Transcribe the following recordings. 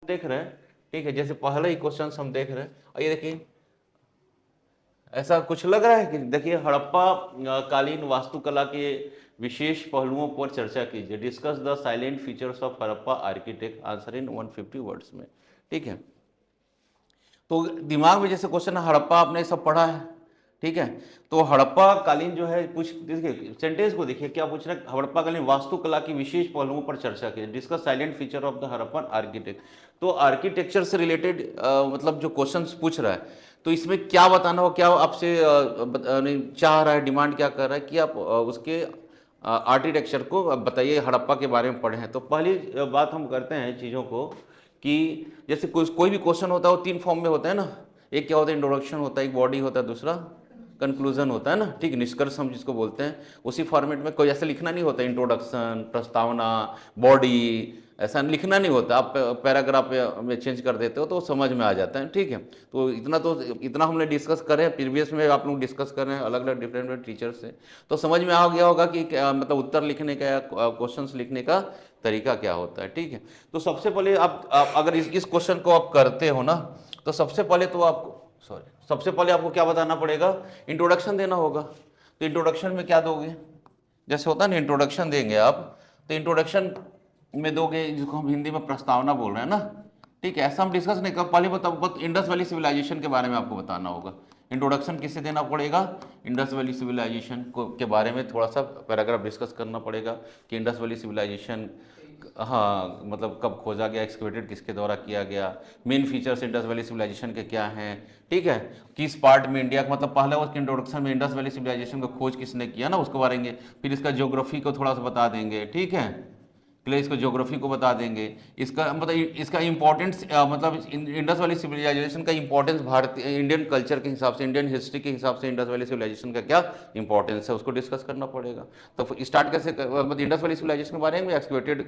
देख रहे हैं, ठीक है। जैसे पहला ही क्वेश्चन हम देख रहे हैं, और ये देखिए ऐसा कुछ लग रहा है कि देखिए हड़प्पा कालीन वास्तुकला के विशेष पहलुओं पर चर्चा कीजिए, discuss the salient features of Harappa architect, answer in 150 words में, ठीक है। तो दिमाग में जैसे क्वेश्चन है, हड़प्पा आपने सब पढ़ा है, ठीक है। तो हड़प्पा कालीन जो है, कुछ देखिए सेंटेंस को देखिए क्या पूछ रहा है, हड़प्पा कालीन वास्तुकला की विशेष पहलुओं पर चर्चा की, discuss silent feature of the Harappan architect. तो आर्किटेक्चर से रिलेटेड मतलब जो क्वेश्चंस पूछ रहा है, तो इसमें क्या बताना हो, क्या आपसे चाह रहा है, डिमांड क्या कर रहा है कि आप उसके आर्किटेक्चर को बताइए, हड़प्पा के बारे में पढ़े हैं। तो पहली बात हम करते हैं चीज़ों को कि जैसे कोई भी क्वेश्चन होता है वो 3 फॉर्म में होता है ना, एक क्या होता है इंट्रोडक्शन होता है, एक बॉडी होता है, दूसरा कंक्लूजन होता है ना, ठीक, निष्कर्ष हम जिसको बोलते हैं। उसी फॉर्मेट में कोई ऐसा लिखना नहीं होता, इंट्रोडक्शन, प्रस्तावना, बॉडी, ऐसा लिखना नहीं होता। आप पैराग्राफ में चेंज कर देते हो तो समझ में आ जाता है, ठीक है। तो इतना हमने डिस्कस करें, प्रीवियस में आप लोग डिस्कस कर रहे हैं अलग अलग डिफरेंट टीचर से, तो समझ में आ गया होगा कि मतलब उत्तर लिखने का या क्वेश्चंस लिखने का तरीका क्या होता है, ठीक है। तो सबसे पहले आप अगर इस क्वेश्चन को आप करते हो ना, तो सबसे पहले आपको क्या बताना पड़ेगा, इंट्रोडक्शन देना होगा। तो इंट्रोडक्शन में क्या दोगे, जैसे होता है ना इंट्रोडक्शन देंगे आप, तो इंट्रोडक्शन में दोगे जिसको हम हिंदी में प्रस्तावना बोल रहे हैं ना, ठीक है। ऐसा हम डिस्कस नहीं कर, पहले बताओ इंडस वैली सिविलाइजेशन के बारे में आपको बताना होगा। इंट्रोडक्शन किससे देना पड़ेगा, इंडस वैली सिविलाइजेशन के बारे में थोड़ा सा पैराग्राफ डिस्कस करना पड़ेगा कि इंडस वैली सिविलाइजेशन, हाँ, मतलब कब खोजा गया, एक्सकेवेटेड किसके द्वारा किया गया, main features Indus valley civilisation के क्या हैं, ठीक है। किस पार्ट में इंडिया का, मतलब पहले उसके इंट्रोडक्शन में इंडस वैली सिविलाइजेशन का खोज किसने किया ना, उसको बारेंगे। फिर इसका ज्योग्राफी को थोड़ा सा बता देंगे, ठीक है, पहले इसको ज्योग्राफी को बता देंगे, इसका मतलब इसका इंपॉर्टेंस, मतलब इंडस वैली सिविलाइजेशन का इंपॉर्टेंस भारतीय इंडियन कल्चर के हिसाब से, इंडियन हिस्ट्री के हिसाब से इंडस वैली सिविलाइजेशन का क्या इंपॉर्टेंस है, उसको डिस्कस करना पड़ेगा। तो स्टार्ट कैसे, मतलब इंडस वैली सिविलाइजेशन के बारे में, एक्सकेवेटेड,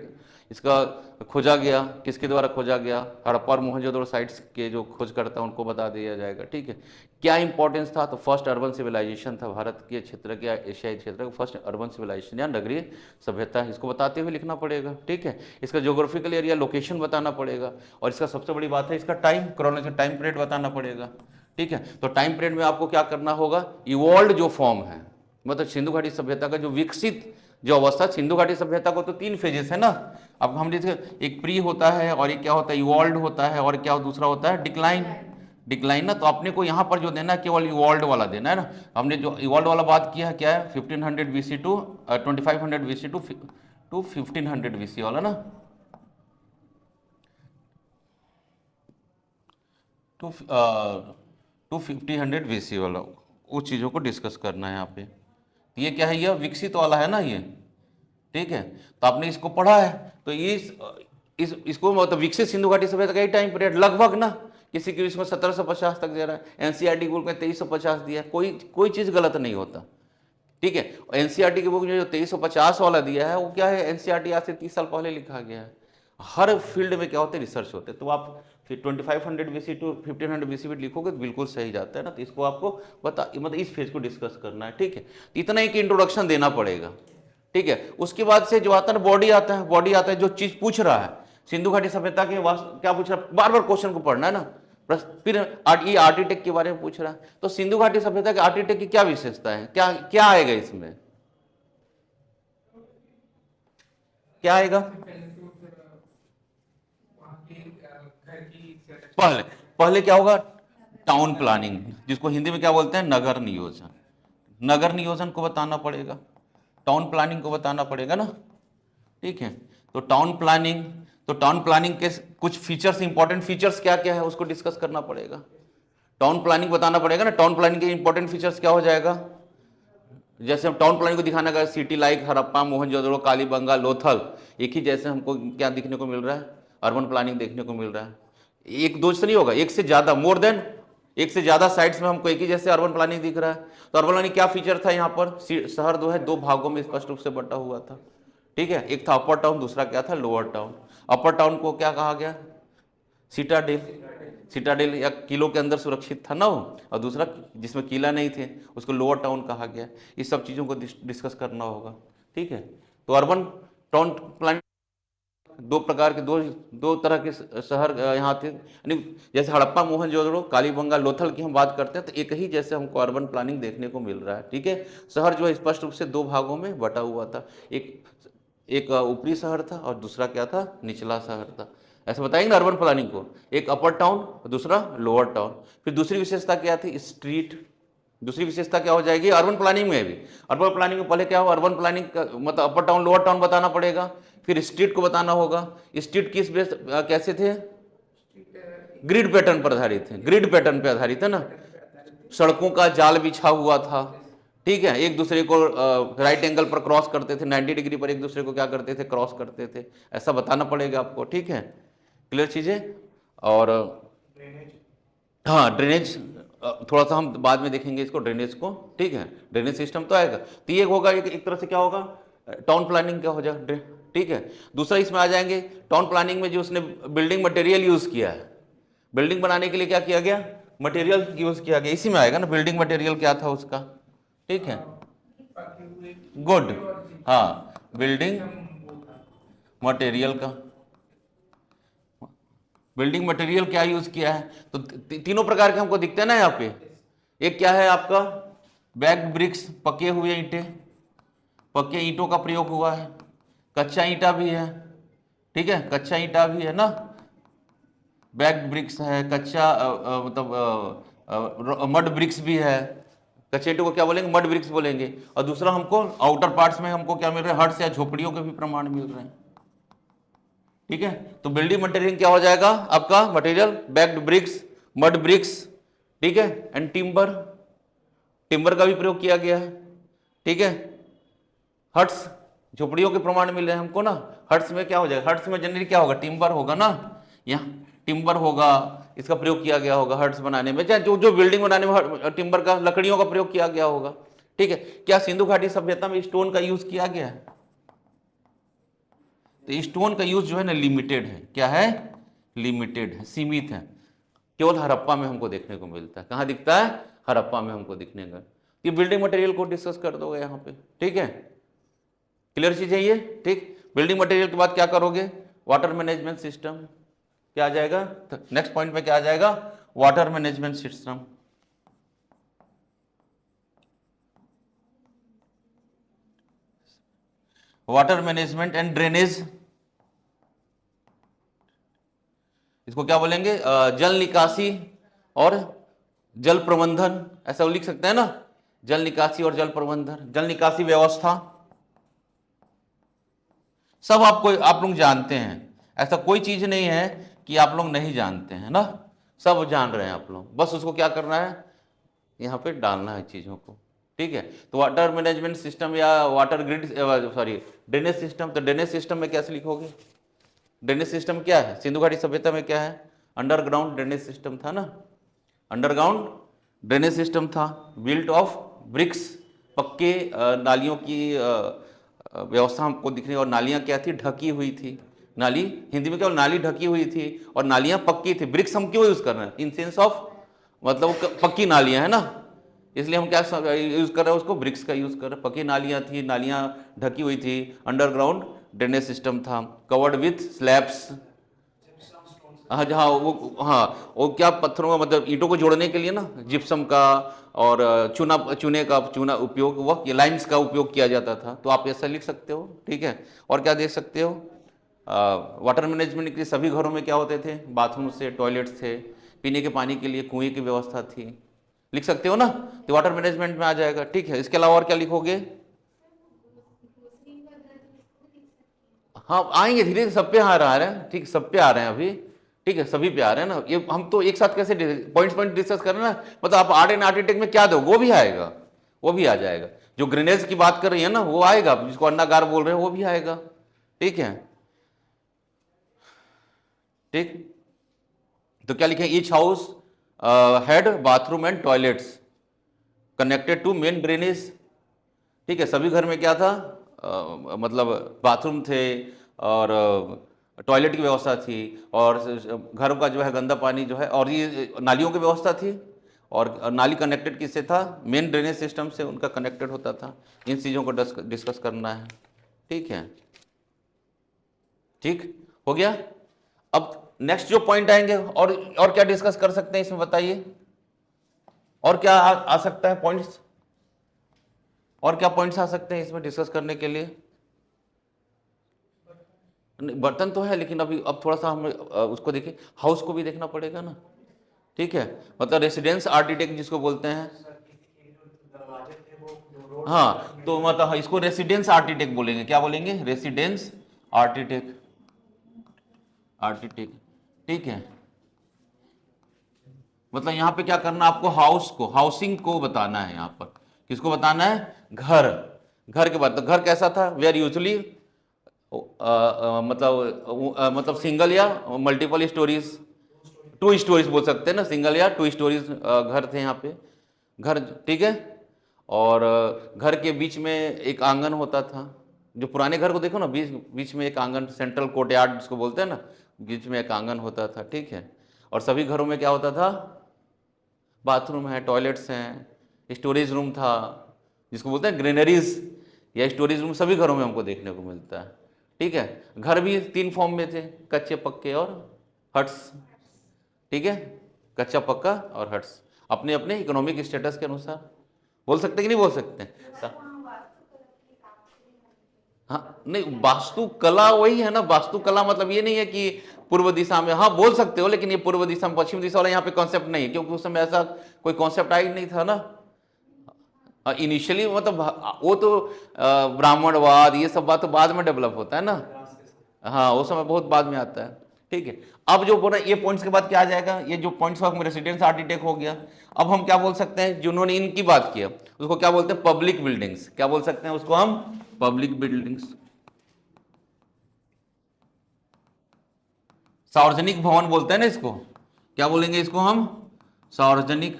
इसका खोजा गया, किसके द्वारा खोजा गया, हड़प्पा और मोहनजोदड़ो साइट्स के जो खोज करता है उनको बता दिया जाएगा, ठीक है। क्या इंपॉर्टेंस था, तो फर्स्ट अर्बन सिविलाइजेशन था, भारत के क्षेत्र के, एशियाई क्षेत्र का फर्स्ट अर्बन सिविलाइजेशन या नगरीय सभ्यता, इसको बताते हुए लिखना पड़ेगा, ठीक है। इसका ज्योग्राफिकल एरिया, लोकेशन बताना पड़ेगा, और इसका सबसे बड़ी बात है इसका टाइम, क्रोनोलॉजिकल टाइम पीरियड बताना पड़ेगा, ठीक है। तो टाइम पीरियड में आपको क्या करना होगा, इवॉल्व जो फॉर्म है, मतलब सिंधु घाटी सभ्यता का जो विकसित जो अवस्था, सिंधु घाटी सभ्यता को तो 3 फेजेस है ना, अब हम जैसे एक प्री होता है, और एक क्या होता है इवॉल्व होता है, और क्या दूसरा होता है डिक्लाइन ना। तो अपने को यहाँ पर जो देना है केवल इवॉल्व वाला देना है ना। हमने जो इवॉल्व वाला बात किया है क्या है, 1500 BC to 2500 BC to 1500 BC वाला ना, टू 1500 BC वाला, उस चीज़ों को डिस्कस करना है यहाँ पे। ये क्या है, यह विकसित वाला है ना ये, ठीक है। तो आपने इसको पढ़ा है, तो इसको मतलब विकसित सिंधु घाटी सभ्यता का ही टाइम पीरियड लगभग ना, किसी की इसमें 1750 तक दे रहा है, एनसीईआरटी बुक में 2350 दिया है, कोई चीज़ गलत नहीं होता, ठीक है। एनसीईआरटी की बुक में जो 2350 वाला दिया है वो क्या है, एनसीईआरटी आज से 30 साल पहले लिखा गया है। हर फील्ड में क्या होते हैं, रिसर्च होते हैं। तो आप फिर 2500 BC टू 1500 BC भी लिखोगे तो बिल्कुल सही जाता है ना। तो इसको आपको मतलब इस फेज को डिस्कस करना है, ठीक है। तो इतना ही कि इंट्रोडक्शन देना पड़ेगा, ठीक है। उसके बाद से जो आता है बॉडी आता है जो चीज पूछ रहा है, सिंधु घाटी सभ्यता के क्या पूछ रहा है, बार बार क्वेश्चन को पढ़ना है ना। फिर ये आर्किटेक्ट के बारे में पूछ रहा है, तो सिंधु घाटी सभ्यता के आर्किटेक्ट की क्या विशेषता है, क्या क्या आएगा इसमें, क्या आएगा, पहले क्या होगा, टाउन प्लानिंग, जिसको हिंदी में क्या बोलते हैं, नगर नियोजन। नगर नियोजन को बताना पड़ेगा, टाउन प्लानिंग को बताना पड़ेगा ना, ठीक है। तो टाउन प्लानिंग के कुछ फीचर्स, इंपॉर्टेंट फीचर्स क्या क्या है उसको डिस्कस करना पड़ेगा। टाउन प्लानिंग बताना पड़ेगा ना, टाउन प्लानिंग के इंपॉर्टेंट फीचर्स क्या हो जाएगा, जैसे हम टाउन प्लानिंग को दिखाना का सिटी लाइक हड़प्पा, मोहनजोदड़ो, कालीबंगा, लोथल, एक ही जैसे हमको क्या दिखने को मिल रहा है, अर्बन प्लानिंग देखने को मिल रहा है। एक दो से नहीं होगा, एक से ज्यादा, मोर देन एक से ज्यादा साइट्स में हमको एक ही जैसे अर्बन प्लानिंग दिख रहा है। तो अर्बन प्लानिंग क्या फीचर था, यहाँ पर शहर जो है 2 भागों में स्पष्ट रूप से बटा हुआ था, ठीक है। एक था अपर टाउन, दूसरा क्या था, लोअर टाउन। अपर टाउन को क्या कहा गया, सिटाडेल या किलो के अंदर सुरक्षित था ना वो, और दूसरा जिसमें किला नहीं थे उसको लोअर टाउन कहा गया। इस सब चीज़ों को डिस्कस करना होगा, ठीक है। तो अर्बन टाउन प्लानिंग दो प्रकार के, दो दो तरह के शहर यहाँ थे, यानी जैसे हड़प्पा, मोहनजोदड़ो, कालीबंगा, लोथल की हम बात करते हैं तो एक ही जैसे हमको अर्बन प्लानिंग देखने को मिल रहा है। ठीक है, शहर जो है स्पष्ट रूप से दो भागों में बटा हुआ था, एक एक ऊपरी शहर था और दूसरा क्या था, निचला शहर था। ऐसे बताएंगे ना अर्बन प्लानिंग को, एक अपर टाउन और दूसरा लोअर टाउन। फिर दूसरी विशेषता क्या थी, स्ट्रीट। दूसरी विशेषता क्या हो जाएगी अर्बन प्लानिंग में भी, अर्बन प्लानिंग में पहले क्या हो, अर्बन प्लानिंग का मतलब अपर टाउन लोअर टाउन बताना पड़ेगा, फिर स्ट्रीट को बताना होगा। स्ट्रीट किस बेस कैसे थे, ग्रिड पैटर्न पर आधारित थे, ग्रिड पैटर्न पर आधारित है ना, सड़कों का जाल बिछा हुआ था। ठीक है, एक दूसरे को राइट एंगल पर क्रॉस करते थे, 90 डिग्री पर एक दूसरे को क्या करते थे, क्रॉस करते थे, ऐसा बताना पड़ेगा आपको। ठीक है, क्लियर चीजें। और हाँ ड्रेनेज थोड़ा सा हम बाद में देखेंगे इसको, ड्रेनेज को। ठीक है, ड्रेनेज सिस्टम तो आएगा, तो ये होगा एक तरह से क्या होगा, टाउन प्लानिंग क्या हो जाएगा। ठीक है, दूसरा इसमें आ जाएंगे टाउन प्लानिंग में जो उसने बिल्डिंग मटेरियल यूज किया है, बिल्डिंग बनाने के लिए क्या किया गया, मटेरियल यूज किया गया, इसी में आएगा ना बिल्डिंग मटेरियल क्या था उसका। ठीक है, गुड, हाँ बिल्डिंग मटेरियल का, बिल्डिंग मटेरियल क्या यूज किया है, तो तीनों प्रकार के हमको दिखते हैं ना यहाँ पे। एक क्या है आपका, बैग्ड ब्रिक्स, पके हुए ईंटे, पक्के ईंटों का प्रयोग हुआ है, कच्चा ईंटा भी है। ठीक है, कच्चा ईंटा भी है ना, बैग्ड ब्रिक्स है, कच्चा मतलब मड ब्रिक्स भी है, कच्चे ईंटों को क्या बोलेंगे, मड ब्रिक्स बोलेंगे। और दूसरा हमको आउटर पार्ट्स में हमको क्या मिल रहा है, हट्स या झोपड़ियों के भी प्रमाण मिल रहे हैं। ठीक है, तो बिल्डिंग मटेरियल क्या हो जाएगा आपका, material baked bricks, mud bricks. ठीक है, एंड टिम्बर, टिम्बर का भी प्रयोग किया गया है। ठीक है, हट्स, झोपड़ियों के प्रमाण मिल रहे हैं हमको ना, हट्स में क्या हो जाएगा, हट्स में जनरली क्या होगा, टिम्बर होगा ना, यहाँ टिम्बर होगा, इसका प्रयोग किया गया होगा हट्स बनाने में, चाहे जो जो बिल्डिंग बनाने में टिम्बर का, लकड़ियों का प्रयोग किया गया होगा। ठीक है, क्या सिंधु घाटी सभ्यता में स्टोन का यूज किया गया है, तो स्टोन का यूज जो है ना लिमिटेड है, क्या है, लिमिटेड है, सीमित है, केवल हड़प्पा में हमको देखने को मिलता है। कहाँ दिखता है, हड़प्पा में हमको दिखने का। ये बिल्डिंग मटेरियल को डिस्कस कर दोगे यहाँ पे। ठीक है, क्लियर चीज है ये। ठीक, बिल्डिंग मटेरियल के बाद क्या करोगे, वाटर मैनेजमेंट सिस्टम क्या आ जाएगा, नेक्स्ट पॉइंट में क्या आ जाएगा, water management system. Water management and drainage, इसको क्या बोलेंगे, जल निकासी और जल प्रबंधन, ऐसा लिख सकते हैं ना, जल निकासी और जल प्रबंधन, जल निकासी व्यवस्था, सब आपको आप लोग जानते हैं, ऐसा कोई चीज नहीं है कि आप लोग नहीं जानते हैं ना, सब जान रहे हैं आप लोग, बस उसको क्या करना है, यहाँ पे डालना है चीजों को। ठीक है, तो वाटर मैनेजमेंट सिस्टम या water grid, sorry drainage system, तो ड्रेनेज सिस्टम में कैसे लिखोगे, ड्रेनेज सिस्टम क्या है, सिंधु घाटी सभ्यता में क्या है, अंडरग्राउंड ड्रेनेज सिस्टम था ना, अंडरग्राउंड ड्रेनेज सिस्टम था, बिल्ट ऑफ ब्रिक्स, पक्के नालियों की व्यवस्था हमको दिख रही है, और नालियां क्या थी, ढकी हुई थी, नाली हिंदी में क्या, नाली ढकी हुई थी और नालियां पक्की थी। ब्रिक्स हम क्यों यूज कर रहे हैं, इन सेंस ऑफ मतलब पक्की नालियां है ना, इसलिए हम क्या यूज कर रहे हैं उसको, ब्रिक्स का यूज कर रहे हैं। पक्की नालियां थी, नालियां ढकी हुई थी, अंडरग्राउंड ड्रेनेज सिस्टम था, कवर्ड विथ स्लैब्स, हाँ जहाँ वो, हाँ वो क्या पत्थरों का मतलब ईंटों को जोड़ने के लिए ना जिप्सम का और चूने का उपयोग, वह लाइम्स का उपयोग किया जाता था, तो आप ऐसा लिख सकते हो। ठीक है, और क्या देख सकते हो, वाटर मैनेजमेंट के सभी घरों में क्या होते थे, बाथरूम से टॉयलेट्स थे, पीने के पानी के लिए कुएं की व्यवस्था थी, लिख सकते हो ना, तो वाटर मैनेजमेंट में आ जाएगा। ठीक है, इसके अलावा और क्या लिखोगे, हाँ आएंगे धीरे धीरे, सब पे आ रहा है, ठीक सब पे आ रहे हैं अभी। ठीक है, सभी पे आ रहे हैं ना, ये हम तो एक साथ कैसे पॉइंट डिस्कस कर रहे हैं ना, मतलब आप आर्ट एंड आर्किटेक्ट में क्या दो, वो भी आएगा, वो भी आ जाएगा, जो ग्रेनेज की बात कर रही है ना वो आएगा, जिसको अन्नागार बोल रहे हैं वो भी आएगा। ठीक है, ठीक, तो क्या लिखे, each house had bathroom and toilets connected to main drainage. ठीक है, सभी घर में क्या था, मतलब बाथरूम थे और टॉयलेट की व्यवस्था थी, और घरों का जो है गंदा पानी जो है, और ये नालियों की व्यवस्था थी, और नाली कनेक्टेड किससे था, मेन ड्रेनेज सिस्टम से उनका कनेक्टेड होता था। इन चीज़ों को डिस्कस करना है। ठीक है, ठीक हो गया। अब नेक्स्ट जो पॉइंट आएंगे, और क्या डिस्कस कर सकते हैं इसमें बताइए, और क्या आ सकता है पॉइंट्स, और क्या पॉइंट्स आ सकते हैं इसमें डिस्कस करने के लिए? बर्तन तो है, लेकिन अभी अब थोड़ा सा हम उसको देखें, हाउस को भी देखना पड़ेगा ना, ठीक है। मतलब रेसिडेंस आर्किटेक्ट जिसको बोलते हैं, हाँ, तो मतलब हाँ, इसको रेसिडेंस आर्किटेक्ट बोलेंगे, क्या बोलेंगे? रेसिडेंस आर्किटेक्ट, आर्किटेक्ट, ठीक है। मतलब यहाँ पे क्या करना आपको, हाउस को, हाउसिंग को बताना है यहाँ पर। किसको बताना है? घर। घर के बाद, तो घर कैसा था? वेयर यूजली मतलब सिंगल या मल्टीपल स्टोरीज, टू स्टोरीज बोल सकते हैं ना, सिंगल या टू स्टोरीज घर थे यहाँ पे, घर, ठीक है। और घर के बीच में एक आंगन होता था, जो पुराने घर को देखो ना, बीच बीच में एक आंगन, सेंट्रल कोर्टयार्ड जिसको बोलते हैं ना, बीच में एक आंगन होता था, ठीक है। और सभी घरों में क्या होता था? बाथरूम है, टॉयलेट्स हैं, स्टोरेज रूम था, जिसको बोलते हैं ग्रेनरीज या स्टोरेज रूम, सभी घरों में हमको देखने को मिलता है, ठीक है। घर भी 3 फॉर्म में थे, कच्चे, पक्के और हट्स, ठीक है। कच्चा, पक्का और हट्स, अपने अपने इकोनॉमिक स्टेटस के अनुसार। बोल सकते कि नहीं बोल सकते? हाँ, नहीं, वास्तुकला वही है ना, वास्तुकला मतलब ये नहीं है कि पूर्व दिशा में, हाँ बोल सकते हो, लेकिन ये पूर्व दिशा में, पश्चिम दिशा वाला यहाँ पे कॉन्सेप्ट नहीं है, क्योंकि उस समय ऐसा कोई कॉन्सेप्ट आई नहीं था ना इनिशियली। मतलब वो तो ब्राह्मणवाद, ये सब बात तो बाद में डेवलप होता है ना, हाँ, वो समय बहुत बाद में आता है, ठीक है। अब जो बोला, ये पॉइंट्स के बाद क्या आ जाएगा? ये जो पॉइंट्स ऑफ रेसिडेंस आर्किटेक्ट हो गया। अब हम क्या बोल सकते हैं, जिन्होंने इनकी बात किया उसको क्या बोलते हैं? Public buildings. क्या बोल सकते हैं उसको हम? पब्लिक बिल्डिंग्स, सार्वजनिक भवन बोलते हैं ना इसको। क्या बोलेंगे इसको हम? सार्वजनिक,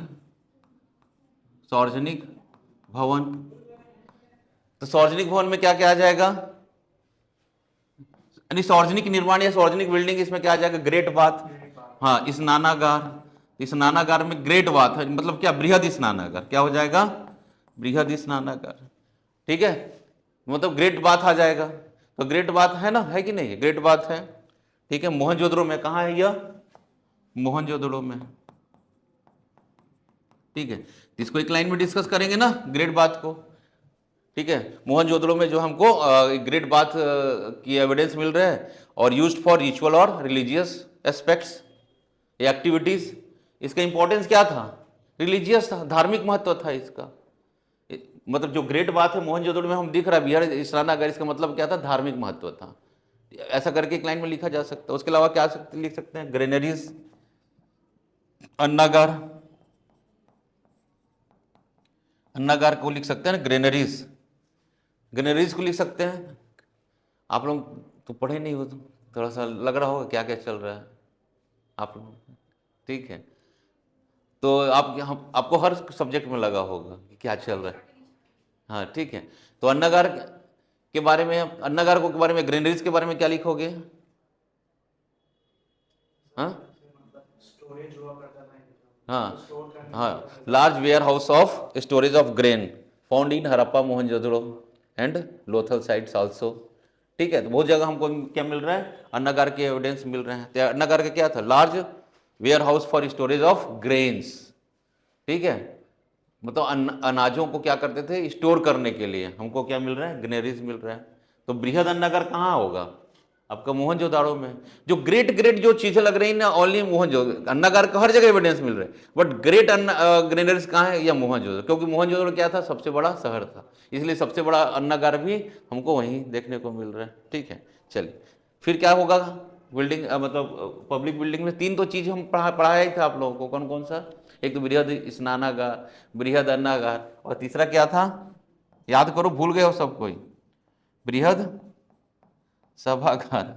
सार्वजनिक भवन। तो सार्वजनिक भवन में क्या क्या आ जाएगा? यानी सार्वजनिक निर्माण या सार्वजनिक बिल्डिंग, इसमें क्या आ जाएगा? ग्रेट बाथ, हाँ, स्नानागार। स्नानागार में ग्रेट बाथ है, मतलब क्या? बृहद स्नानागार। क्या हो जाएगा? बृहद स्नानागार, ठीक है। मतलब ग्रेट बाथ आ जाएगा। तो ग्रेट बाथ है ना, है कि नहीं? ग्रेट बाथ है, ठीक है। मोहनजोदड़ो में, कहाँ है यह? मोहनजोदड़ो में, ठीक है। इसको एक लाइन में डिस्कस करेंगे ना, ग्रेट बाथ को, ठीक है। मोहनजोदड़ो में जो हमको ग्रेट बाथ की एविडेंस मिल रहा है, और यूज्ड फॉर रिचुअल और रिलीजियस एस्पेक्ट्स एक्टिविटीज। इसका इंपॉर्टेंस क्या था? रिलीजियस था, धार्मिक महत्व था इसका। मतलब जो ग्रेट बात है मोहनजोदड़ो में हम दिख रहा है, बिहार स्नानागार, इसका मतलब क्या था? धार्मिक महत्व था। ऐसा करके एक लाइन में लिखा जा सकता है। उसके अलावा क्या लिख सकते हैं? ग्रेनरीज, अन्नागार, अन्नागार को लिख सकते हैं ना, ग्रेनरीज, ग्रेनरीज को लिख सकते हैं। आप लोग तो पढ़े नहीं हो, तो थोड़ा सा लग रहा होगा क्या क्या चल रहा है आप लोग, ठीक है। तो आपको हर सब्जेक्ट में लगा होगा कि क्या चल रहा है, हाँ, ठीक है। तो अन्नागार के बारे में, अन्नागार को के बारे में, ग्रेनरीज के बारे में क्या लिखोगे? हाँ, हाँ, हाँ, large warehouse of storage of grain found in Harappa, Mohenjodaro and Lothal sites also, ठीक है। तो बहुत जगह हमको क्या मिल रहा है? अन्नागार के एविडेंस मिल रहे हैं। तो अन्नागार का क्या था? Large warehouse for storage of grains, ठीक है। मतलब अनाजों को क्या करते थे? स्टोर करने के लिए हमको क्या मिल रहा है? ग्रेनरीज मिल रहा है। तो बृहद अन्नागार कहाँ होगा? आपका मोहनजोदाड़ो में। जो ग्रेट ग्रेट जो चीजें लग रही ना, ओनली मोहनजोदड़ो, अन्नागार का हर जगह एविडेंस मिल रहा है, बट ग्रेट ग्रेनरीज कहाँ है? या मोहनजोदड़ो, क्योंकि मोहनजोदड़ो क्या था? सबसे बड़ा शहर था, इसलिए सबसे बड़ा अन्नागार भी हमको वहीं देखने को मिल रहा है, ठीक है। चलिए, फिर क्या होगा? बिल्डिंग मतलब पब्लिक बिल्डिंग में 3 तो चीज हम पढ़ाया ही था आप लोगों को। कौन कौन सा? एक तो बृहद स्नानागार, बृहद अन्नागार, और तीसरा क्या था? याद करो, भूल गए हो सब कोई। बृहद सभागार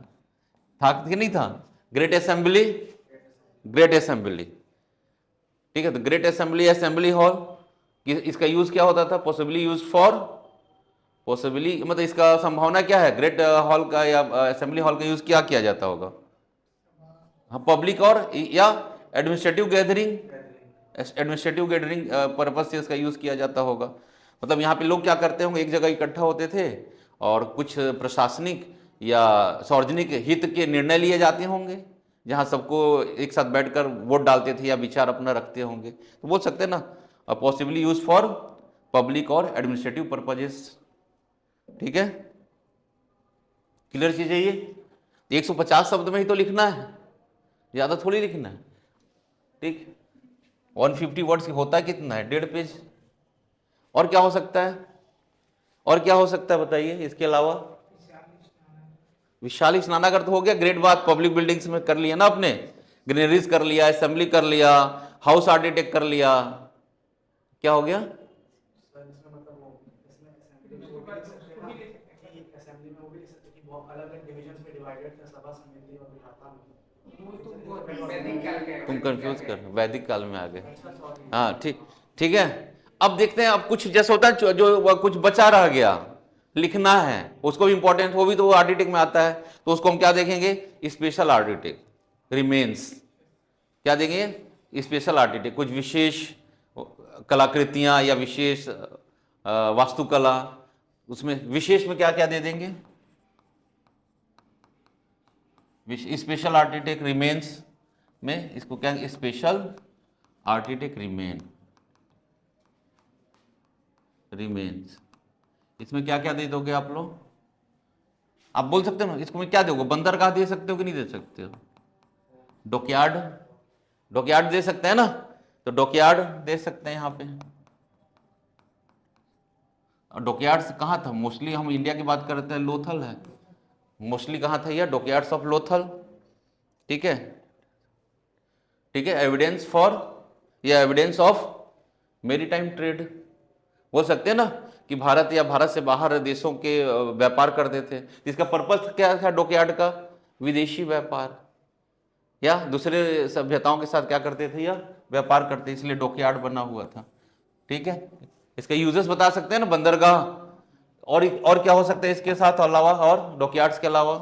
था कि नहीं था? ग्रेट असेंबली, ग्रेट असेंबली, ठीक है। तो ग्रेट असेंबली, असेंबली हॉल, इसका यूज क्या होता था? पॉसिबली यूज फॉर, पॉसिबली मतलब इसका संभावना क्या है? ग्रेट हॉल का या असेंबली हॉल का यूज क्या किया जाता होगा? हाँ, पब्लिक और या administrative gathering, administrative gathering purpose से इसका यूज किया जाता होगा। मतलब यहाँ पे लोग क्या करते होंगे? एक जगह इकट्ठा होते थे और कुछ प्रशासनिक या सार्वजनिक हित के निर्णय लिए जाते होंगे, जहां सबको एक साथ बैठकर वोट डालते थे या विचार अपना रखते होंगे, तो बोल सकते हैं ना पॉसिबली यूज फॉर पब्लिक और एडमिनिस्ट्रेटिव पर्पजेस। ठीक है, क्लियर चीज है ये। 150 शब्द में ही तो लिखना है, ज्यादा थोड़ी लिखना है। ठीक, 150 वर्ड्स होता है कितना है, 1.5 पेज। और क्या हो सकता है, और क्या हो सकता है बताइए इसके अलावा। विशाल स्नानागार तो हो गया, ग्रेट बात, पब्लिक बिल्डिंग्स में कर लिया ना आपने, ग्रीनरीज कर लिया, असेंबली कर लिया, हाउस आर्किटेक्ट कर लिया, क्या हो गया। तुम कंफ्यूज कर, वैदिक काल में आ गए। हाँ ठीक, ठीक है। अब देखते हैं, अब कुछ जैसे होता है जो कुछ बचा रह गया लिखना है, उसको भी इंपॉर्टेंट, वो भी तो आर्टिटेक में आता है, तो उसको हम क्या देखेंगे, स्पेशल आर्टिटेक रिमेन्स। क्या देंगे, स्पेशल आर्टिटेक, कुछ विशेष कलाकृतियां या विशेष वास्तुकला, उसमें विशेष में क्या क्या दे देंगे, स्पेशल आर्टिटेक रिमेन्स में इसको क्या, स्पेशल आर्टिटेक रिमेन्स, इसमें क्या क्या दे दोगे आप लोग। आप बोल सकते हो ना, इसको मैं क्या दोगे, बंदरगाह दे सकते हो कि नहीं दे सकते हो, डॉकयार्ड, डॉकयार्ड दे सकते हैं ना, तो डॉकयार्ड दे सकते हैं यहाँ पे। डॉकयार्ड्स कहाँ था, मोस्टली हम इंडिया की बात करते हैं, लोथल है मोस्टली, कहाँ था यह, डॉकयार्ड्स ऑफ लोथल। ठीक है, ठीक है, एविडेंस फॉर या एविडेंस ऑफ मेरीटाइम ट्रेड, बोल सकते हैं ना कि भारत या भारत से बाहर देशों के व्यापार करते थे, इसका पर्पस क्या था डॉकयार्ड का, विदेशी व्यापार या दूसरे सभ्यताओं के साथ क्या करते थे, या व्यापार करते, इसलिए डॉकयार्ड बना हुआ था। ठीक है, इसका यूजेस बता सकते हैं ना, बंदरगाह, और क्या हो सकता है इसके साथ अलावा, और डॉकयार्ड्स के अलावा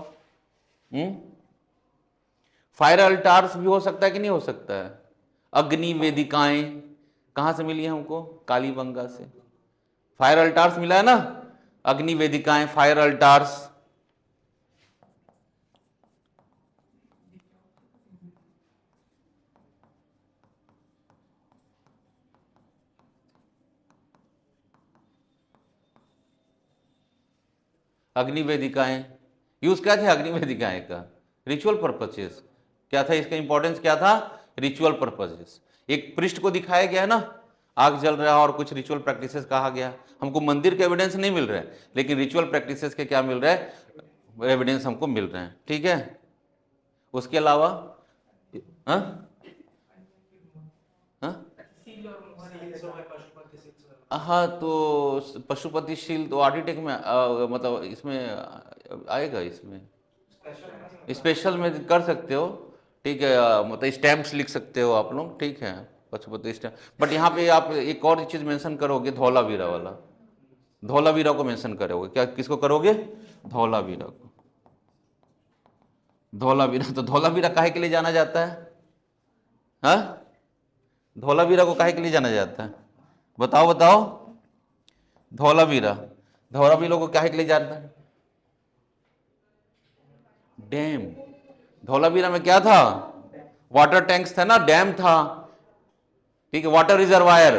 फायर अल्टार्स भी हो सकता है कि नहीं हो सकता है, अग्नि वेदिकाएं कहां से मिली है हमको, कालीबंगा से फायर अल्टार्स मिला है ना, अग्नि वेदिकाएं, फायर अल्टार्स। अग्नि वेदिकाएं यूज क्या थे, अग्नि वेदिकाएं का रिचुअल पर्पसेस, क्या था इसका इंपॉर्टेंस, क्या था, रिचुअल पर्पसेस। एक पृष्ठ को दिखाया गया है ना, आग जल रहा है और कुछ रिचुअल प्रैक्टिसेस कहा गया, हमको मंदिर के एविडेंस नहीं मिल रहे हैं, लेकिन रिचुअल प्रैक्टिसेस के क्या मिल रहा है, एविडेंस हमको मिल रहे हैं। ठीक है, उसके अलावा हाँ, तो पशुपतिशील तो आर्किटेक्ट में मतलब इसमें आएगा, इसमें स्पेशल में कर सकते हो। ठीक है, मतलब स्टैम्प्स लिख सकते हो आप लोग। ठीक है, पशुपति स्टैम्प, बट यहाँ पे आप एक और चीज़ मेंशन करोगे, धौलावीरा वाला, धौलावीरा को मेंशन करोगे, क्या किसको करोगे, धौलावीरा को। धौलावीरा, तो धौलावीरा काहे के लिए जाना जाता है, हाँ, धौलावीरा को काहे के लिए जाना जाता है, बताओ बताओ, धौलावीरा, धौलावीरा को काहे के लिए जाता है, डैम, धौलावीरा में क्या था, वाटर टैंक्स था ना, डैम था। ठीक है, वाटर रिजर्वायर,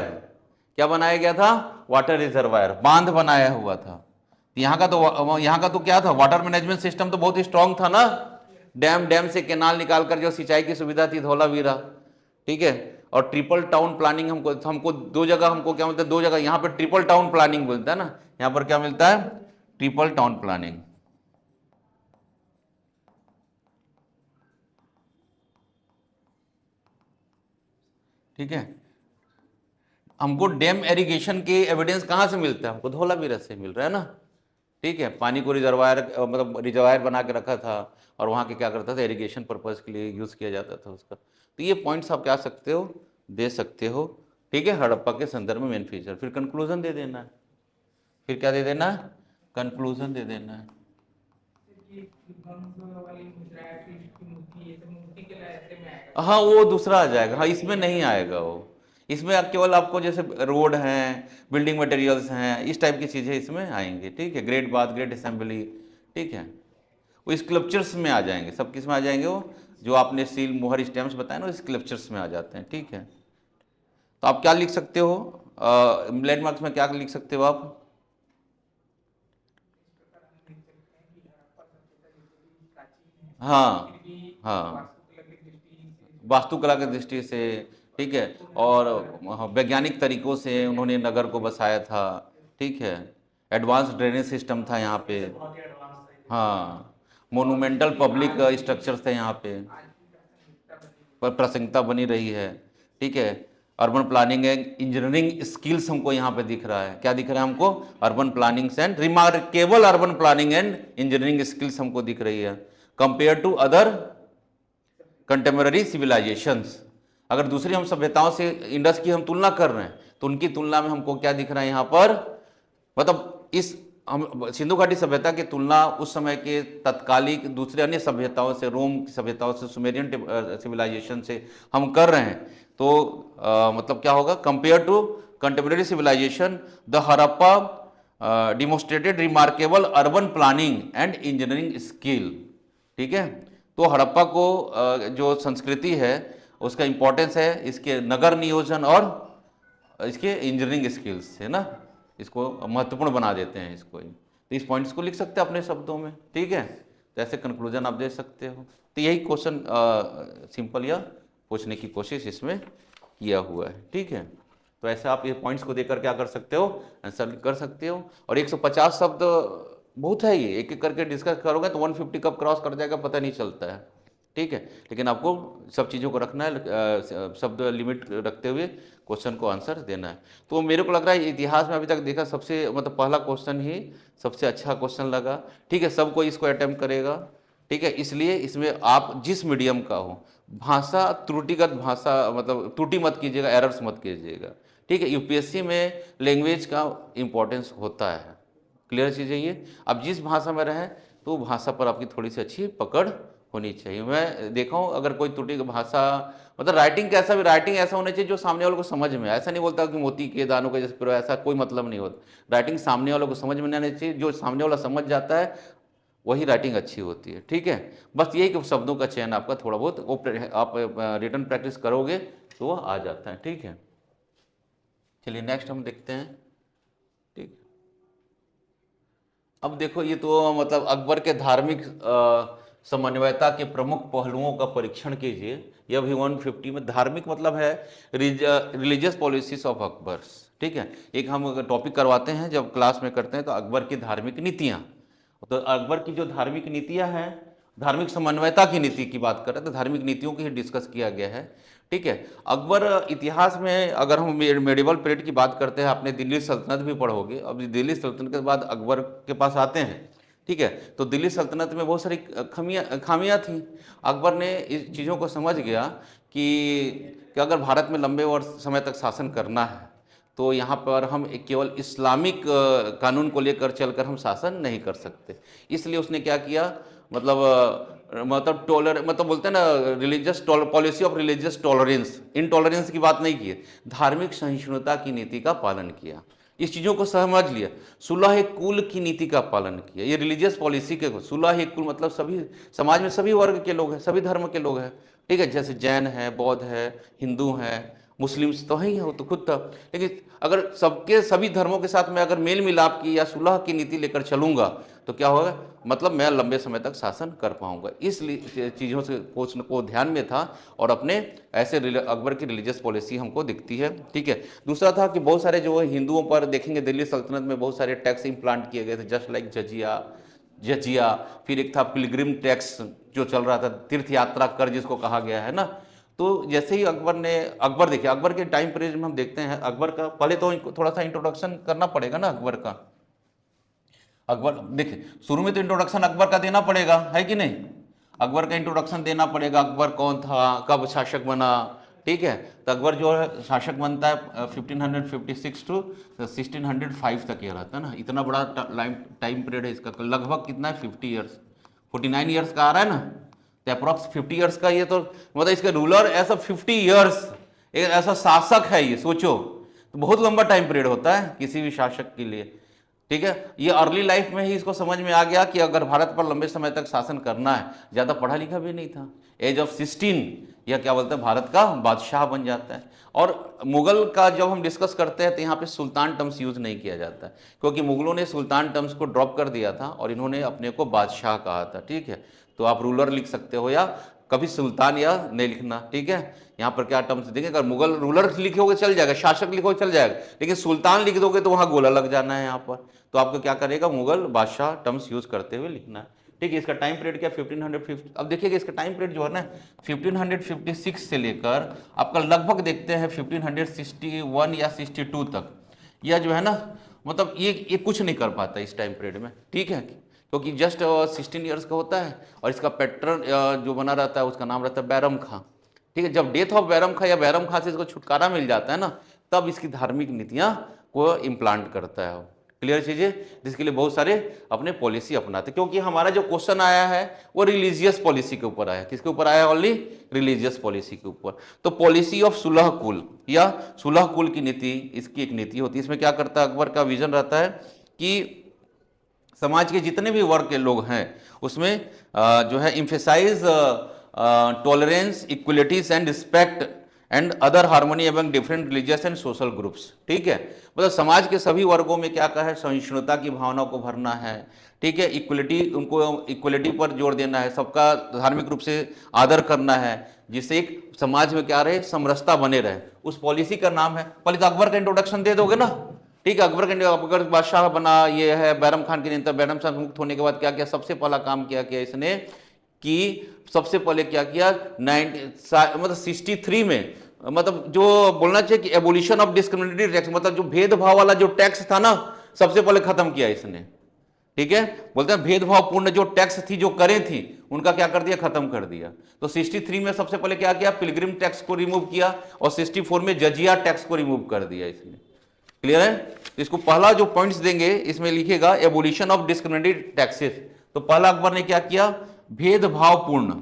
क्या बनाया गया था, वाटर रिजर्वायर, बांध बनाया हुआ था। यहाँ का तो क्या था, वाटर मैनेजमेंट सिस्टम तो बहुत ही स्ट्रांग था ना, डैम से केनाल निकालकर जो सिंचाई की सुविधा थी, धौलावीरा। ठीक है, और ट्रिपल टाउन प्लानिंग हमको दो जगह, हमको क्या मिलता है, दो जगह, यहाँ पे ट्रिपल टाउन प्लानिंग मिलता है ना, यहाँ पर क्या मिलता है, ट्रिपल टाउन प्लानिंग। ठीक है, हमको डैम एरिगेशन के एविडेंस कहाँ से मिलता है, हमको धौलावीरा से मिल रहा है ना। ठीक है, पानी को रिजर्वायर, मतलब रिजर्वायर बना के रखा था, और वहाँ के क्या करता था, इरिगेशन पर्पज़ के लिए यूज़ किया जाता था उसका। तो ये पॉइंट्स आप क्या सकते हो, दे सकते हो। ठीक है, हड़प्पा के संदर्भ में मेन फीचर, फिर कंक्लूजन दे देना है, फिर क्या दे देना है, कंक्लूजन दे देना है। हाँ, वो दूसरा आ जाएगा, हाँ, इसमें नहीं आएगा वो, इसमें केवल आपको जैसे रोड हैं, बिल्डिंग मटेरियल्स हैं, इस टाइप की चीज़ें इसमें आएंगी। ठीक है, ग्रेट बाथ, ग्रेट असेंबली। ठीक है, वो स्कल्पचर्स में आ जाएंगे, सब किस में आ जाएंगे, वो जो आपने सील मोहर स्टैम्प्स बताए ना, वो स्कल्पचर्स में आ जाते हैं। ठीक है, तो आप क्या लिख सकते हो, लैंडमार्क्स में क्या लिख सकते हो आप? हाँ हाँ, वास्तुकला की दृष्टि से, ठीक है, और वैज्ञानिक तरीकों से उन्होंने नगर को बसाया था। ठीक है, एडवांस ड्रेनेज सिस्टम था यहाँ पे। हाँ, मोनूमेंटल पब्लिक स्ट्रक्चर्स थे यहाँ पे, पर प्रासंगिकता बनी रही है। ठीक है, urban planning and engineering skills हमको यहाँ पे दिख रहा है, क्या दिख रहा है हमको? Urban planning and remarkable urban planning and engineering skills हमको दिख रही है compare to other contemporary civilisations. अगर दूसरी हम सभ्यताओं से इंडस की हम तुलना कर रहे हैं तो उनकी तुलना में हमको क्या दिख रहा है यहाँ पर, मतलब इस हम सिंधु घाटी सभ्यता की तुलना उस समय के तत्कालिक दूसरे अन्य सभ्यताओं से, रोम की सभ्यताओं से, सुमेरियन सिविलाइजेशन से हम कर रहे हैं, तो मतलब क्या होगा, compare to contemporary civilization the Harappa demonstrated remarkable urban planning and engineering skill. ठीक है, तो हड़प्पा को जो संस्कृति है उसका इंपॉर्टेंस है इसके नगर नियोजन और इसके इंजीनियरिंग स्किल्स है ना, इसको महत्वपूर्ण बना देते हैं इसको। तो इस पॉइंट्स को लिख सकते हैं अपने शब्दों में। ठीक है, तो ऐसे कंक्लूजन आप दे सकते हो। तो यही क्वेश्चन सिंपल या पूछने की कोशिश इसमें किया हुआ है। ठीक है, तो ऐसे आप ये पॉइंट्स को देकर क्या कर सकते हो, आंसर कर सकते हो। और 150 शब्द बहुत है, ये एक एक करके डिस्कस करोगे तो 150 कब क्रॉस कर जाएगा पता नहीं चलता है। ठीक है, लेकिन आपको सब चीज़ों को रखना है, शब्द लिमिट रखते हुए क्वेश्चन को आंसर देना है। तो मेरे को लग रहा है इतिहास में अभी तक देखा सबसे, मतलब पहला क्वेश्चन ही सबसे अच्छा क्वेश्चन लगा। ठीक है, सब कोई इसको अटेम्प्ट करेगा। ठीक है, इसलिए इसमें आप जिस मीडियम का हो, भाषा त्रुटिगत भाषा, मतलब त्रुटि मत कीजिएगा, एरर्स मत कीजिएगा। ठीक है, यूपीएससी में लैंग्वेज का इंपॉर्टेंस होता है, क्लियर चीज़ है ये। अब जिस भाषा में रहें तो भाषा पर आपकी थोड़ी सी अच्छी पकड़ होनी चाहिए। मैं देखा हूँ अगर कोई त्रुटि भाषा, मतलब राइटिंग कैसा भी, राइटिंग ऐसा होना चाहिए जो सामने वाले को समझ में आए। ऐसा नहीं बोलता कि मोती के दानों के जैसे, ऐसा कोई मतलब नहीं होता। राइटिंग सामने वाले को समझ में नहीं आनी चाहिए, जो सामने वाला समझ जाता है वही राइटिंग अच्छी होती है। ठीक है, बस यही कि शब्दों का चयन आपका थोड़ा बहुत वो आप रिटर्न प्रैक्टिस करोगे तो वो आ जाता है। ठीक है, चलिए नेक्स्ट हम देखते हैं। ठीक, अब देखो ये तो मतलब अकबर के धार्मिक समन्वयता के प्रमुख पहलुओं का परीक्षण कीजिए। यह भी 150 में धार्मिक मतलब है रिलीजियस पॉलिसीज ऑफ अकबर्स। ठीक है, एक हम टॉपिक करवाते हैं जब क्लास में करते हैं तो अकबर की धार्मिक नीतियाँ, तो अकबर की जो धार्मिक नीतियाँ हैं, धार्मिक समन्वयता की नीति की बात कर रहे हैं तो धार्मिक नीतियों की ही डिस्कस किया गया है। ठीक है, अकबर इतिहास में अगर हम मेडिवल पीरियड की बात करते हैं, आपने दिल्ली सल्तनत भी पढ़ोगे। अब दिल्ली सल्तनत के बाद अकबर के पास आते हैं। ठीक है, तो दिल्ली सल्तनत में बहुत सारी खामियां थी। अकबर ने इस चीज़ों को समझ गया कि अगर भारत में लंबे वर्ष समय तक शासन करना है तो यहाँ पर हम केवल इस्लामिक कानून को लेकर चलकर हम शासन नहीं कर सकते। इसलिए उसने क्या किया, मतलब बोलते हैं ना religious policy of religious tolerance, intolerance की बात नहीं की, धार्मिक सहिष्णुता की नीति का पालन किया। इस चीज़ों को समझ लिया, सुलह कुल की नीति का पालन किया। ये रिलीजियस पॉलिसी के सुलह कुल मतलब सभी समाज में सभी वर्ग के लोग हैं, सभी धर्म के लोग हैं। ठीक है, जैसे जैन है, बौद्ध है, हिंदू हैं, मुस्लिम्स तो ही है, वो तो खुद था। लेकिन अगर सबके सभी धर्मों के साथ मैं अगर मेल मिलाप की या सुलह की नीति लेकर चलूंगा तो क्या होगा, मतलब मैं लंबे समय तक शासन कर पाऊंगा। इसलिए चीज़ों से को ध्यान में था और अपने ऐसे अकबर की रिलीजियस पॉलिसी हमको दिखती है। ठीक है, दूसरा था कि बहुत सारे जो हिंदुओं पर देखेंगे दिल्ली सल्तनत में बहुत सारे टैक्स इम्प्लांट किए गए थे, जस्ट लाइक जजिया। फिर एक था पिलग्रिम टैक्स जो चल रहा था, तीर्थ यात्रा कर जिसको कहा गया है ना। तो जैसे ही अकबर देखिए, अकबर के टाइम पीरियड में हम देखते हैं अकबर का, पहले तो थोड़ा सा इंट्रोडक्शन करना पड़ेगा ना अकबर का। अकबर देखिए शुरू में तो इंट्रोडक्शन अकबर का देना पड़ेगा, है कि नहीं? अकबर का इंट्रोडक्शन देना पड़ेगा, अकबर कौन था, कब शासक बना। ठीक है, तो अकबर जो है शासक बनता है 1556 टू 1605 तक ये रहता है ना। इतना बड़ा टाइम पीरियड है इसका, लगभग कितना है 50 ईयर्स, 49 ईयर्स का आ रहा है ना, तो अप्रॉक्स 50 ईयर्स का ये तो मतलब इसका रूलर ऐसा 50 ईयर्स एक ऐसा शासक है, ये सोचो तो बहुत लंबा टाइम पीरियड होता है किसी भी शासक के लिए। ठीक है, ये अर्ली लाइफ में ही इसको समझ में आ गया कि अगर भारत पर लंबे समय तक शासन करना है, ज़्यादा पढ़ा लिखा भी नहीं था, एज ऑफ 16 या क्या बोलते हैं भारत का बादशाह बन जाता है। और मुगल का जब हम डिस्कस करते हैं तो यहाँ पे सुल्तान टर्म्स यूज नहीं किया जाता है, क्योंकि मुगलों ने सुल्तान टर्म्स को ड्रॉप कर दिया था और इन्होंने अपने को बादशाह कहा था। ठीक है, तो आप रूलर लिख सकते हो या कभी सुल्तान या नहीं लिखना। ठीक है, यहाँ पर क्या टर्म्स देंगे, अगर मुगल रूलर लिखोगे चल जाएगा, शासक लिखोगे चल जाएगा, लेकिन सुल्तान लिख दोगे तो वहां गोला लग जाना है यहाँ पर। तो आपको क्या करेगा, मुगल बादशाह टर्म्स यूज करते हुए लिखना है। ठीक है, इसका टाइम पीरियड क्या 1550। अब देखिएगा इसका टाइम पीरियड जो है ना 1556 से लेकर आपका लगभग देखते हैं 1561 या 62 तक, यह जो है ना मतलब ये कुछ नहीं कर पाता इस टाइम पीरियड में। ठीक है, क्योंकि जस्ट 16 ईयर्स का होता है और इसका पैटर्न जो बना रहता है उसका नाम रहता है बैरम खां। ठीक है, जब डेथ ऑफ बैरम खां या बैरम खां से इसको छुटकारा मिल जाता है ना, तब इसकी धार्मिक नीतियां को इम्प्लांट करता है। क्लियर चीजें, जिसके लिए बहुत सारे अपने पॉलिसी अपनाते, क्योंकि हमारा जो क्वेश्चन आया है वो रिलीजियस पॉलिसी के ऊपर आया। किसके ऊपर आया, ओनली रिलीजियस पॉलिसी के ऊपर। तो पॉलिसी ऑफ सुलह कुल या सुलह कुल की नीति, इसकी एक नीति होती है। इसमें क्या करता है, अकबर का विजन रहता है कि समाज के जितने भी वर्ग के लोग हैं उसमें जो है emphasize tolerance, equalities and respect and other harmony एवं different religious and social groups. ठीक है, मतलब समाज के सभी वर्गों में क्या कहा है, सहिष्णुता की भावना को भरना है। ठीक है, इक्वलिटी, उनको इक्वलिटी पर जोर देना है, सबका धार्मिक रूप से आदर करना है, जिससे एक समाज में क्या रहे, समरसता बने रहे। उस पॉलिसी का नाम है पॉलिसी। अकबर का इंट्रोडक्शन दे दोगे ना। ठीक है, अकबर बादशाह बना, ये है बैरम खान के नेता। बैरम खान मुक्त होने के बाद क्या किया, सबसे पहला काम क्या किया इसने कि सबसे पहले क्या किया, 63 में, मतलब जो बोलना चाहिए कि एबोलिशन ऑफ डिस्क्रिमिनेटरी टैक्स, मतलब जो भेदभाव वाला जो टैक्स था ना, सबसे पहले खत्म किया इसने। ठीक है, बोलते हैं भेदभाव पूर्ण जो टैक्स थी, जो करें थी, उनका क्या कर दिया, खत्म कर दिया। तो 63 में सबसे पहले क्या किया, पिलग्रिम टैक्स को रिमूव किया और 64 में जजिया टैक्स को रिमूव कर दिया इसने। क्लियर है, इसको पहला जो पॉइंट्स देंगे इसमें लिखेगा एबोलिशन ऑफ डिस्क्रिमिनेटरी टैक्सेस। तो पहला अकबर ने क्या किया, भेदभावपूर्ण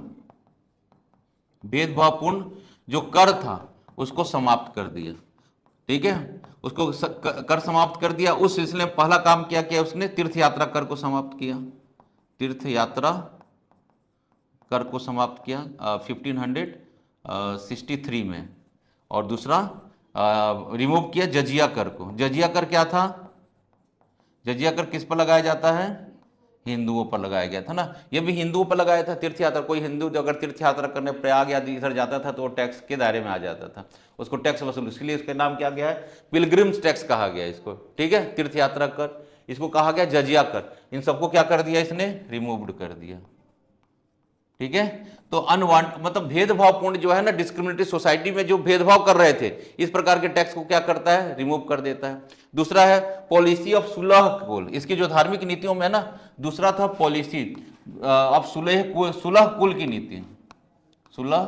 जो कर था उसको समाप्त कर दिया। ठीक है, उसको कर समाप्त कर दिया। उस सिलसिले में पहला काम क्या किया उसने, तीर्थ यात्रा कर को समाप्त किया। तीर्थ यात्रा कर को समाप्त किया 1563 में। और दूसरा रिमूव किया जजिया कर को। जजिया कर क्या था, जजिया कर किस पर लगाया जाता है, हिंदुओं पर लगाया गया था ना। ये भी हिंदुओं पर लगाया था। तीर्थ यात्रा, कोई हिंदू जो अगर तीर्थ यात्रा करने प्रयाग या इधर जाता था तो वो टैक्स के दायरे में आ जाता था, उसको टैक्स वसूल। इसलिए इसका नाम क्या गया है, पिलग्रिम्स टैक्स कहा गया इसको। ठीक है, तीर्थ यात्रा कर, इसको कहा गया जजिया कर। इन सबको क्या कर दिया इसने, रिमूव्ड कर दिया। ठीक है, तो अनवांट मतलब भेदभावपूर्ण जो है ना, डिस्क्रिमिनेटरी सोसाइटी में जो भेदभाव कर रहे थे, इस प्रकार के टैक्स को क्या करता है, रिमूव कर देता है। दूसरा है पॉलिसी ऑफ सुलह कुल। इसकी जो धार्मिक नीतियों में ना, दूसरा था पॉलिसी ऑफ सुलह कुल की नीति, सुलह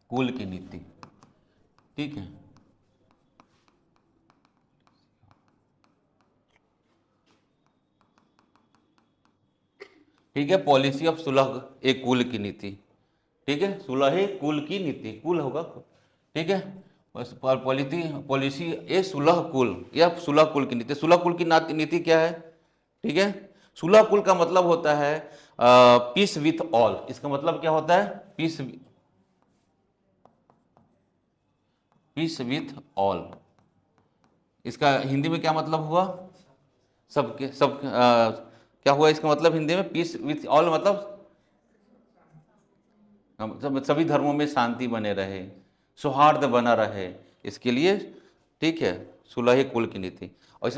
कुल की नीति। ठीक है, ठीक है, पॉलिसी ऑफ सुलह ए कुल की नीति। ठीक है, सुलह कुल की नीति, कुल होगा। ठीक है, पॉलिसी ए सुलह कुल या सुलह कुल की नीति। सुलह कुल की नीति क्या है, ठीक है, सुलह कुल का मतलब होता है पीस विथ ऑल। इसका मतलब क्या होता है, पीस विथ ऑल। इसका हिंदी में क्या मतलब हुआ, सबके सब क्या हुआ इसका मतलब हिंदी में, पीस विथ ऑल मतलब सभी धर्मों में शांति बने रहे, सौहार्द बना रहे, इसके लिए। ठीक है, सुलह कुल की नीति। और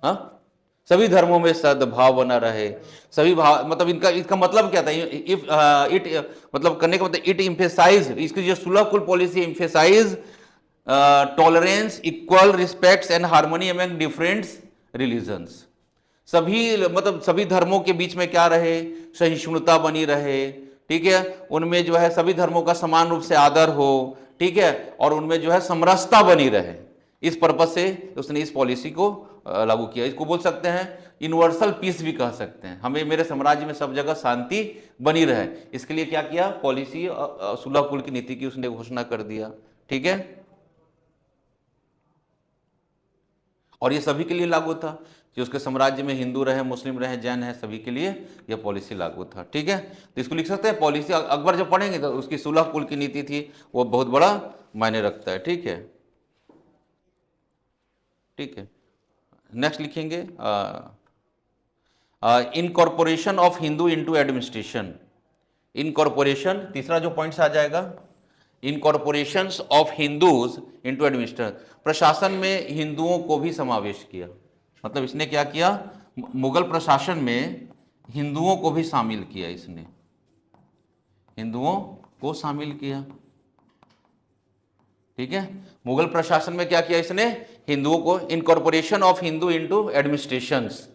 हाँ, सभी धर्मों में सद्भाव बना रहे, सभी भाव, मतलब इसका मतलब क्या था, इफ इट मतलब करने का मतलब इट इम्फेसाइज, इसकी जो सुलह कुल policy emphasise tolerance, equal respects and harmony among different religions. सभी मतलब सभी धर्मों के बीच में क्या रहे, सहिष्णुता बनी रहे। ठीक है, उनमें जो है सभी धर्मों का समान रूप से आदर हो। ठीक है, और उनमें जो है समरसता बनी रहे। इस पर्पज से उसने इस पॉलिसी को लागू किया। इसको बोल सकते हैं यूनिवर्सल पीस भी कह सकते हैं, हमें मेरे साम्राज्य में सब जगह शांति बनी रहे। इसके लिए क्या किया, पॉलिसी सुलह कुल की नीति की उसने घोषणा कर दिया। ठीक है, और ये सभी के लिए लागू था कि उसके साम्राज्य में हिंदू रहे, मुस्लिम रहे, जैन है, सभी के लिए यह पॉलिसी लागू था। ठीक है, तो इसको लिख सकते हैं पॉलिसी। अकबर जब पढ़ेंगे तो उसकी सुलह कुल की नीति थी, वो बहुत बड़ा मायने रखता है। ठीक है, ठीक है। नेक्स्ट लिखेंगे incorporation of Hindu into administration. Incorporation तीसरा जो पॉइंट्स आ जाएगा, incorporation of Hindus into administration, प्रशासन में हिंदुओं को भी समावेश किया। मतलब इसने क्या किया, मुगल प्रशासन में हिंदुओं को भी शामिल किया, इसने हिंदुओं को शामिल किया। ठीक है, मुगल प्रशासन में क्या किया इसने, हिंदुओं को, incorporation of Hindu into administrations.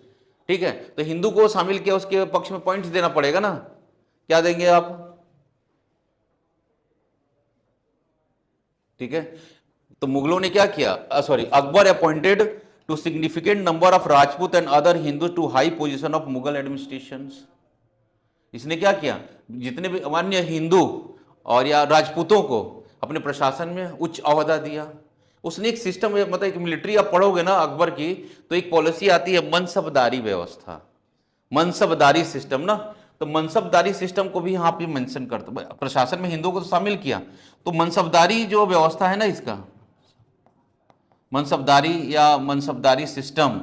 ठीक है, तो हिंदू को शामिल किया, उसके पक्ष में पॉइंट्स देना पड़ेगा ना, क्या देंगे आप। ठीक है, तो मुगलों ने क्या किया, sorry, Akbar appointed to significant number of Rajput and other Hindu to high position of Mughal administration. इसने क्या किया, जितने भी मान्य हिंदू और या राजपूतों को अपने प्रशासन में उच्च ओहदा दिया। उसने एक सिस्टम, मतलब एक मिलिट्री आप पढ़ोगे ना अकबर की, तो एक पॉलिसी आती है मनसबदारी व्यवस्था, मनसबदारी सिस्टम ना। तो मनसबदारी सिस्टम को भी यहाँ पे मेंशन करता, प्रशासन में हिंदुओं को तो शामिल किया, तो मनसबदारी जो व्यवस्था है ना, इसका मनसबदारी या मनसबदारी सिस्टम,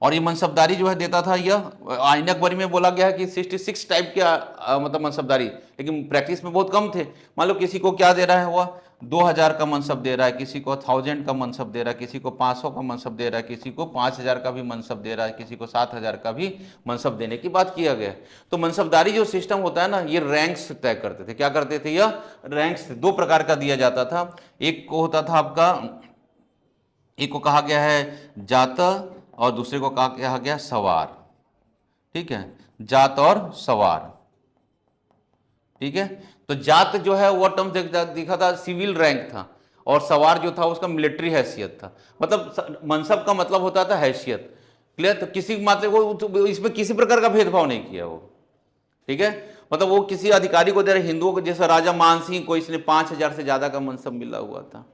और ये मनसबदारी जो है देता था, यह आईन अकबरी में बोला गया है कि 66 टाइप के मतलब मनसबदारी, लेकिन प्रैक्टिस में बहुत कम थे। मान लो किसी को क्या दे रहा है, वह 2000 का मनसब दे रहा है, किसी को 1000 का मनसब दे रहा है, किसी को 500 का मनसब दे रहा है, किसी को 5000 का भी मनसब दे रहा है, किसी को 7000 का भी मनसब देने की बात किया गया है। तो मनसबदारी जो सिस्टम होता है ना, ये रैंक्स तय करते थे। क्या करते थे, यह रैंक्स दो प्रकार का दिया जाता था। एक को होता था आपका, एक को कहा गया है जाता और दूसरे को कहा गया सवार। ठीक है, जात और सवार। ठीक है, तो जात जो है वो टर्म दिखा था सिविल रैंक था, और सवार जो था उसका मिलिट्री हैसियत था। मतलब मनसब का मतलब होता था हैसियत। क्लियर, तो किसी मात्र को इसमें किसी प्रकार का भेदभाव नहीं किया वो। ठीक है, मतलब वो किसी अधिकारी को दे रहे, हिंदुओं को, जैसे राजा मानसिंह को इसने 5000 से ज्यादा का मनसब मिला हुआ था।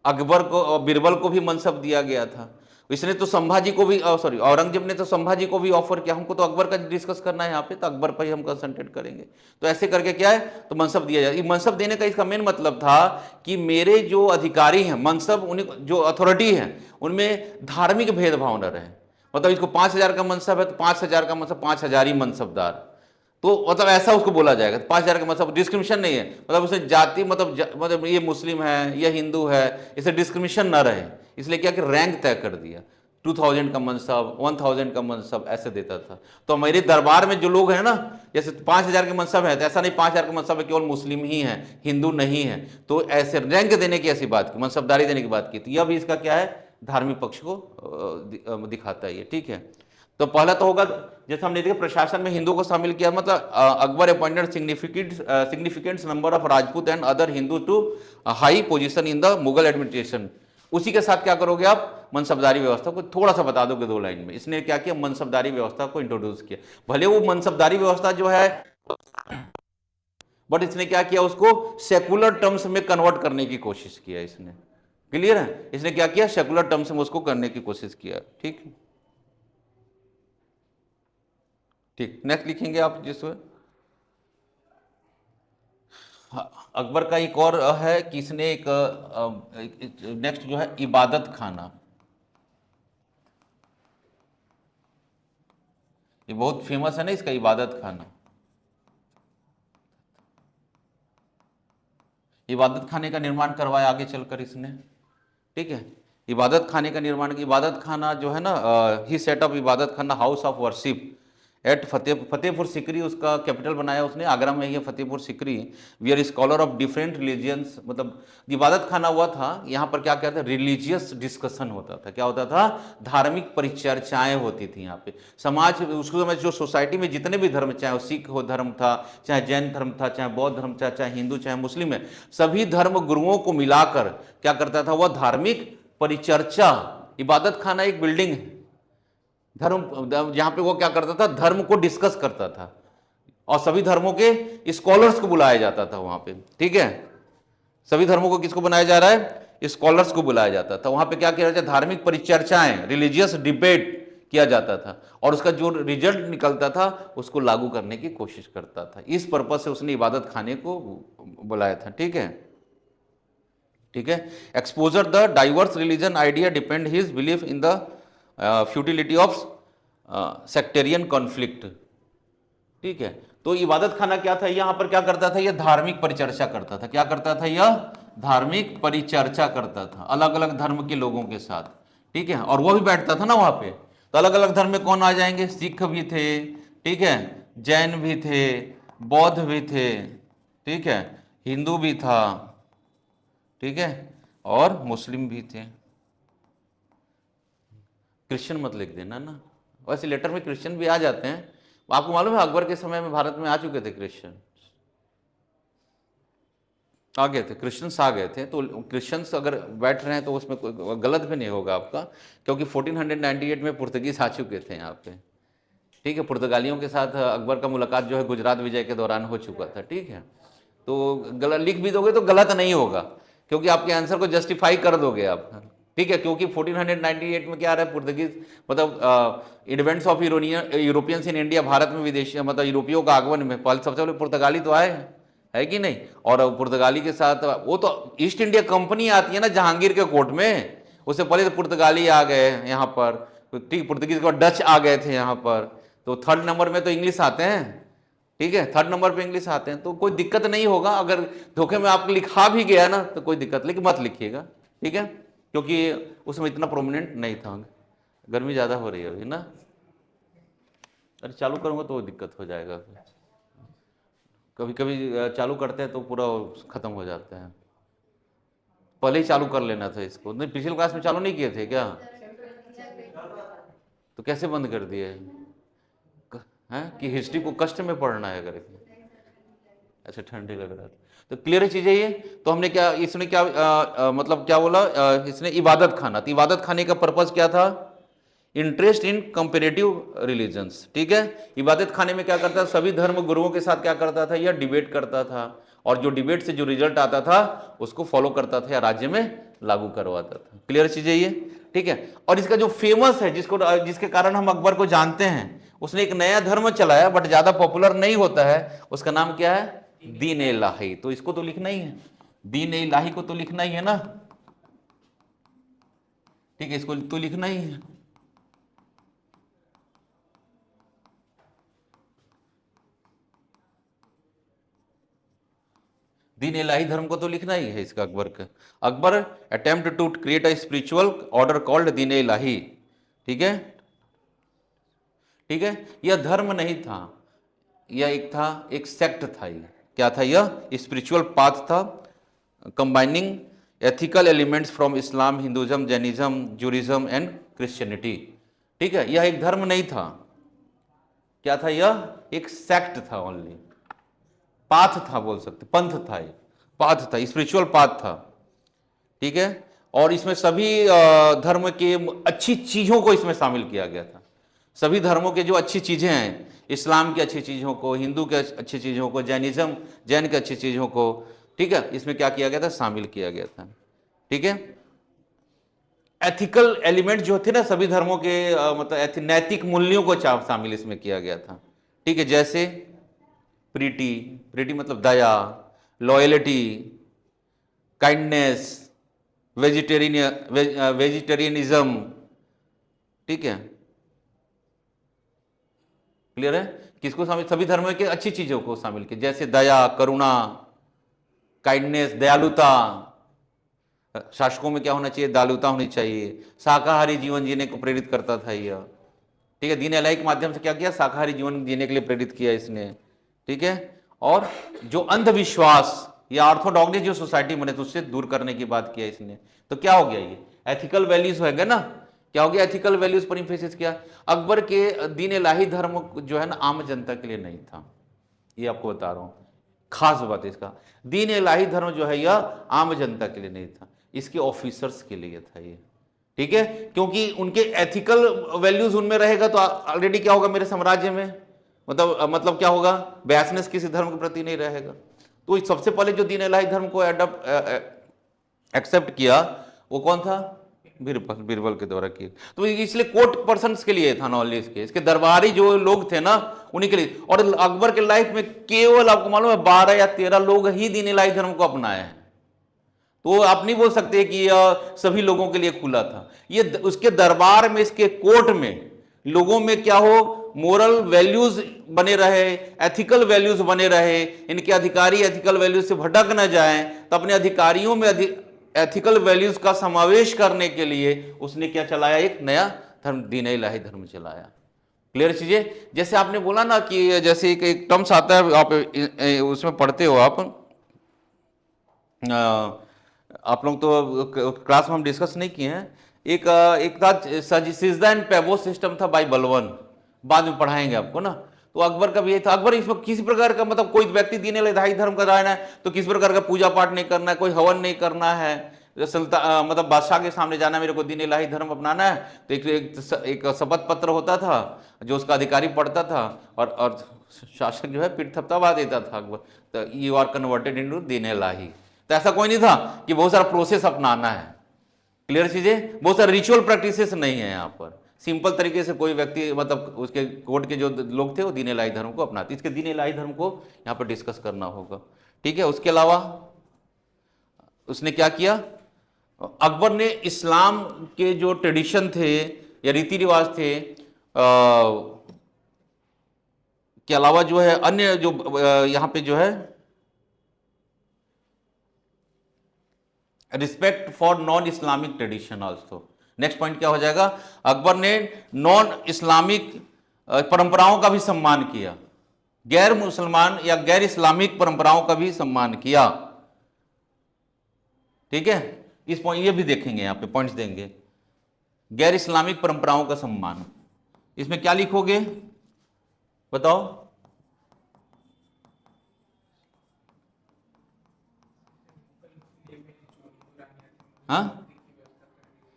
अकबर को, बीरबल को भी मनसब दिया गया था। इसने तो संभाजी को भी, सॉरी, औरंगजेब ने तो संभाजी को भी ऑफर किया। हमको तो अकबर का डिस्कस करना है यहाँ पे, तो अकबर पर ही हम कंसंट्रेट करेंगे। तो ऐसे करके क्या है, तो मनसब दिया जाए। मनसब देने का इसका मेन मतलब था कि मेरे जो अधिकारी हैं, मनसब उन्हें जो अथॉरिटी है, उनमें धार्मिक भेदभाव न रहे। मतलब इसको 5000 का मनसब है तो 5000 का मनसब, 5000 ही मनसबदार, तो मतलब ऐसा उसको बोला जाएगा। 5000 का मतलब डिस्क्रिमिनेशन नहीं है, मतलब उसे जाति, मतलब ये मुस्लिम है, ये हिंदू है, इसे डिस्क्रिमिनेशन ना रहे, इसलिए क्या कि रैंक तय कर दिया। 2000 का मनसब, 1000 का मनसब ऐसे देता था। तो मेरे दरबार में जो लोग हैं ना, जैसे 5000 के मनसब है, तो ऐसा नहीं 5000 का मनसब है केवल मुस्लिम ही है, हिंदू नहीं है, तो ऐसे रैंक देने की ऐसी बात की, मनसबदारी देने की बात की। तो यह भी इसका क्या है, धार्मिक पक्ष को दिखाता है ये। ठीक है, तो पहला तो होगा, जैसे हमने देखा प्रशासन में हिंदुओं को शामिल किया, मतलब Akbar appointed significant number of Rajput and other Hindu to high position in the Mughal administration. उसी के साथ क्या करोगे आप, मनसबदारी व्यवस्था को थोड़ा सा बता दोगे 2 लाइन में। इसने क्या किया, मनसबदारी व्यवस्था को इंट्रोड्यूस किया। भले वो मनसबदारी व्यवस्था जो है, बट इसने क्या किया, उसको सेकुलर टर्म्स में कन्वर्ट करने की कोशिश किया इसने। क्लियर है, इसने क्या किया, सेकुलर टर्म्स में उसको करने की कोशिश किया। ठीक, ठीक, नेक्स्ट लिखेंगे आप जिसमें अकबर का एक और है कि इसने एक नेक्स्ट जो है इबादत खाना, ये बहुत फेमस है ना इसका, इबादत खाना। इबादत खाने का निर्माण करवाया आगे चलकर इसने। ठीक है, इबादत खाने का निर्माण, इबादत खाना जो है ना, ही set up Ibadat Khana house of worship at Fatehpur Sikri, उसका कैपिटल बनाया उसने। आगरा में ही है Fatehpur Sikri. We are scholar of different religions, मतलब इबादत खाना हुआ था यहाँ पर, क्या कहते हैं, रिलीजियस डिस्कशन होता था। क्या होता था, धार्मिक परिचर्चाएं होती थी यहाँ पे। समाज उस समय जो सोसाइटी में जितने भी धर्म, चाहे वो सिख हो धर्म था, चाहे जैन धर्म था, चाहे बौद्ध धर्म था, चाहे हिंदू, चाहे मुस्लिम है, सभी धर्म गुरुओं को मिलाकर क्या करता था, वह धार्मिक परिचर्चा। इबादत खाना एक बिल्डिंग है, धर्म, जहां पे वो क्या करता था, धर्म को डिस्कस करता था, और सभी धर्मों के स्कॉलर्स को बुलाया जाता था वहां पे। ठीक है, सभी धर्मों को किसको बनाया जा रहा है? स्कॉलर्स को बुलाया जाता था। वहां पे क्या किया जाता था? धार्मिक परिचर्चाएं, रिलीजियस डिबेट किया जाता था, और उसका जो रिजल्ट निकलता था उसको लागू करने की कोशिश करता था। इस पर्पज से उसने इबादत खाने को बुलाया था। ठीक है, ठीक है। Exposure the diverse religion idea depend his belief in the futility of sectarian conflict. ठीक है, तो इबादत खाना क्या था? यहां पर क्या करता था? यह धार्मिक परिचर्चा करता था। क्या करता था? यह धार्मिक परिचर्चा करता था अलग अलग धर्म के लोगों के साथ। ठीक है, और वो भी बैठता था ना वहां पे, तो अलग अलग धर्म में कौन आ जाएंगे? सिख भी थे, ठीक है, जैन भी थे, बौद्ध भी थे, ठीक है, हिंदू भी था, ठीक है, और मुस्लिम भी थे। क्रिश्चियन मत लिख देना ना, वैसे लेटर में क्रिश्चियन भी आ जाते हैं। आपको मालूम है अकबर के समय में भारत में आ चुके थे क्रिश्चियन, आ गए थे, क्रिश्चियंस आ गए थे। तो क्रिश्चियंस अगर बैठ रहे हैं तो उसमें कोई गलत भी नहीं होगा आपका, क्योंकि 1498 में पुर्तगीज आ चुके थे यहाँ पे। ठीक है, पुर्तगालियों के साथ अकबर का मुलाकात जो है गुजरात विजय के दौरान हो चुका था। ठीक है, तो गलत लिख भी दोगे तो गलत नहीं होगा, क्योंकि आपके आंसर को जस्टिफाई कर दोगे आप। ठीक है, क्योंकि 1498 में क्या आ रहा है? पुर्तगीज मतलब advents of Europeans in India, Bharat में विदेशी मतलब यूरोपियों का आगमन में पहले सबसे पहले पुर्तगाली तो आए हैं, है कि नहीं? और पुर्तगाली के साथ वो तो ईस्ट इंडिया कंपनी आती है ना जहांगीर के कोर्ट में, उससे पहले तो पुर्तगाली आ गए यहाँ पर। ठीक, पुर्तगीज के बाद डच आ गए थे यहाँ पर। तो थर्ड नंबर में तो इंग्लिश आते हैं। ठीक है, थर्ड नंबर पे इंग्लिश आते हैं, तो कोई दिक्कत नहीं होगा। अगर धोखे में आपको लिखा भी गया ना तो कोई दिक्कत, लेकिन मत लिखिएगा। ठीक है, क्योंकि उसमें इतना प्रोमिनेंट नहीं था। गर्मी ज़्यादा हो रही है अभी ना, अरे चालू करूँगा तो दिक्कत हो जाएगा। कभी कभी चालू करते हैं तो पूरा ख़त्म हो जाता है। पहले ही चालू कर लेना था इसको। नहीं, पिछले क्लास में चालू नहीं किए थे क्या? तो कैसे बंद कर दिए हैं? कि हिस्ट्री को कष्ट में पढ़ना है करके? अच्छा, ठंडी लग रहा था तो क्लियर चीज है ये। तो हमने क्या, इसने क्या मतलब क्या बोला? इसने इबादत खाना। तो इबादत खाने का पर्पज क्या था? Interest in comparative religions. ठीक है, इबादत खाने में क्या करता था? सभी धर्म गुरुओं के साथ क्या करता था? यह डिबेट करता था, और जो डिबेट से जो रिजल्ट आता था उसको फॉलो करता था या राज्य में लागू करवाता था। क्लियर चीज है ये। ठीक है, और इसका जो फेमस है, जिसके कारण हम अकबर को जानते हैं, उसने एक नया धर्म चलाया बट ज्यादा पॉपुलर नहीं होता है, उसका नाम क्या है? दीन इलाही। तो इसको तो लिखना ही है, दीन इलाही को तो लिखना ही है ना। ठीक है, इसको तो लिखना ही है। दीन इलाही धर्म को तो लिखना ही है इसका अकबर का। Akbar attempt to create a spiritual order called Din Ilahi. ठीक है, ठीक है, यह धर्म नहीं था, यह एक सेक्ट था। ये क्या था? यह स्पिरिचुअल पाथ था, combining ethical elements from Islam, Hinduism, Jainism, Judaism and Christianity. ठीक है, यह एक धर्म नहीं था। क्या था? यह एक सेक्ट था, ओनली पाथ था, बोल सकते पंथ था, ये पाथ था, स्पिरिचुअल पाथ था। ठीक है, और इसमें सभी धर्म के अच्छी चीजों को इसमें शामिल किया गया था। सभी धर्मों के जो अच्छी चीजें हैं, इस्लाम की अच्छी चीजों को, हिंदू के अच्छी चीजों को, जैन के अच्छी चीजों को, ठीक है, इसमें क्या किया गया था? शामिल किया गया था। ठीक है, एथिकल एलिमेंट जो थे ना सभी धर्मों के, मतलब नैतिक मूल्यों को शामिल इसमें किया गया था। ठीक है, जैसे प्रीटी मतलब दया, लॉयल्टी, काइंडनेस, वेजिटेरियनिज्म। ठीक है, क्लियर है? किसको शामिल? सभी धर्मों के अच्छी चीजों को शामिल किया, जैसे दया, करुणा, काइंडनेस, दयालुता। शासकों में क्या होना चाहिए? दयालुता होनी चाहिए। शाकाहारी जीवन जीने को प्रेरित करता था यह। ठीक है, दीन इलाही के माध्यम से क्या किया? शाकाहारी जीवन जीने के लिए प्रेरित किया इसने। ठीक है, और जो अंधविश्वास या ऑर्थोडॉक्स जो सोसाइटी बने तो उससे दूर करने की बात किया इसने। तो क्या हो गया? ये एथिकल वैल्यूज होगा ना। क्या हो गया? एथिकल वैल्यूज पर इंफेसिस किया। अकबर के दीन इलाही धर्म जो है ना आम जनता के लिए नहीं था, ये आपको बता रहा हूं, खास बात है इसका। दीन इलाही धर्म जो है यह आम जनता के लिए नहीं था, इसके ऑफिसर्स के लिए था ये। ठीक है, क्योंकि उनके एथिकल वैल्यूज उनमें रहेगा तो ऑलरेडी क्या होगा मेरे साम्राज्य में? मतलब क्या होगा? बैसनेस किसी धर्म के प्रति नहीं रहेगा। तो सबसे पहले जो दीन इलाही धर्म को एक्सेप्ट किया वो कौन था? बीरबल। बीरबल के द्वारा किया। तो इसलिए कोर्ट पर्सन्स के लिए था नॉलेज के, इसके दरबारी जो लोग थे ना उन्हीं के लिए। और अकबर के लाइफ में केवल आपको मालूम है 12 या 13 लोग ही दीन इलाही धर्म को अपनाए हैं। तो आप नहीं बोल सकते कि सभी लोगों के लिए खुला था। ये उसके दरबार में, इसके कोर्ट में लोगों में क्या हो, मोरल वैल्यूज बने रहे, एथिकल वैल्यूज बने रहे, इनके अधिकारी एथिकल वैल्यूज से भटक न जाएं। तो अपने अधिकारियों में एथिकल वैल्यूज का समावेश करने के लिए उसने क्या चलाया? एक नया धर्म, दीन इलाही धर्म चलाया। क्लियर चीजें? जैसे आपने बोला ना कि जैसे एक टर्म्स आता है, आप उसमें पढ़ते हो आप लोग तो क्लास में हम डिस्कस नहीं किए हैं। एक था सिजदा एंड पैबो सिस्टम था बाई बलवन, बाद में पढ़ाएंगे आपको ना। तो अकबर का भी ये था। अकबर इसमें किसी प्रकार का मतलब कोई व्यक्ति दीन इलाही धर्म का रहना है तो किसी प्रकार का पूजा पाठ नहीं करना है, कोई हवन नहीं करना है, मतलब बादशाह के सामने जाना, मेरे को दीन इलाही धर्म अपनाना है, तो एक शपथ पत्र होता था जो उसका अधिकारी पढ़ता था और शासक जो है पीठ थपथपा देता था अकबर, तो यू आर कन्वर्टेड इनटू दीन इलाही। तो ऐसा कोई नहीं था कि बहुत सारा प्रोसेस अपनाना है। क्लियर चीजें? बहुत सारे रिचुअल प्रैक्टिसेस नहीं है यहाँ पर। सिंपल तरीके से कोई व्यक्ति, मतलब उसके कोर्ट के जो लोग थे वो दीन इलाही धर्म को अपनाते। इसके दीन इलाही धर्म को यहाँ पर डिस्कस करना होगा, ठीक है। उसके अलावा उसने क्या किया? अकबर ने इस्लाम के जो ट्रेडिशन थे या रीति रिवाज थे के अलावा जो है अन्य जो यहाँ पे जो है respect for non Islamic tradition also. Next point क्या हो जाएगा? अकबर ने नॉन इस्लामिक परंपराओं का भी सम्मान किया, गैर मुसलमान या गैर इस्लामिक परंपराओं का भी सम्मान किया, ठीक है। इस पॉइंट ये भी देखेंगे, यहां पे पॉइंट्स देंगे। गैर इस्लामिक परंपराओं का सम्मान, इसमें क्या लिखोगे बताओ?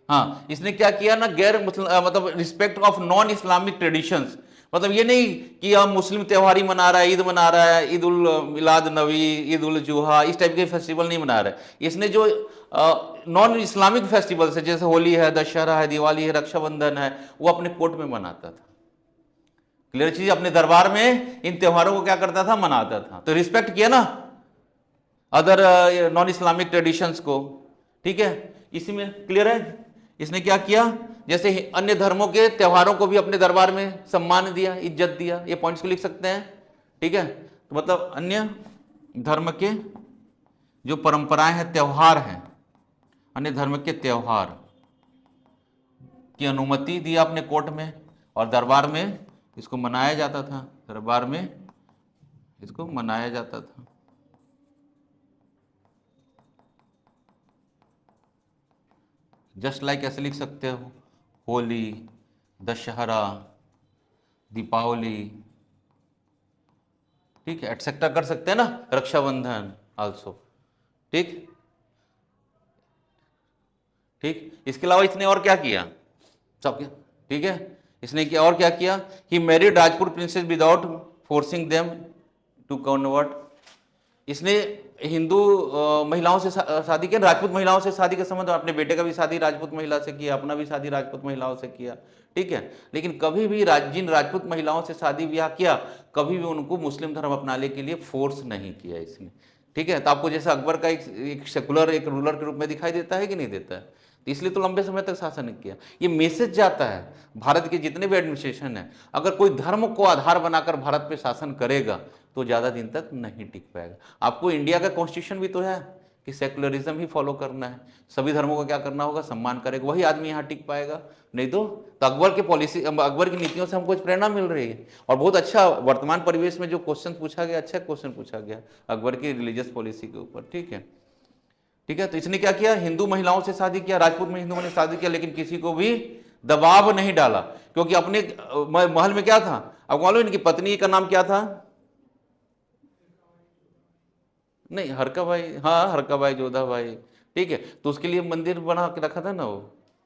हाँ, इसने क्या किया ना, गैर मतलब respect of non Islamic traditions. मतलब ये नहीं कि हम मुस्लिम त्योहार ही मना रहा है, ईद मना रहा है, ईद उल मिलाद नबी, ईद उल जुहा, इस टाइप के फेस्टिवल नहीं मना रहा है। इसने जो नॉन इस्लामिक फेस्टिवल्स है, जैसे होली है, दशहरा है, दिवाली है, रक्षाबंधन है, वो अपने कोर्ट में मनाता था। क्लियर चीज? अपने दरबार में इन त्योहारों को क्या करता था? मनाता था। तो रिस्पेक्ट किया ना अदर नॉन इस्लामिक ट्रेडिशंस को, ठीक है। इसी में क्लियर है? इसने क्या किया? जैसे अन्य धर्मों के त्योहारों को भी अपने दरबार में सम्मान दिया, इज्जत दिया। ये पॉइंट्स को लिख सकते हैं, ठीक है। तो मतलब अन्य धर्म के जो परंपराएं हैं, त्योहार हैं, अन्य धर्म के त्योहार की अनुमति दिया अपने कोर्ट में, और दरबार में इसको मनाया जाता था। दरबार में इसको मनाया जाता था। जस्ट लाइक ऐसे लिख सकते हो, होली, दशहरा, दीपावली, ठीक है, एटसेट्रा कर सकते हैं ना, रक्षाबंधन आल्सो, ठीक ठीक। इसके अलावा इसने और क्या किया? सब क्या, ठीक है। इसने क्या और क्या किया? He married Rajput princesses without forcing them to convert. इसने हिंदू महिलाओं से शादी किया, राजपूत महिलाओं से शादी के संबंध, अपने बेटे का भी शादी राजपूत महिला से किया, अपना भी शादी राजपूत महिलाओं से किया, ठीक है। लेकिन कभी भी जिन राजपूत महिलाओं से शादी ब्याह किया, कभी भी उनको मुस्लिम धर्म अपनाने के लिए फोर्स नहीं किया इसने, ठीक है। तो आपको जैसे अकबर का एक सेकुलर, एक रूलर के रूप में दिखाई देता है कि नहीं देता है? तो इसलिए तो लंबे समय तक शासन नहीं किया। ये मैसेज जाता है भारत के जितने भी एडमिनिस्ट्रेशन है, अगर कोई धर्म को आधार बनाकर भारत पे शासन करेगा तो ज़्यादा दिन तक नहीं टिक पाएगा। आपको इंडिया का कॉन्स्टिट्यूशन भी तो है कि सेकुलरिज्म ही फॉलो करना है, सभी धर्मों का क्या करना होगा? सम्मान करेगा, वही आदमी यहाँ टिक पाएगा। नहीं तो अकबर के पॉलिसी, अकबर की नीतियों से हमको प्रेरणा मिल रही है। और बहुत अच्छा वर्तमान परिवेश में जो क्वेश्चन पूछा गया, अच्छा क्वेश्चन पूछा गया अकबर की रिलीजियस पॉलिसी के ऊपर, ठीक है, ठीक है। तो इसने क्या किया? हिंदू महिलाओं से शादी किया, राजपूत में हिंदुओं ने शादी किया, लेकिन किसी को भी दबाव नहीं डाला, क्योंकि अपने महल में क्या था? अब मालूम इनकी पत्नी का नाम क्या था? नहीं, हरका भाई, हाँ हरका भाई, जोधा भाई, ठीक है। तो उसके लिए मंदिर बना के रखा था ना वो,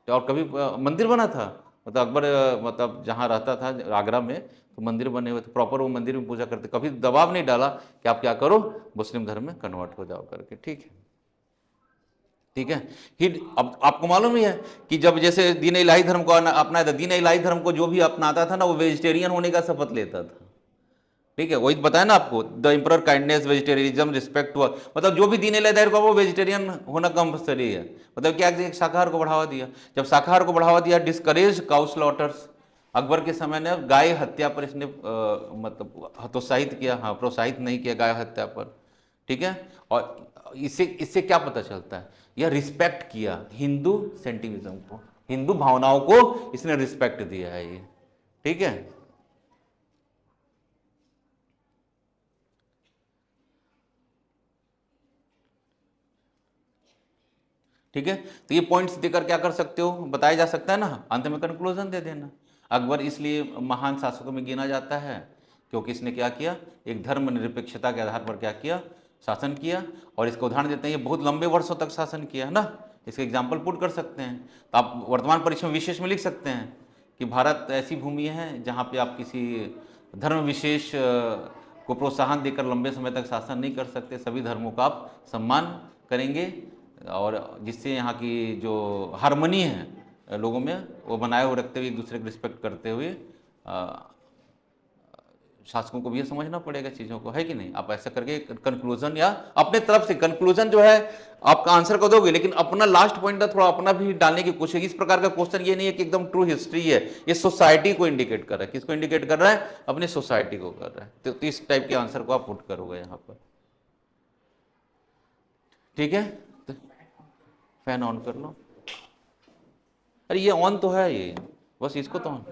और कभी मंदिर बना था मतलब अकबर मतलब जहाँ रहता था आगरा में, तो मंदिर बने हुए थे, प्रॉपर वो मंदिर में पूजा करते, कभी दबाव नहीं डाला कि आप क्या करो, मुस्लिम धर्म में कन्वर्ट हो जाओ करके। ठीक है, ठीक है। फिर अब आपको मालूम ही है कि जब जैसे दीन इलाही धर्म को अपनाया था, दीन इलाही धर्म को जो भी अपनाता था ना, वो वेजिटेरियन होने का शपथ लेता था। ठीक है, वही बताया ना आपको, the emperor kindness, vegetarianism, respect हुआ, मतलब जो भी दीन इलाही धर्म का वो वेजिटेरियन होना कंपल्सरी है। मतलब क्या, शाकाहार को बढ़ावा दिया। जब शाकाहार को बढ़ावा दिया, डिस्करेज काउ स्लॉटर्स, अकबर के समय ने गाय हत्या पर इसने मतलब हतोत्साहित किया, हाँ प्रोत्साहित नहीं किया गाय हत्या पर। ठीक है, और इससे इससे क्या पता चलता है, यह रिस्पेक्ट किया हिंदू सेंटिमिज्म को, हिंदू भावनाओं को इसने रिस्पेक्ट दिया है ये। ठीक है, ठीक है। तो ये पॉइंट्स देकर क्या कर सकते हो, बताया जा सकता है ना, अंत में कंक्लूजन दे देना। अकबर इसलिए महान शासकों में गिना जाता है क्योंकि इसने क्या किया, एक धर्म निरपेक्षता के आधार पर क्या किया, शासन किया। और इसका उदाहरण देते हैं, ये बहुत लंबे वर्षों तक शासन किया है ना, इसके एग्जाम्पल पुट कर सकते हैं। तो आप वर्तमान परीक्षा में विशेष में लिख सकते हैं कि भारत ऐसी भूमि है जहाँ पे आप किसी धर्म विशेष को प्रोत्साहन देकर लंबे समय तक शासन नहीं कर सकते, सभी धर्मों का आप सम्मान करेंगे, और जिससे यहाँ की जो हारमोनी है लोगों में वो बनाए हुए रखते हुए, एक दूसरे को रिस्पेक्ट करते हुए शासकों को भी ये समझना पड़ेगा चीज़ों को, है कि नहीं। आप ऐसा करके कंक्लूजन या अपने तरफ से कंक्लूजन जो है आपका आंसर को दोगे, लेकिन अपना लास्ट पॉइंट थोड़ा अपना भी डालने की कोशिश। इस प्रकार का क्वेश्चन ये नहीं है कि एकदम ट्रू हिस्ट्री है, ये सोसाइटी को इंडिकेट कर रहा है। किसको इंडिकेट कर रहा है, अपनी सोसाइटी को कर रहा है। तो इस टाइप के आंसर को आप पुट करोगे यहाँ पर। ठीक है, तो फैन ऑन कर लो। अरे ये ऑन तो है, ये बस इसको तो ऑन,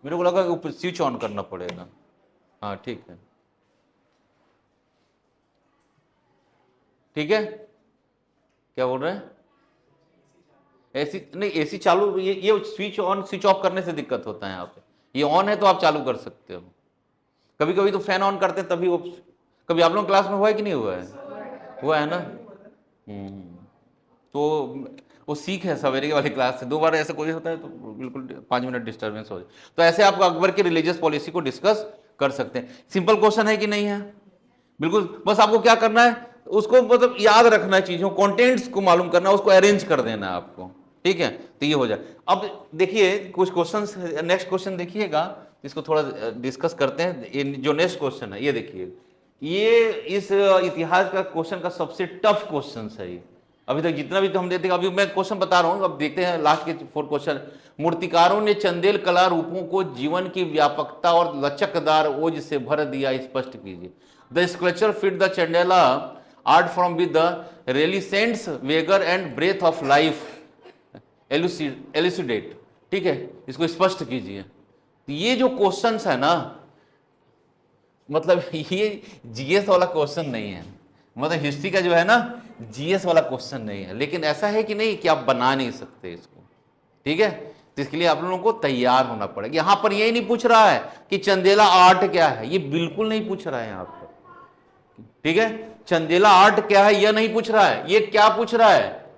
मेरे को लगा ऊपर स्विच ऑन करना पड़ेगा। हाँ ठीक है, ठीक है। क्या बोल रहे हैं, एसी नहीं, एसी चालू, ये स्विच ऑन स्विच ऑफ करने से दिक्कत होता है यहाँ पे। ये ऑन है तो आप चालू कर सकते हो। कभी कभी तो फैन ऑन करते हैं तभी वो, कभी आप लोग क्लास में हुआ है कि नहीं हुआ है, हुआ है ना। तो वो सीख है सवेरे वाली क्लास से, 2 बार ऐसा कोई होता है तो बिल्कुल 5 मिनट डिस्टर्बेंस हो जाए। तो ऐसे आप अकबर की रिलीजियस पॉलिसी को डिस्कस कर सकते हैं। सिंपल क्वेश्चन है कि नहीं है, बिल्कुल। बस आपको क्या करना है, उसको मतलब याद रखना है, चीजों कंटेंट्स को मालूम करना है, उसको अरेंज कर देना है आपको। ठीक है, तो ये हो जाए। अब देखिए कुछ क्वेश्चंस, नेक्स्ट क्वेश्चन देखिएगा, इसको थोड़ा डिस्कस करते हैं। ये जो नेक्स्ट क्वेश्चन है ये देखिए, ये इस इतिहास का क्वेश्चन का सबसे टफ क्वेश्चन है ये अभी तक जितना भी तो हम देते। अभी मैं क्वेश्चन बता रहा हूं, अब देखते हैं लास्ट के 4 क्वेश्चन। मूर्तिकारों ने चंदेल कला रूपों को जीवन की व्यापकता और लचकदार ओज से भर दिया, स्पष्ट कीजिए। The sculpture fit the Chandela art from with the relentless vigour and breath of life elucidate. ठीक है, इसको स्पष्ट कीजिए। ये जो क्वेश्चन है ना, मतलब ये जीएस वाला क्वेश्चन नहीं है, मतलब हिस्ट्री का जो है ना जीएस वाला क्वेश्चन नहीं है, लेकिन ऐसा है कि नहीं कि आप बना नहीं सकते इसको। ठीक है, तो इसके लिए आप लोगों को तैयार होना पड़ेगा। यहां पर यही नहीं पूछ रहा है कि चंदेला आर्ट क्या है, ये बिल्कुल नहीं पूछ रहा है यहां पर। ठीक है, चंदेला आर्ट क्या है यह नहीं पूछ रहा है, ये क्या पूछ रहा है,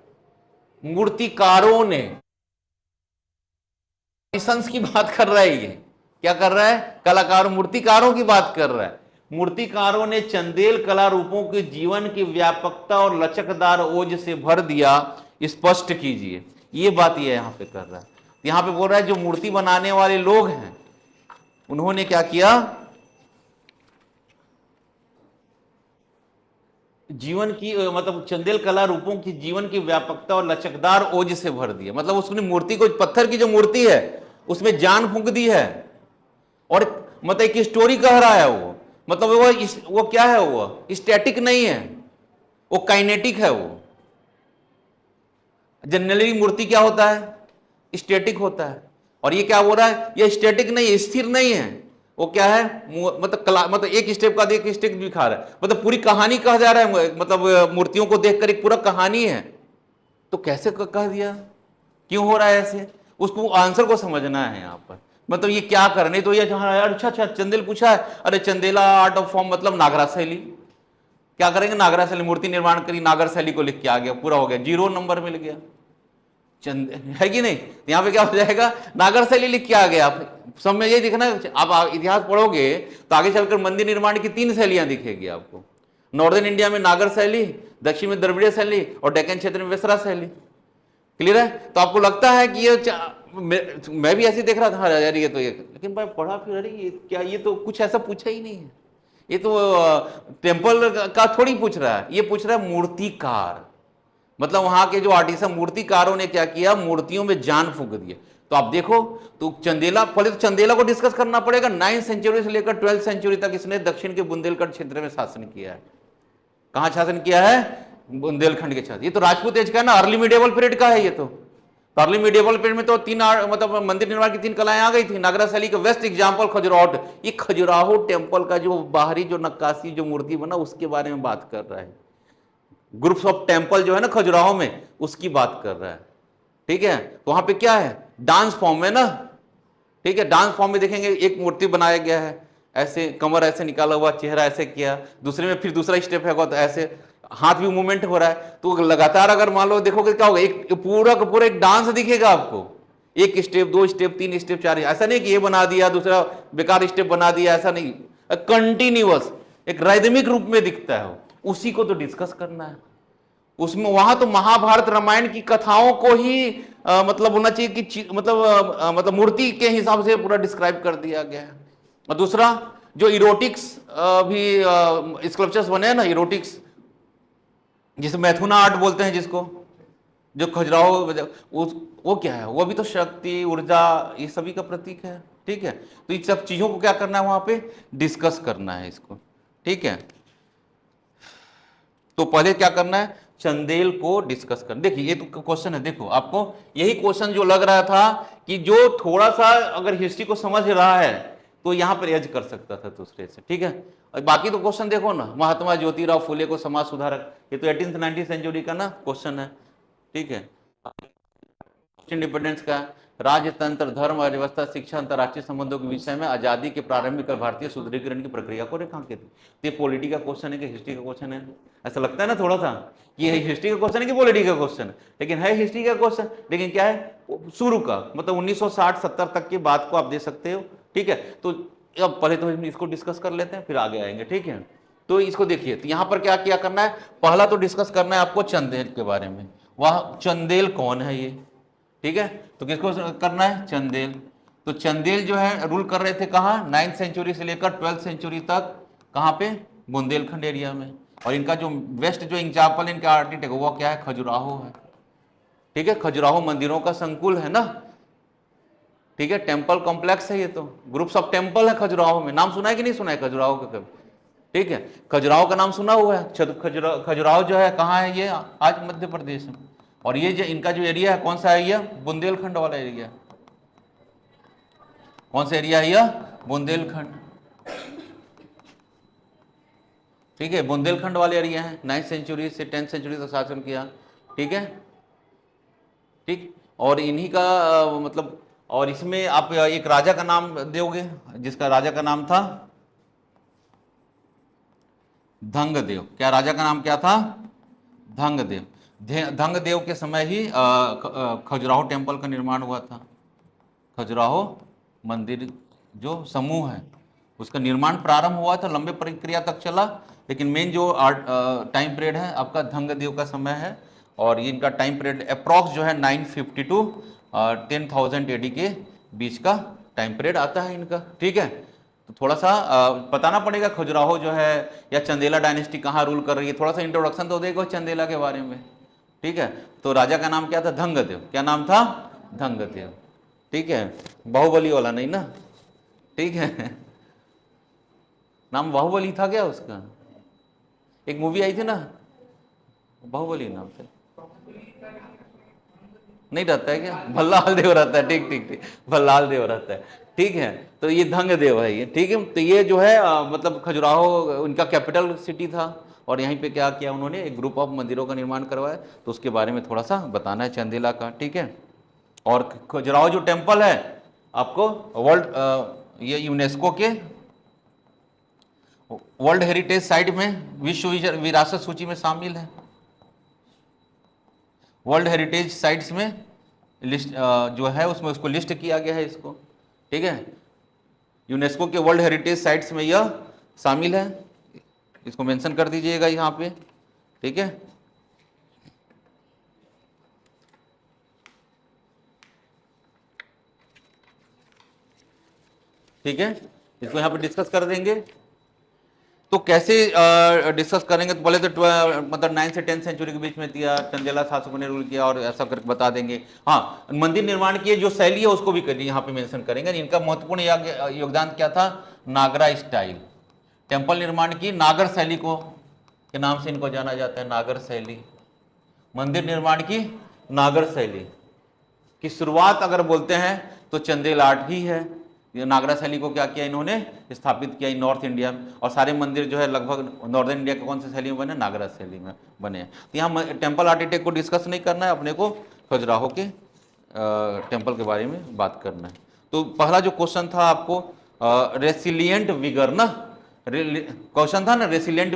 मूर्तिकारों ने की बात कर रहा है। ये क्या कर रहा है, कलाकारों मूर्तिकारों की बात कर रहा है। मूर्तिकारों ने चंदेल कला रूपों के जीवन की व्यापकता और लचकदार ओज से भर दिया, स्पष्ट कीजिए। ये बात ये यहां पे कर रहा है। यहां पे बोल रहा है जो मूर्ति बनाने वाले लोग हैं उन्होंने क्या किया, जीवन की मतलब चंदेल कला रूपों की जीवन की व्यापकता और लचकदार ओज से भर दिया। मतलब उसने मूर्ति को, पत्थर की जो मूर्ति है उसमें जान फूंक दी है, और मतलब एक स्टोरी कह रहा है वो। मतलब वो क्या है, वो स्टैटिक नहीं है, वो काइनेटिक है। वो जनरली मूर्ति क्या होता है, स्टैटिक होता है, और ये क्या बोल रहा है, ये स्टैटिक नहीं है, स्थिर नहीं है। वो क्या है, मतलब एक स्टेप का एक स्टेप दिखा रहा है, मतलब पूरी कहानी कहा जा रहा है। मतलब मूर्तियों को देखकर एक पूरा कहानी है। तो कैसे कह दिया, क्यों हो रहा है ऐसे, उसको आंसर को समझना है यहाँ पर। मतलब ये क्या करने, तो ये जहां अच्छा चंदेल पूछा है, अरे चंदेला आर्ट ऑफ फॉर्म मतलब नागरा शैली, क्या करेंगे, नागरा शैली मूर्ति निर्माण करी, नागर शैली को लिख के आ गया, पूरा हो गया, 0 नंबर मिल गया। है कि नहीं? यहाँ पे क्या हो जाएगा, नागर शैली लिख के आ गया। आप सब में ये दिखना, आप इतिहास पढ़ोगे तो आगे चलकर मंदिर निर्माण की 3 शैलियां दिखेगी आपको। नॉर्दर्न इंडिया में नागर शैली, दक्षिण में द्रविड़ शैली और डेक्कन क्षेत्र में वेसरा शैली। क्लियर है? तो आपको लगता है कि ये मैं भी ऐसे देख रहा था यार ये तो ये, लेकिन भाई पढ़ा फिर अरे ये क्या, ये तो कुछ ऐसा पूछा ही नहीं है। ये तो टेम्पल का थोड़ी पूछ रहा है, ये पूछ रहा है मूर्तिकार। मतलब वहां के जो आर्टिसन मूर्तिकारों ने क्या किया, मूर्तियों में जान फूंक दिए। तो आप देखो, तो चंदेला, पहले तो चंदेला को डिस्कस करना पड़ेगा। 9th सेंचुरी से लेकर 12th सेंचुरी तक इसने दक्षिण के बुंदेलखंड क्षेत्र में शासन किया है। कहां शासन किया है? बुंदेलखंड के क्षेत्र। ये तो राजपूत एज का है ना, अर्ली मिडिएवल पीरियड का है ये तो। अर्ली मिडिएवल पीरियड में तो 3 मतलब मंदिर निर्माण की 3 कलाएं आ गई थी। नागरा शैली का बेस्ट एग्जांपल खजुराहो। ये खजुराहो टेम्पल का जो बाहरी जो नक्काशी जो मूर्ति बना उसके बारे में बात कर रहा है। ग्रुप्स ऑफ टेम्पल जो है ना खजुराहो में, उसकी बात कर रहा है। ठीक है, तो वहां पे क्या है, डांस फॉर्म में ना। ठीक है, डांस फॉर्म में देखेंगे एक मूर्ति बनाया गया है, ऐसे कमर ऐसे निकाला हुआ, चेहरा ऐसे किया, दूसरे में फिर दूसरा स्टेप है तो ऐसे हाथ भी मूवमेंट हो रहा है। तो लगातार अगर मान लो देखोगे क्या होगा, एक पूरा का पूरा एक डांस दिखेगा आपको। एक स्टेप, 2 स्टेप, 3 स्टेप, 4, ऐसा नहीं कि ये बना दिया दूसरा बेकार स्टेप बना दिया, ऐसा नहीं। कंटिन्यूअस एक राइदमिक रूप में दिखता है। उसी को तो डिस्कस करना है उसमें। वहां तो महाभारत रामायण की कथाओं को ही मतलब होना चाहिए कि मतलब मूर्ति के हिसाब से पूरा डिस्क्राइब कर दिया गया है। और दूसरा जो इरोटिक्स भी स्कल्पचर्स बने हैं ना, इरोटिक्स जिसे मैथुना आर्ट बोलते हैं, जिसको जो खजुराहो वो क्या है, वो भी तो शक्ति, ऊर्जा, ये सभी का प्रतीक है। ठीक है, तो इन सब चीजों को क्या करना है वहां पे डिस्कस करना है इसको। ठीक है, तो पहले क्या करना है, चंदेल को डिस्कस करना। देखिए ये तो क्वेश्चन है, देखो आपको यही क्वेश्चन जो लग रहा था कि जो थोड़ा सा अगर हिस्ट्री को समझ रहा है तो यहां पर एज कर सकता था दूसरे से। ठीक है, और बाकी तो क्वेश्चन देखो ना, महात्मा ज्योतिराव फुले को समाज सुधारक, ये तो 18th 19th सेंचुरी का ना क्वेश्चन है। ठीक है, इंडिपेंडेंस का, राजतंत्र, धर्म, अर्थव्यवस्था, शिक्षा, अंतर्राष्ट्रीय संबंधों के विषय में आजादी के प्रारंभिक और भारतीय सुदृढ़ीकरण की प्रक्रिया को रेखांकित। तो ये पॉलिटी का क्वेश्चन है कि हिस्ट्री का क्वेश्चन है? ऐसा लगता है ना थोड़ा सा कि ये हिस्ट्री का क्वेश्चन है कि पॉलिटी का क्वेश्चन है, लेकिन है हिस्ट्री का क्वेश्चन। लेकिन क्या है, शुरू का मतलब 1960-70 तक की बात को आप दे सकते हो। ठीक है, तो अब पहले तो इसको डिस्कस कर लेते हैं, फिर आगे आएंगे। ठीक है, तो इसको देखिए, तो यहां पर क्या क्या करना है, पहला तो डिस्कस करना है आपको चंदेल के बारे में। वह चंदेल कौन है ये? ठीक है, तो किसको करना है, चंदेल। तो चंदेल जो है रूल कर रहे थे कहाँ, 9th सेंचुरी से लेकर 12th सेंचुरी तक। कहाँ पे, बुंदेलखंड एरिया में। और इनका जो बेस्ट जो एग्जाम्पल इनका आर्किटेक्ट वो क्या है, खजुराहो है। ठीक है, खजुराहो मंदिरों का संकुल है ना। ठीक है, टेम्पल कॉम्प्लेक्स है ये, तो ग्रुप्स ऑफ टेम्पल है खजुराहो में। नाम सुना है कि नहीं सुना है खजुराहो का कभी? ठीक है, खजुराहो का नाम सुना हुआ है। खजुराहो जो है कहाँ है, ये आज मध्य प्रदेश में। और ये जो इनका जो एरिया है, कौन सा एरिया, बुंदेलखंड वाला एरिया। कौन सा एरिया है यह, बुंदेलखंड। ठीक है, बुंदेलखंड वाले एरिया है। 9th सेंचुरी से 10th सेंचुरी तक शासन किया। ठीक है, ठीक, और इन्हीं का मतलब, और इसमें आप एक राजा का नाम दोगे, जिसका राजा का नाम था धंगदेव। क्या राजा का नाम क्या था, धंगदेव। धंगदेव के समय ही खजुराहो टेम्पल का निर्माण हुआ था। खजुराहो मंदिर जो समूह है उसका निर्माण प्रारंभ हुआ था, लंबे प्रक्रिया तक चला, लेकिन मेन जो टाइम पीरियड है आपका धंगदेव का समय है। और ये इनका टाइम पीरियड अप्रॉक्स जो है 950 to 10,000 AD के बीच का टाइम पीरियड आता है इनका। ठीक है, तो थोड़ा सा बताना पड़ेगा खजुराहो जो है या चंदेला डायनेस्टी कहाँ रूल कर रही है, थोड़ा सा इंट्रोडक्शन तो देखो चंदेला के बारे में। ठीक है, तो राजा का नाम क्या था, धंगदेव। क्या नाम था, धंगदेव। ठीक है, बाहुबली वाला नहीं ना। ठीक है, नाम बाहुबली था क्या उसका, एक मूवी आई थी ना बाहुबली नाम से, नहीं रहता है क्या, भल्लाल देव रहता है। ठीक ठीक ठीक, भल्लाल देव रहता है। ठीक है, तो ये धंगदेव है ये। ठीक है, तो ये जो है मतलब खजुराहो उनका कैपिटल सिटी था। और यहीं पे क्या किया उन्होंने, एक ग्रुप ऑफ मंदिरों का निर्माण करवाया। तो उसके बारे में थोड़ा सा बताना है चंदेला का। ठीक है, और खजुराहो जो टेम्पल है आपको वर्ल्ड ये यूनेस्को के वर्ल्ड हेरिटेज साइट में, विश्व विरासत सूची में शामिल है। वर्ल्ड हेरिटेज साइट्स में लिस्ट जो है उसमें उसको लिस्ट किया गया है इसको, ठीक है। यूनेस्को के वर्ल्ड हेरिटेज साइट्स में यह शामिल है, इसको मेंशन कर दीजिएगा यहाँ पे, ठीक है। ठीक है, इसको यहाँ पे डिस्कस कर देंगे। तो कैसे डिस्कस करेंगे, तो पहले तो मतलब 9 से 10 सेंचुरी के बीच में दिया, चंदेला शासकों ने रूल किया और ऐसा करके बता देंगे। हाँ, मंदिर निर्माण की जो शैली है उसको भी यहाँ पे मेंशन करेंगे। इनका महत्वपूर्ण योगदान क्या था, नागरा स्टाइल, टेम्पल निर्माण की नागर शैली को के नाम से इनको जाना जाता है, नागर शैली। मंदिर निर्माण की नागर शैली की शुरुआत अगर बोलते हैं तो चंदेल आर्ट ही है। नागरा शैली को क्या किया इन्होंने, स्थापित किया नॉर्थ इंडिया में, और सारे मंदिर जो है लगभग नॉर्दर्न इंडिया के कौन सी शैली में बने, नागरा शैली में बने। तो यहाँ टेम्पल आर्किटेक्ट को डिस्कस नहीं करना है, अपने को खजुराहो के टेम्पल के बारे में बात करना है। तो पहला जो क्वेश्चन था आपको रेसिलियंट विगर ना, क्वेश्चन था ना रेसिलियंट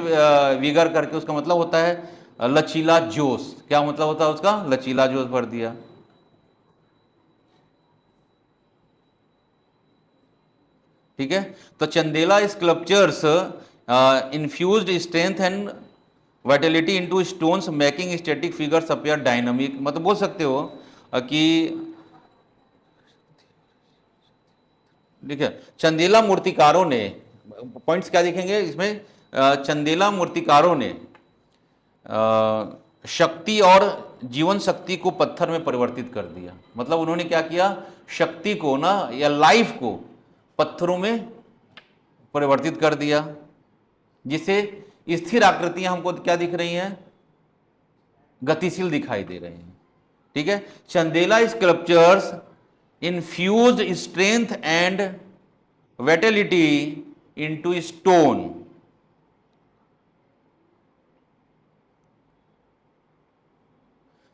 विगर करके, उसका मतलब होता है लचीला जोश। क्या मतलब होता है उसका, लचीला जोश भर दिया। ठीक है, तो Chandela sculptures infused strength and Vitality into stones making static figures appear dynamic. मतलब बोल सकते हो कि ठीक है, चंदेला मूर्तिकारों ने, पॉइंट्स क्या दिखेंगे इसमें, चंदेला मूर्तिकारों ने शक्ति और जीवन शक्ति को पत्थर में परिवर्तित कर दिया। मतलब उन्होंने क्या किया, शक्ति को ना या लाइफ को पत्थरों में परिवर्तित कर दिया, जिससे स्थिर आकृतियां हमको क्या दिख रही हैं, गतिशील दिखाई दे रही हैं। ठीक है, Chandela sculptures infused strength and Vitality into stone.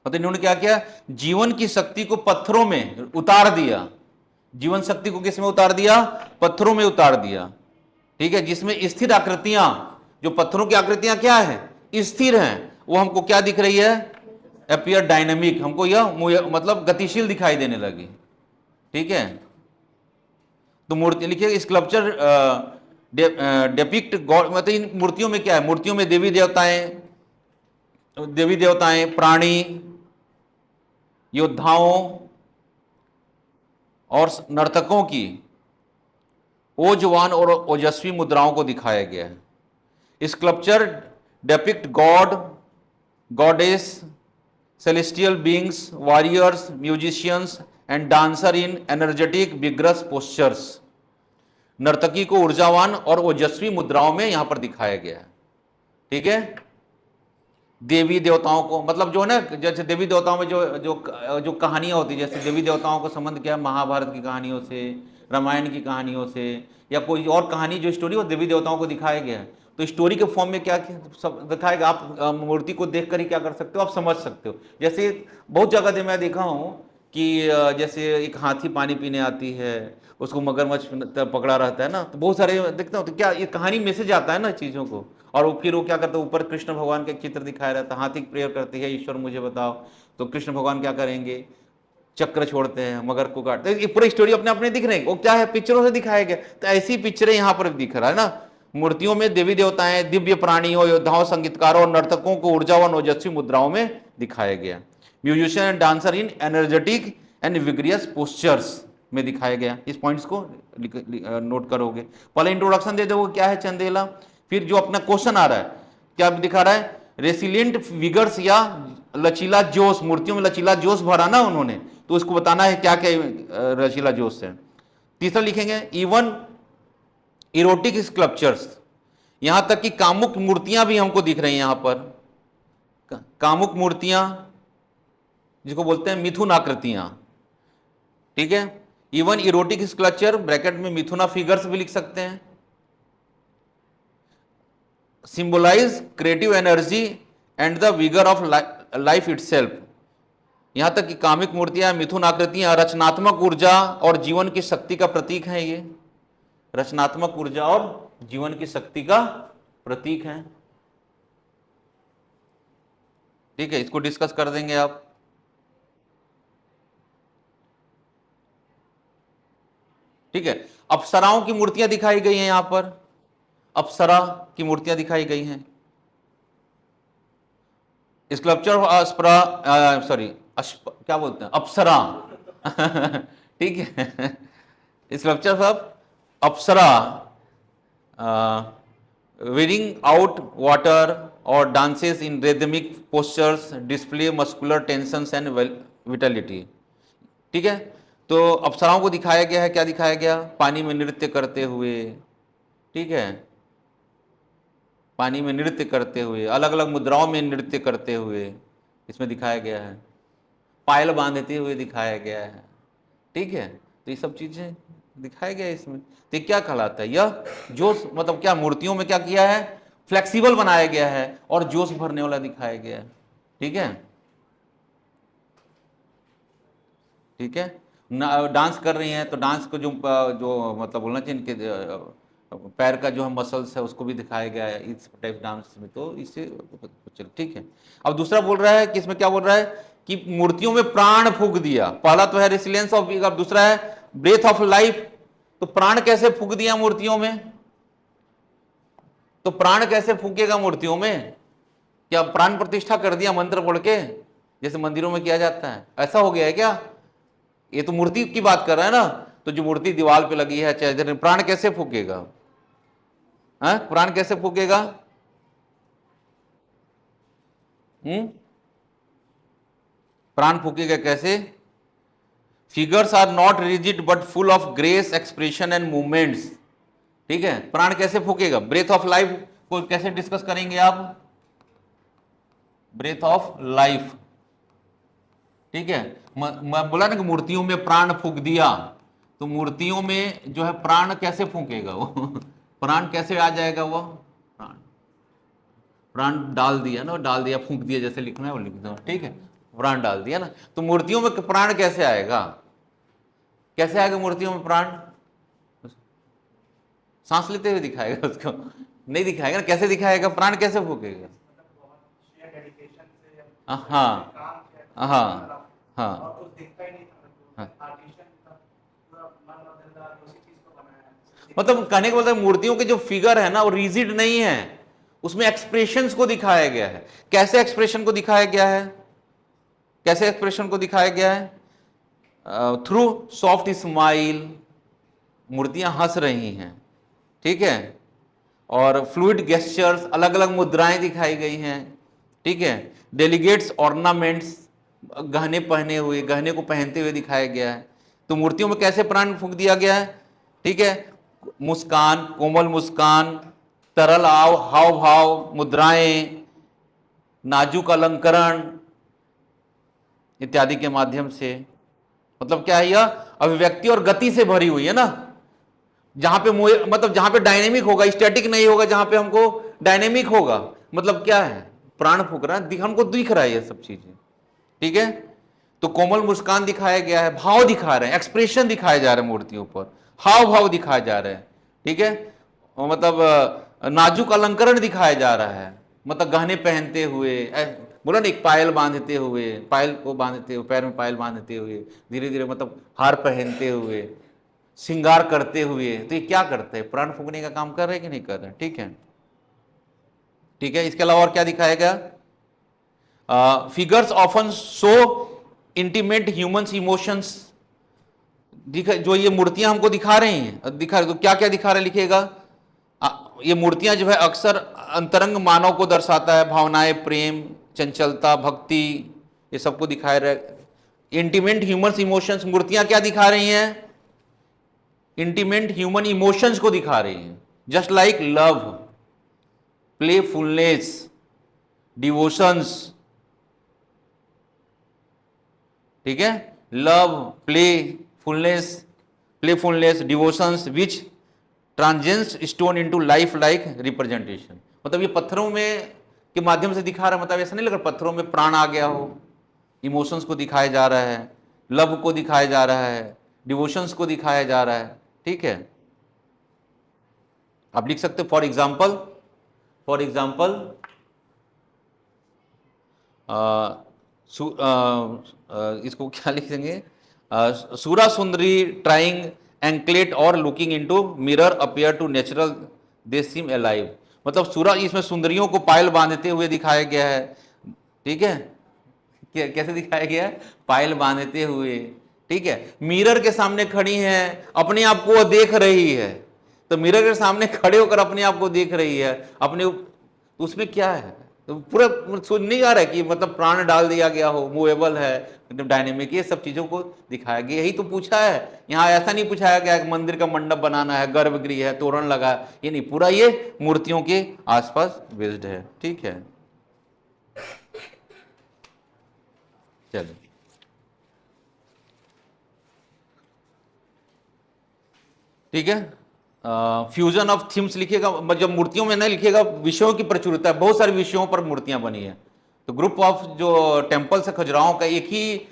मतलब इन्होंने क्या किया, जीवन की शक्ति को पत्थरों में उतार दिया। जीवन शक्ति को किस में उतार दिया, पत्थरों में उतार दिया। ठीक है, जिसमें स्थिर आकृतियां, जो पत्थरों की आकृतियां क्या है, स्थिर हैं, वो हमको क्या दिख रही है, अपीयर डायनेमिक, हमको यह मतलब गतिशील दिखाई देने लगी। ठीक है, तो मूर्ति लिखिए, स्कल्पचर डेपिक्ट गॉड, मतलब इन मूर्तियों में क्या है, मूर्तियों में देवी देवताएं, प्राणी, योद्धाओं और नर्तकों की ओजवान और ओजस्वी मुद्राओं को दिखाया गया है। Sculpture depict God, goddess, celestial beings, warriors, musicians and dancer in energetic vigorous postures. नर्तकी को ऊर्जावान और ओजस्वी मुद्राओं में यहां पर दिखाया गया है। ठीक है, देवी देवताओं को, मतलब जो है ना, जैसे देवी देवताओं में जो जो जो कहानियां होती है, जैसे देवी देवताओं का संबंध क्या है, महाभारत की कहानियों से, रामायण की कहानियों से, या कोई और कहानी जो स्टोरी, वो देवी देवताओं को दिखाया गया है। तो स्टोरी के फॉर्म में क्या सब दिखाएगा, आप मूर्ति को देख कर ही क्या कर सकते हो, आप समझ सकते हो। जैसे बहुत जगह मैं देखा हूँ कि जैसे एक हाथी पानी पीने आती है, उसको मगरमच्छ पकड़ा रहता है ना, तो बहुत सारे देखता हूँ, तो क्या ये कहानी मैसेज आता है ना चीज़ों को। और फिर वो क्या करते हैं, ऊपर कृष्ण भगवान का चित्र दिखाया रहता है, हाथी प्रेयर करती है, ईश्वर मुझे बताओ, तो कृष्ण भगवान क्या करेंगे, चक्र छोड़ते हैं, मगर को काटते हैं। ये पूरी स्टोरी अपने अपने दिख रहे हैं, वो क्या है, पिक्चरों से दिखाया गया। तो ऐसी पिक्चरें यहाँ पर दिख रहा है ना, मूर्तियों में देवी देवताएं, दिव्य प्राणियों, योद्धाओं, संगीतकारों और नर्तकों को ऊर्जावान ओजस्वी मुद्राओं में दिखाया गया। Musician and dancer in energetic and vigorous postures में दिखाया गया। इस पॉइंट्स को नोट करोगे। पहले इंट्रोडक्शन दे दो क्या है चंदेला, फिर जो अपना क्वेश्चन आ रहा है क्या दिखा रहा है, रेसिलियंट फिगर्स या लचीला जोश, मूर्तियों में लचीला जोश भरा ना उन्होंने, तो उसको बताना है क्या क्या लचीला जोश है। तीसरा लिखेंगे इवन इरोटिक स्कल्पचर्स, यहां तक कि कामुक मूर्तियां भी हमको दिख रही हैं यहां पर, कामुक मूर्तियां जिसको बोलते हैं मिथुन आकृतियां। ठीक है, इवन इरोटिक स्कल्पचर ब्रैकेट में मिथुना फिगर्स भी लिख सकते हैं, symbolize creative energy and the vigour of life itself. यहां तक कि कामिक मूर्तियां, मिथुन आकृतियां रचनात्मक ऊर्जा और जीवन की शक्ति का प्रतीक हैं। ये रचनात्मक ऊर्जा और जीवन की शक्ति का प्रतीक हैं। ठीक है, इसको डिस्कस कर देंगे आप। ठीक है। अप्सराओं की मूर्तियां दिखाई गई हैं, यहां पर अप्सरा की मूर्तियां दिखाई गई हैं। स्कल्पचर अस्परा, सॉरी क्या बोलते हैं, अप्सरा ठीक है। Sculpture of Apsara wearing out water or dances in rhythmic postures display muscular tensions and vitality। ठीक है, तो अप्सराओं को दिखाया गया है, क्या दिखाया गया, पानी में नृत्य करते हुए, ठीक है, पानी में नृत्य करते हुए, अलग अलग मुद्राओं में नृत्य करते हुए इसमें दिखाया गया है, पायल बांधते हुए दिखाया गया है। ठीक है, तो ये सब चीजें दिखाया गया है इसमें। तो क्या कहलाता है, यह जोश, मतलब क्या मूर्तियों में क्या किया है, फ्लेक्सिबल बनाया गया है और जोश भरने वाला दिखाया गया है। ठीक है, ठीक है, डांस कर रही हैं तो डांस को जो मतलब बोलना चाहिए, इनके पैर का जो है मसल्स है उसको भी दिखाया गया है इस टाइप डांस में, तो इससे चल ठीक है। अब दूसरा बोल रहा है कि इसमें क्या बोल रहा है कि मूर्तियों में प्राण फूंक दिया। पहला तो है रेसिलियंस ऑफ, अब दूसरा है ब्रेथ ऑफ लाइफ। तो प्राण कैसे फूंक दिया मूर्तियों में, तो प्राण कैसे फूंकेगा मूर्तियों में, क्या प्राण प्रतिष्ठा कर दिया मंत्र पढ़ के, जैसे मंदिरों में किया जाता है, ऐसा हो गया है क्या? ये तो मूर्ति की बात कर रहा है ना, तो जो मूर्ति दीवार पे लगी है चाहे, प्राण कैसे फूकेगा, प्राण कैसे फूकेगा? प्राण फूकेगा कैसे? Figures are not rigid but full of grace, expression and movements. ठीक है, प्राण कैसे फूकेगा? ब्रेथ ऑफ लाइफ को कैसे डिस्कस करेंगे आप? ब्रेथ ऑफ लाइफ, ठीक है। मैं बोला ना कि मूर्तियों में प्राण फूंक दिया, तो मूर्तियों में जो है प्राण कैसे फूंकेगा वो प्राण कैसे आ जाएगा वो? प्राण, प्राण डाल दिया ना, डाल दिया, फूंक दिया, जैसे लिखना है वो लिख दो, ठीक है, प्राण डाल दिया ना, तो मूर्तियों में प्राण कैसे आएगा? कैसे आएगा मूर्तियों में प्राण? सांस लेते हुए दिखाएगा उसको? नहीं दिखाएगा ना, कैसे दिखाएगा? प्राण कैसे फूकेगा? हाँ हाँ हाँ, मतलब कहने का मतलब मूर्तियों के जो फिगर है ना वो रिजिड नहीं है, उसमें एक्सप्रेशंस को दिखाया गया है। कैसे एक्सप्रेशन को दिखाया गया है? कैसे एक्सप्रेशन को दिखाया गया है? थ्रू सॉफ्ट स्माइल, मूर्तियां हंस रही हैं, ठीक है, और फ्लूइड गेस्चर्स, अलग अलग मुद्राएं दिखाई गई हैं, ठीक है, डेलीगेट्स ऑर्नामेंट्स, गहने पहने हुए, गहने को पहनते हुए दिखाया गया है। तो मूर्तियों में कैसे प्राण फूंक दिया गया है? ठीक है, मुस्कान, कोमल मुस्कान, तरल हाव भाव, मुद्राएं, नाजुक अलंकरण इत्यादि के माध्यम से, मतलब क्या है, यह अभिव्यक्ति और गति से भरी हुई है ना, जहां पे मतलब जहां पे डायनेमिक होगा, स्टैटिक नहीं होगा, जहां पे हमको डायनेमिक होगा, मतलब क्या है, प्राण फूंक रहा है, हमको दिख रहा है ये सब चीजें। ठीक है, तो कोमल मुस्कान दिखाया गया है, भाव दिखा रहे हैं, एक्सप्रेशन दिखाए जा रहे हैं मूर्तियों पर, हाव भाव दिखाए जा रहे हैं, ठीक है, मतलब नाजुक अलंकरण दिखाया जा रहा है, मतलब गहने पहनते हुए, बोला ना, एक पायल बांधते हुए, पायल को बांधते हुए, पैर में पायल बांधते हुए, धीरे धीरे मतलब हार पहनते हुए, श्रृंगार करते हुए, तो ये क्या करते हैं, प्राण फूंकने का काम कर रहे हैं कि नहीं कर रहे हैं? ठीक है, ठीक है, इसके अलावा और क्या दिखाएगा? Figures often show intimate humans emotions, जो ये मूर्तियां हमको दिखा रही हैं, दिखा रहे तो क्या क्या दिखा रहे, लिखेगा, ये मूर्तियां जो है अक्सर अंतरंग मानव को दर्शाता है, भावनाएं, प्रेम, चंचलता, भक्ति, ये सबको दिखाए रहे। इंटीमेट ह्यूमन इमोशंस, मूर्तियां क्या दिखा रही हैं? इंटीमेट ह्यूमन इमोशंस को दिखा रही हैं, just like love, playfulness, devotions, ठीक है, love, playfulness, devotions which transcends stone into life like representation, मतलब ये पत्थरों में के माध्यम से दिखा रहा है, मतलब ऐसा नहीं लग रहा पत्थरों में प्राण आ गया हो, इमोशंस को दिखाया जा रहा है, लव को दिखाया जा रहा है, डिवोशंस को दिखाया जा रहा है। ठीक है, आप लिख सकते हो फॉर एग्जाम्पल इसको क्या लिखेंगे, सूरा सुंदरी ट्राइंग एंकलेट और looking into mirror appear to natural, they seem alive. मतलब सूरज इसमें सुंदरियों को पायल बांधते हुए दिखाया गया है। ठीक है, कैसे दिखाया गया है? पायल बांधते हुए। ठीक है, मिरर के सामने खड़ी हैं, अपने आप को वो देख रही है। तो मिरर के सामने खड़े होकर अपने आप को देख रही है, अपने तो उसमें क्या है? तो पूरा सोच नहीं आ रहा है कि मतलब प्राण डाल दिया गया हो, मूवेबल है, मतलब डायनेमिक, ये सब चीजों को दिखाया गया। यही तो पूछा है यहाँ, ऐसा नहीं पूछाया गया कि मंदिर का मंडप बनाना है, गर्भगृह है, तोरण लगा है, ये नहीं, पूरा ये मूर्तियों के आसपास बेस्ड है। ठीक है, चलिए ठीक है। फ्यूजन ऑफ थीम्स लिखिएगा, जब मूर्तियों में नहीं लिखिएगा, विषयों की प्रचुरता है, बहुत सारे विषयों पर मूर्तियां बनी है। तो ग्रुप ऑफ जो टेम्पल्स है खजुराहों का, एक ही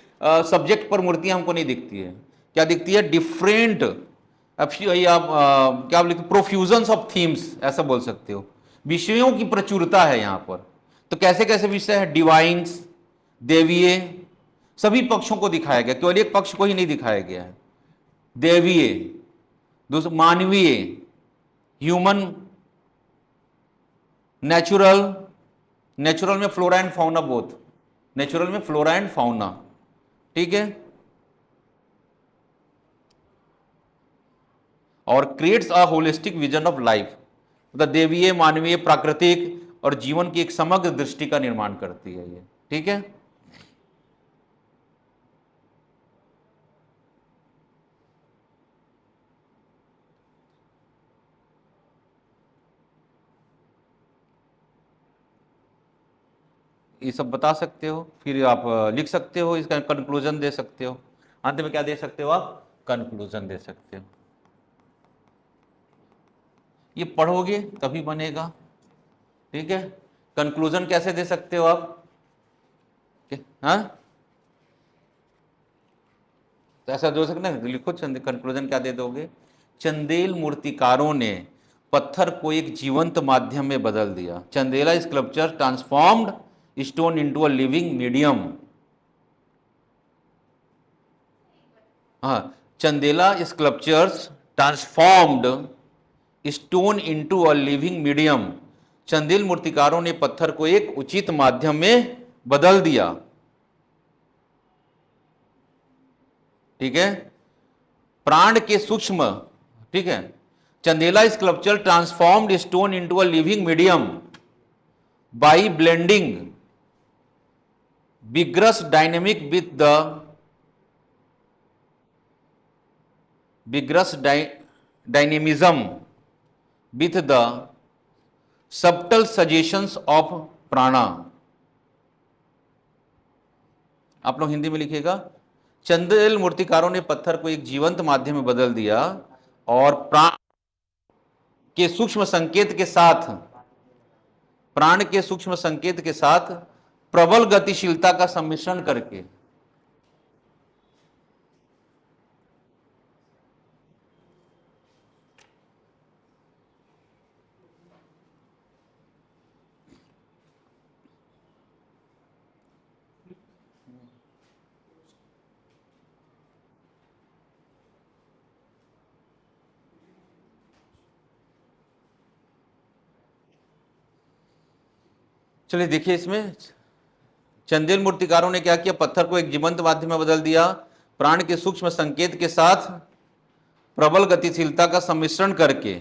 सब्जेक्ट पर मूर्तियां हमको नहीं दिखती है। क्या दिखती है? डिफरेंट, आप क्या लिखते, प्रोफ्यूजन ऑफ थीम्स ऐसा बोल सकते हो। विषयों की प्रचुरता है यहाँ पर। तो कैसे कैसे विषय है? डिवाइन्स, देवीय, सभी पक्षों को दिखाया गया, केवल एक पक्ष को ही नहीं दिखाया गया है। देवीय, दूसरा मानवीय, ह्यूमन, नेचुरल, नेचुरल में flora and fauna both, natural में फ्लोरा एंड फाउना। ठीक है, और creates a holistic vision of life, मतलब देवीय, मानवीय, प्राकृतिक और जीवन की एक समग्र दृष्टि का निर्माण करती है ये। ठीक है, ये सब बता सकते हो, फिर आप लिख सकते हो, इसका कंक्लूजन दे सकते हो। अंत में क्या दे सकते हो आप? कंक्लूजन दे सकते हो। ये पढ़ोगे तभी बनेगा। ठीक है, कंक्लूजन कैसे दे सकते हो आप? हाँ, तो ऐसा दे सकते हैं, लिखो कंक्लूजन क्या दे दोगे? चंदेल मूर्तिकारों ने पत्थर को एक जीवंत माध्यम में बदल दिया। Chandela sculpture transformed stone into a living medium. हाँ, Chandela sculptures transformed stone into a living medium. Chandel मूर्तिकारों ने पत्थर को एक उचित माध्यम में बदल दिया। ठीक है, प्राण के सूक्ष्म, ठीक है, Chandela sculpture transformed stone into a living medium by blending vigorous dynamic with the vigorous dynamism with the subtle suggestions of prana। आप लोग हिंदी में लिखिएगा, चंदेल मूर्तिकारों ने पत्थर को एक जीवंत माध्यम में बदल दिया और प्राण के सूक्ष्म संकेत के साथ, प्राण के सूक्ष्म संकेत के साथ प्रबल गतिशीलता का सम्मिश्रण करके। चलिए देखिए, इसमें चंदेल मूर्तिकारों ने क्या किया? पत्थर को एक जीवंत माध्यम में बदल दिया, प्राण के सूक्ष्म संकेत के साथ प्रबल गतिशीलता का सम्मिश्रण करके।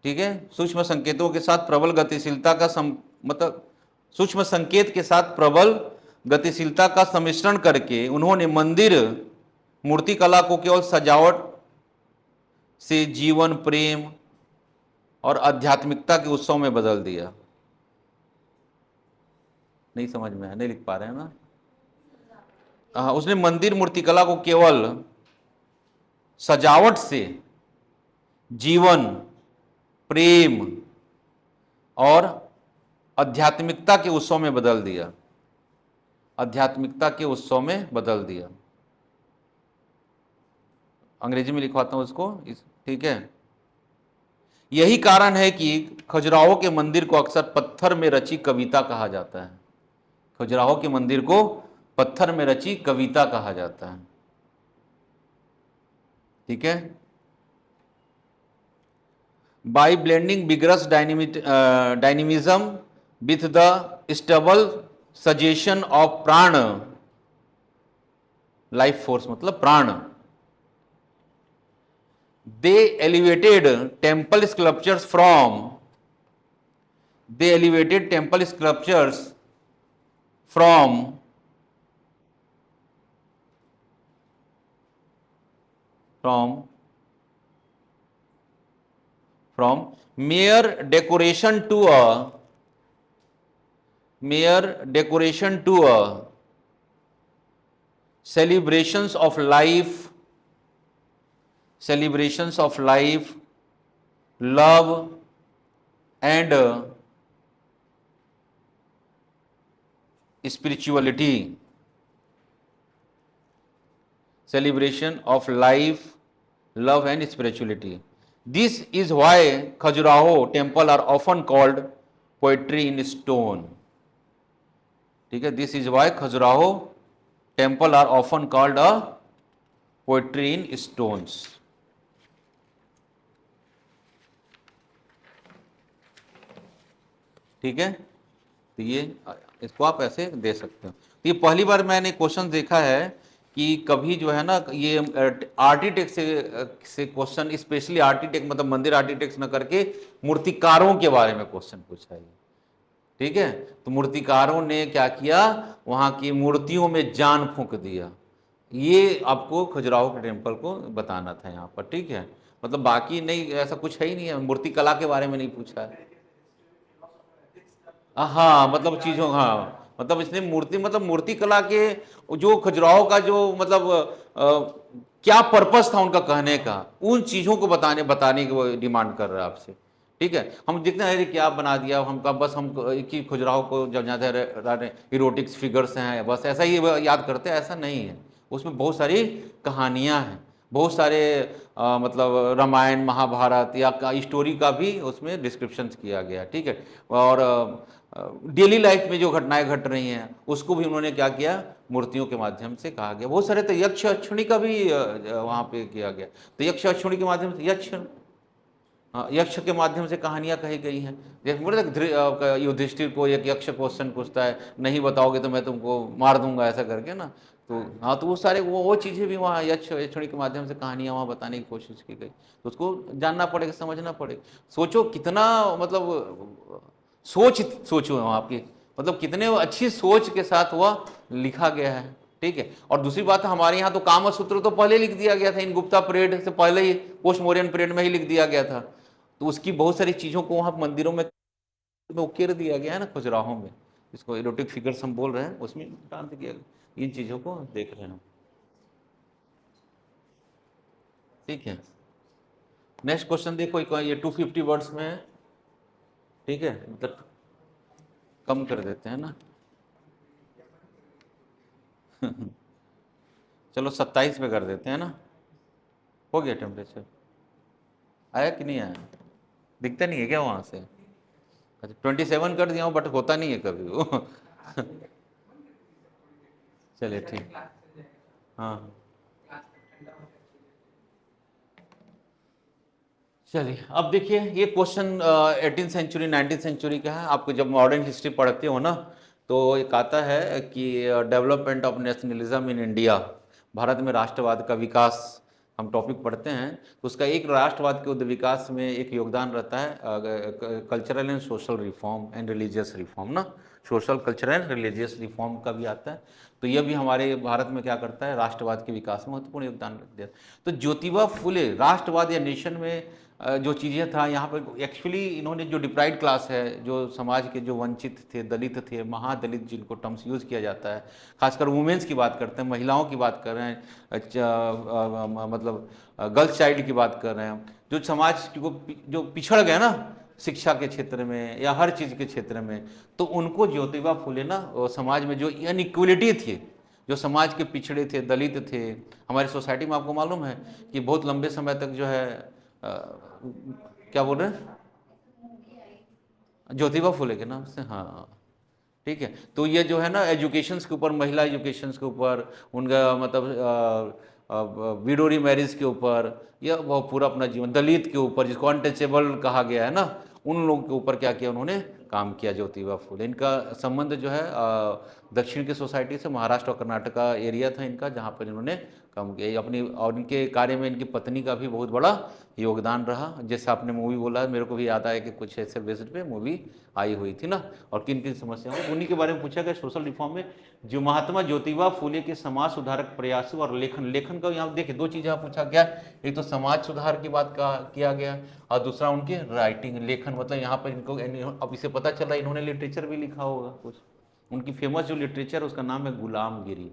ठीक है, सूक्ष्म संकेतों के साथ प्रबल गतिशीलता का मतलब सूक्ष्म संकेत के साथ प्रबल गतिशीलता का सम्मिश्रण करके उन्होंने मंदिर मूर्तिकला को केवल सजावट से जीवन, प्रेम और आध्यात्मिकता के उत्सव में बदल दिया। नहीं समझ में है, नहीं लिख पा रहे हैं ना? हाँ, उसने मंदिर मूर्तिकला को केवल सजावट से जीवन, प्रेम और आध्यात्मिकता के उत्सव में बदल दिया, आध्यात्मिकता के उत्सव में बदल दिया। अंग्रेजी में लिखवाता हूं उसको, ठीक है। यही कारण है कि खजुराहो के मंदिर को अक्सर पत्थर में रची कविता कहा जाता है। खजुराहो के मंदिर को पत्थर में रची कविता कहा जाता है। ठीक है। By blending vigorous dynamism with the stable suggestion of prana, life force मतलब prana, they elevated temple sculptures from, they elevated temple sculptures from mere decoration to a celebrations of life, love and spirituality, celebration of life, love and spirituality. This is why Khajuraho temple are often called poetry in stone. ठीक है, this is why Khajuraho temple are often called a poetry in stones. ठीक है, तो ये इसको आप ऐसे दे सकते हो। तो ये पहली बार मैंने क्वेश्चन देखा है कि कभी जो है ना ये आर्किटेक्ट से क्वेश्चन, स्पेशली आर्किटेक्ट मतलब मंदिर आर्किटेक्ट न करके मूर्तिकारों के बारे में क्वेश्चन पूछा है। ठीक है, तो मूर्तिकारों ने क्या किया, वहां की मूर्तियों में जान फूंक दिया। ये आपको खजुराहो के टेम्पल को बताना था यहाँ पर। ठीक है, मतलब बाकी नहीं, ऐसा कुछ है ही नहीं है, मूर्ति कला के बारे में नहीं पूछा है। हाँ मतलब चीज़ों, हाँ मतलब इसने मूर्ति मतलब मूर्ति कला के जो खजुराहो का जो मतलब क्या पर्पस था उनका कहने का, उन चीज़ों को बताने की वो डिमांड कर रहा है आपसे। ठीक है, हम देखते हैं अरे क्या बना दिया हमका, बस हम एक ही खजुराहो को जब ज़्यादा इरोटिक्स फिगर्स हैं बस ऐसा ही याद करते हैं, ऐसा नहीं है। उसमें बहुत सारी कहानियाँ हैं, बहुत सारे मतलब रामायण महाभारत या स्टोरी का भी उसमें डिस्क्रिप्शन किया गया। ठीक है, और डेली लाइफ में जो घटनाएं घट रही हैं उसको भी उन्होंने क्या किया, मूर्तियों के माध्यम से कहा गया। बहुत सारे तो यक्ष अक्षुणी का भी वहाँ पे किया गया। तो यक्ष अक्षुणी के माध्यम से यक्ष के माध्यम से कहानियां कही गई हैं। जैसे युधिष्ठिर को एक यक्ष क्वेश्चन पूछता है, नहीं बताओगे तो मैं तुमको मार दूंगा, ऐसा करके ना। तो हाँ, तो वो सारे वो चीज़ें भी वहाँ यक्ष अक्षुणी के माध्यम से कहानियाँ वहाँ बताने की कोशिश की गई। तो उसको जानना पड़ेगा, समझना पड़ेगा। सोचो कितना मतलब सोचो आपकी मतलब कितने अच्छी सोच के साथ वह लिखा गया है। ठीक है, और दूसरी बात हमारे यहाँ तो कामसूत्र तो पहले लिख दिया गया था, इन गुप्ता परेड से पहले ही, पोस्ट मौर्यन परेड में ही लिख दिया गया था। तो उसकी बहुत सारी चीज़ों को वहाँ मंदिरों में उकेर दिया गया है ना, खजुराहो में, इसको इरोटिक फिगर्स हम बोल रहे हैं, उसमें डाल दिया गया। इन चीज़ों को देख रहे हैं। ठीक है, नेक्स्ट क्वेश्चन देखो, ये 250 वर्ड्स में है। ठीक है, मतलब कम कर देते हैं ना चलो 27 पे कर देते हैं ना। हो गया टेम्परेचर, आया कि नहीं आया, दिखता नहीं है क्या वहाँ से? अच्छा 27 कर दिया हूँ, बट होता नहीं है कभी वो चलिए ठीक, हाँ चलिए। अब देखिए ये question 18th century 19th century का है। आपको जब मॉडर्न हिस्ट्री पढ़ते हो ना तो एक आता है कि development of nationalism in India, Bharat में राष्ट्रवाद का विकास हम टॉपिक पढ़ते हैं। तो उसका एक राष्ट्रवाद के विकास में एक योगदान रहता है cultural and social reform and religious reform ना, social cultural and religious reform का भी आता है। तो यह भी हमारे भारत में क्या करता है, राष्ट्रवाद के विकास में महत्वपूर्ण योगदान देता है। तो ज्योतिबा फुले राष्ट्रवाद या नेशन में जो चीज़ें था यहाँ पर एक्चुअली इन्होंने जो डिप्राइड क्लास है, जो समाज के जो वंचित थे, दलित थे, महादलित जिनको टर्म्स यूज़ किया जाता है, खासकर वुमेन्स की बात करते हैं, महिलाओं की बात कर रहे हैं, मतलब गर्ल्स चाइल्ड की बात कर रहे हैं, जो समाज को जो पिछड़ गए ना शिक्षा के क्षेत्र में या हर चीज़ के क्षेत्र में, तो उनको ज्योतिबा फुले ना समाज में जो इनइक्वलिटी थी, जो समाज के पिछड़े थे, दलित थे, हमारी सोसाइटी में आपको मालूम है कि बहुत लंबे समय तक जो है क्या बोल रहे हैं, ज्योतिबा फुले के नाम से, हाँ ठीक है। तो ये जो है ना एजुकेशंस के ऊपर, महिला एजुकेशंस के ऊपर उनका मतलब विडोरी मैरिज के ऊपर, या वो पूरा अपना जीवन दलित के ऊपर, जिसको अनटचेबल कहा गया है ना, उन लोगों के ऊपर क्या किया उन्होंने, काम किया ज्योतिबा फूले। इनका संबंध जो है दक्षिण की सोसाइटी से, महाराष्ट्र और कर्नाटका एरिया था इनका, जहाँ पर इन्होंने काम किया अपनी, और इनके कार्य में इनकी पत्नी का भी बहुत बड़ा योगदान रहा। जैसे आपने मूवी बोला, मेरे को भी याद आया कि कुछ ऐसे बेसिस पे मूवी आई हुई थी ना, और किन किन समस्याओं, उन्हीं के बारे में पूछा गया सोशल रिफॉर्म में। जो महात्मा ज्योतिबा फूले के समाज सुधारक प्रयासों और लेखन का यहाँ देखिए 2 चीज़ यहाँ पूछा गया, एक तो समाज सुधार की बात किया गया, और दूसरा उनके राइटिंग लेखन, मतलब यहाँ पर इनको, अब इसे पता चला इन्होंने लिटरेचर भी लिखा होगा कुछ। उनकी फेमस जो लिटरेचर उसका नाम है गुलामगिरी।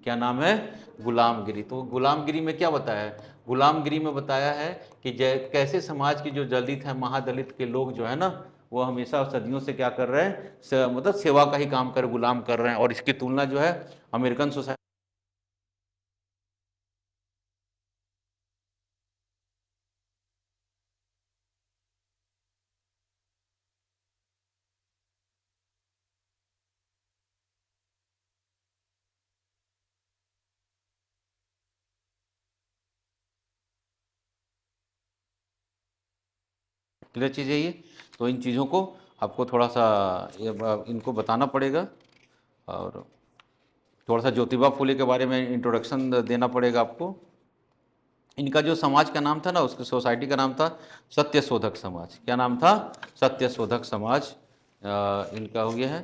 क्या नाम है? गुलामगिरी। तो गुलामगिरी में क्या बताया है? गुलामगिरी में बताया है कि कैसे समाज की जो दलित है, महादलित के लोग जो है ना, वो हमेशा सदियों से क्या कर रहे हैं, मतलब सेवा का ही काम कर, गुलाम कर रहे हैं। और इसकी तुलना जो है अमेरिकन सोसाइटी, क्लियर चीज़ है ये। तो इन चीज़ों को आपको थोड़ा सा इनको बताना पड़ेगा, और थोड़ा सा ज्योतिबा फूले के बारे में इंट्रोडक्शन देना पड़ेगा आपको। इनका जो समाज का नाम था ना, उसकी सोसाइटी का नाम था सत्य शोधक समाज। क्या नाम था? सत्य शोधक समाज इनका हो गया है।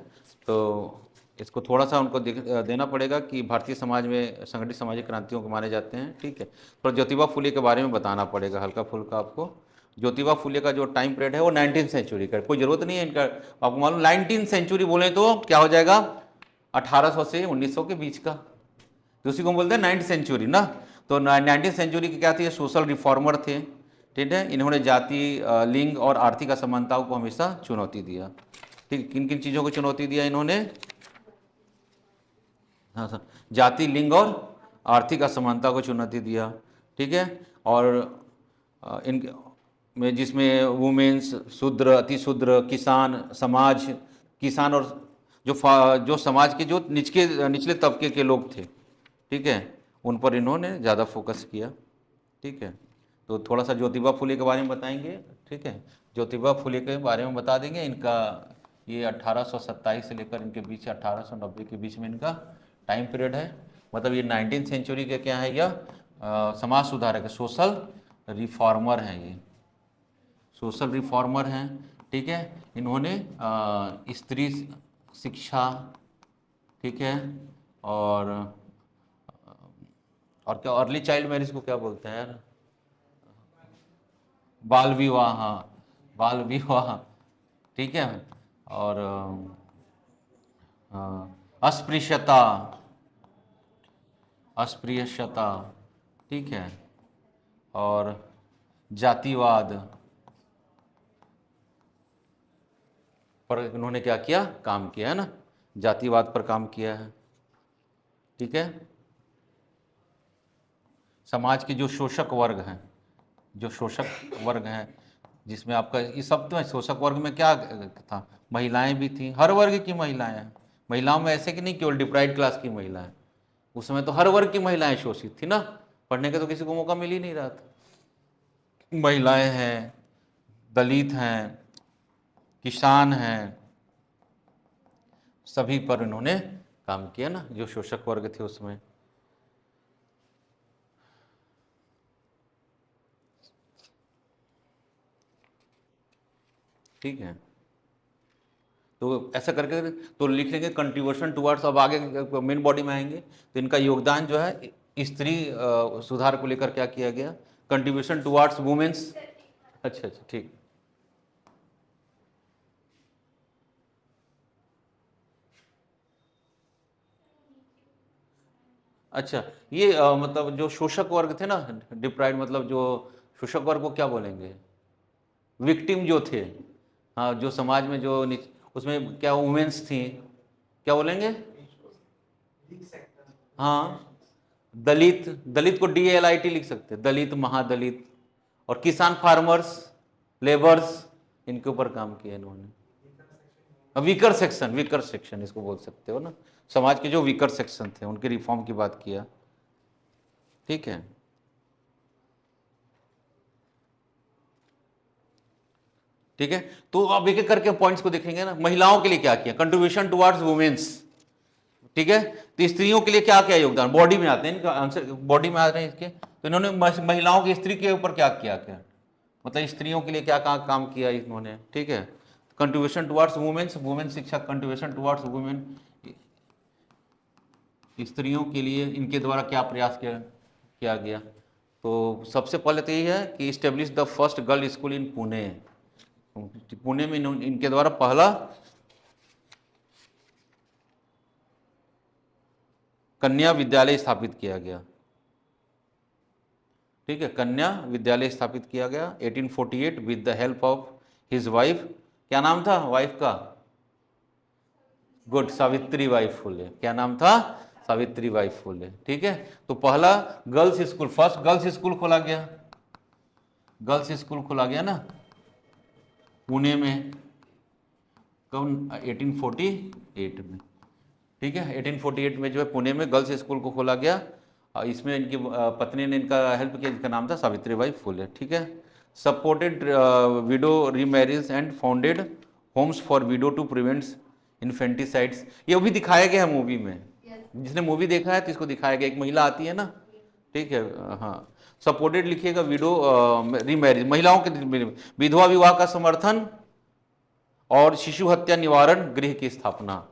तो इसको थोड़ा सा उनको देना पड़ेगा कि भारतीय समाज में संगठित सामाजिक क्रांतियों को माने जाते हैं, ठीक है। तो ज्योतिबा फूले के बारे में बताना पड़ेगा हल्का फुल्का आपको। ज्योतिबा फूले का जो टाइम पीरियड है वो 19th सेंचुरी का, कोई ज़रूरत नहीं है इनका, आपको मालूम 19th सेंचुरी बोले तो क्या हो जाएगा, 1800 से 1900 के बीच का, तो उसी को बोलते हैं 9th सेंचुरी ना। तो 19th सेंचुरी के क्या थे, सोशल रिफॉर्मर थे, ठीक है। इन्होंने जाति, लिंग और आर्थिक असमानताओं को हमेशा चुनौती दिया, ठीक। किन किन चीज़ों को चुनौती दिया इन्होंने? हाँ सर, जाति, लिंग और आर्थिक असमानता को चुनौती दिया, ठीक है। और इन में, जिसमें वुमेन्स, शूद्र, अतिशूद्र, किसान समाज, किसान और जो समाज के जो निचले तबके के लोग थे, ठीक है, उन पर इन्होंने ज़्यादा फोकस किया, ठीक है। तो थोड़ा सा ज्योतिबा फूले के बारे में बताएंगे, ठीक है। ज्योतिबा फूले के बारे में बता देंगे। इनका ये 1827 से लेकर इनके बीच 1890 के बीच में इनका टाइम पीरियड है। मतलब ये 19th सेंचुरी के क्या है, यह समाज सुधारक है, सोशल रिफॉर्मर हैं, ये सोशल रिफॉर्मर हैं, ठीक है। इन्होंने स्त्री शिक्षा, ठीक है, और क्या, अर्ली चाइल्ड मैरिज को क्या बोलते हैं यार, बाल विवाह, हाँ, बाल विवाह, ठीक है। और अस्पृश्यता, अस्पृश्यता, ठीक है। और जातिवाद पर इन्होंने क्या किया, काम किया है ना, जातिवाद पर काम किया है, ठीक है। समाज के जो शोषक वर्ग हैं, जो शोषक वर्ग हैं, जिसमें आपका ये सब, तो शोषक वर्ग में क्या था, महिलाएं भी थी, हर वर्ग की महिलाएं हैं। महिलाओं में ऐसे कि नहीं केवल डिप्राइव्ड क्लास की महिलाएं, उस समय तो हर वर्ग की महिलाएं शोषित थी ना, पढ़ने का तो किसी को मौका मिल ही नहीं रहा था। महिलाएं हैं, दलित हैं, किसान हैं, सभी पर इन्होंने काम किया ना, जो शोषक वर्ग थे उसमें। ठीक है, तो ऐसा करके तो लिख लेंगे कंट्रीब्यूशन टुवर्ड्स। अब आगे मेन बॉडी में आएंगे तो इनका योगदान जो है स्त्री सुधार को लेकर क्या किया गया, कंट्रीब्यूशन टुवर्ड्स वुमेन्स। अच्छा अच्छा, ठीक। अच्छा, ये मतलब जो शोषक वर्ग थे ना, डिप्राइव्ड, मतलब जो शोषक वर्ग को क्या बोलेंगे, विक्टिम जो थे, हाँ, जो समाज में जो उसमें क्या वुमेन्स थी, क्या बोलेंगे, हाँ, दलित, दलित को DLIT लिख सकते हैं, दलित, महादलित। और किसान, फार्मर्स, लेबर्स, इनके ऊपर काम किया इन्होंने। वीकर सेक्शन, वीकर सेक्शन इसको बोल सकते हो ना, समाज के जो वीकर सेक्शन थे उनके रिफॉर्म की बात किया। ठीक है। ठीक है, तो अब एक एक करके पॉइंट्स को देखेंगे ना। महिलाओं के लिए क्या किया, कंट्रीब्यूशन टुवर्ड्स वुमेन्स, ठीक है। तो स्त्रियों के लिए क्या क्या योगदान, बॉडी में आते हैं इनका आंसर, बॉडी में आ रहे हैं इसके। तो इन्होंने महिलाओं की, स्त्री के ऊपर क्या किया, क्या मतलब स्त्रियों के लिए क्या काम किया इन्होंने, ठीक है। कंट्रीब्यूशन टुवर्ड्स वुमेन्स, वुमेन शिक्षा, कंट्रीब्यूशन टुवर्ड्स वुमेन, स्त्रियों के लिए इनके द्वारा क्या प्रयास किया गया। तो सबसे पहले तो यही है कि establish the first girl school इन पुणे। पुणे में इनके द्वारा पहला कन्या विद्यालय स्थापित किया गया, ठीक है। कन्या विद्यालय स्थापित किया गया 1848 with the help of his wife. क्या नाम था वाइफ का, गुड, सावित्री बाई फुले। क्या नाम था, सावित्री बाई फुले, ठीक है। तो पहला girls school, first girls school खोला गया, गर्ल्स स्कूल खोला गया ना पुणे में, कब, 1848 में, ठीक है। 1848 में जो है पुणे में गर्ल्स स्कूल को खोला गया। इसमें इनकी पत्नी ने इनका हेल्प किया, जिसका नाम था सावित्रीबाई फुले, ठीक है। Supported widow remarriage and founded homes for widow to prevent infanticides. ये भी दिखाया गया है मूवी में, जिसने मूवी देखा है तो इसको दिखाया गया, एक महिला आती है ना, ठीक है, हाँ। सपोर्टेड लिखिएगा विडो रीमैरिज, महिलाओं के विधवा विवाह का समर्थन और शिशु हत्या निवारण गृह की स्थापना।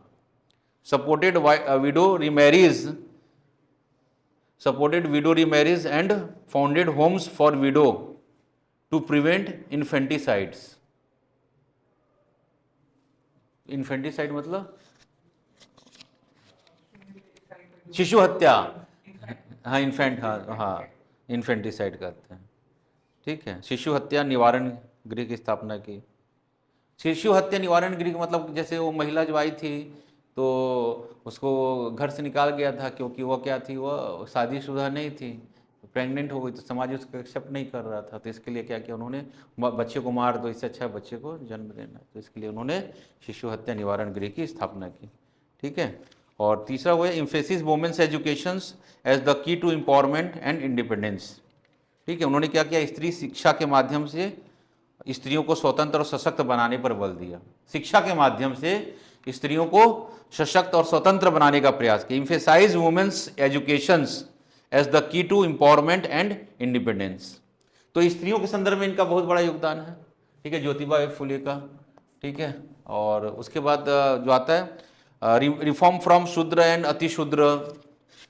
Supported widow remarriage, supported widow remarriage and founded homes for widow to prevent infanticides. Infanticide मतलब शिशु हत्या, हाँ इन्फेंट, हाँ इन्फेंटिसाइड कहते हैं, ठीक है। शिशु हत्या निवारण गृह की स्थापना की। शिशु हत्या निवारण गृह मतलब जैसे वो महिला जो आई थी तो उसको घर से निकाल गया था, क्योंकि वो क्या थी, वो शादीशुदा नहीं थी, प्रेग्नेंट हो गई, तो समाज उसको एक्सेप्ट नहीं कर रहा था। तो इसके लिए क्या किया उन्होंने, बच्चे को मार दो, इससे अच्छा बच्चे को जन्म देना, तो इसके लिए उन्होंने शिशु हत्या निवारण गृह की स्थापना की, ठीक है। और तीसरा वो है emphasis women's education as the key to empowerment and independence, ठीक है। उन्होंने क्या किया, स्त्री शिक्षा के माध्यम से स्त्रियों को स्वतंत्र और सशक्त बनाने पर बल दिया। शिक्षा के माध्यम से स्त्रियों को सशक्त और स्वतंत्र बनाने का प्रयास किया। Emphasize women's education as the key to empowerment and independence. तो स्त्रियों के संदर्भ में इनका बहुत बड़ा योगदान है, ठीक है, ज्योतिबा फुले का, ठीक है। और उसके बाद जो आता है रिफॉर्म फ्रॉम शूद्र एंड अतिशूद्र,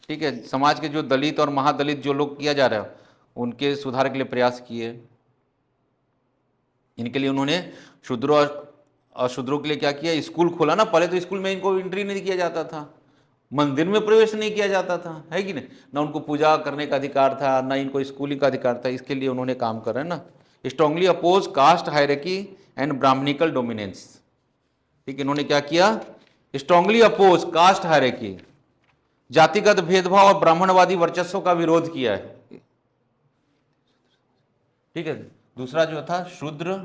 ठीक है। समाज के जो दलित और महादलित जो लोग किया जा रहा है उनके सुधार के लिए प्रयास किए। इनके लिए उन्होंने शूद्रों और अशूद्रों के लिए क्या किया, स्कूल खोला ना। पहले तो स्कूल में इनको एंट्री नहीं किया जाता था, मंदिर में प्रवेश नहीं किया जाता था, है कि नहीं, ना उनको पूजा करने का अधिकार था, ना इनको स्कूलिंग का अधिकार था। इसके लिए उन्होंने काम कर रहे हैं ना। Strongly oppose caste hierarchy and brahmanical dominance, ठीक है। इन्होंने क्या किया, स्ट्रांगली अपोज कास्ट हायरार्की, जातिगत भेदभाव और ब्राह्मणवादी वर्चस्व का विरोध किया है, ठीक है। दूसरा जो था शूद्र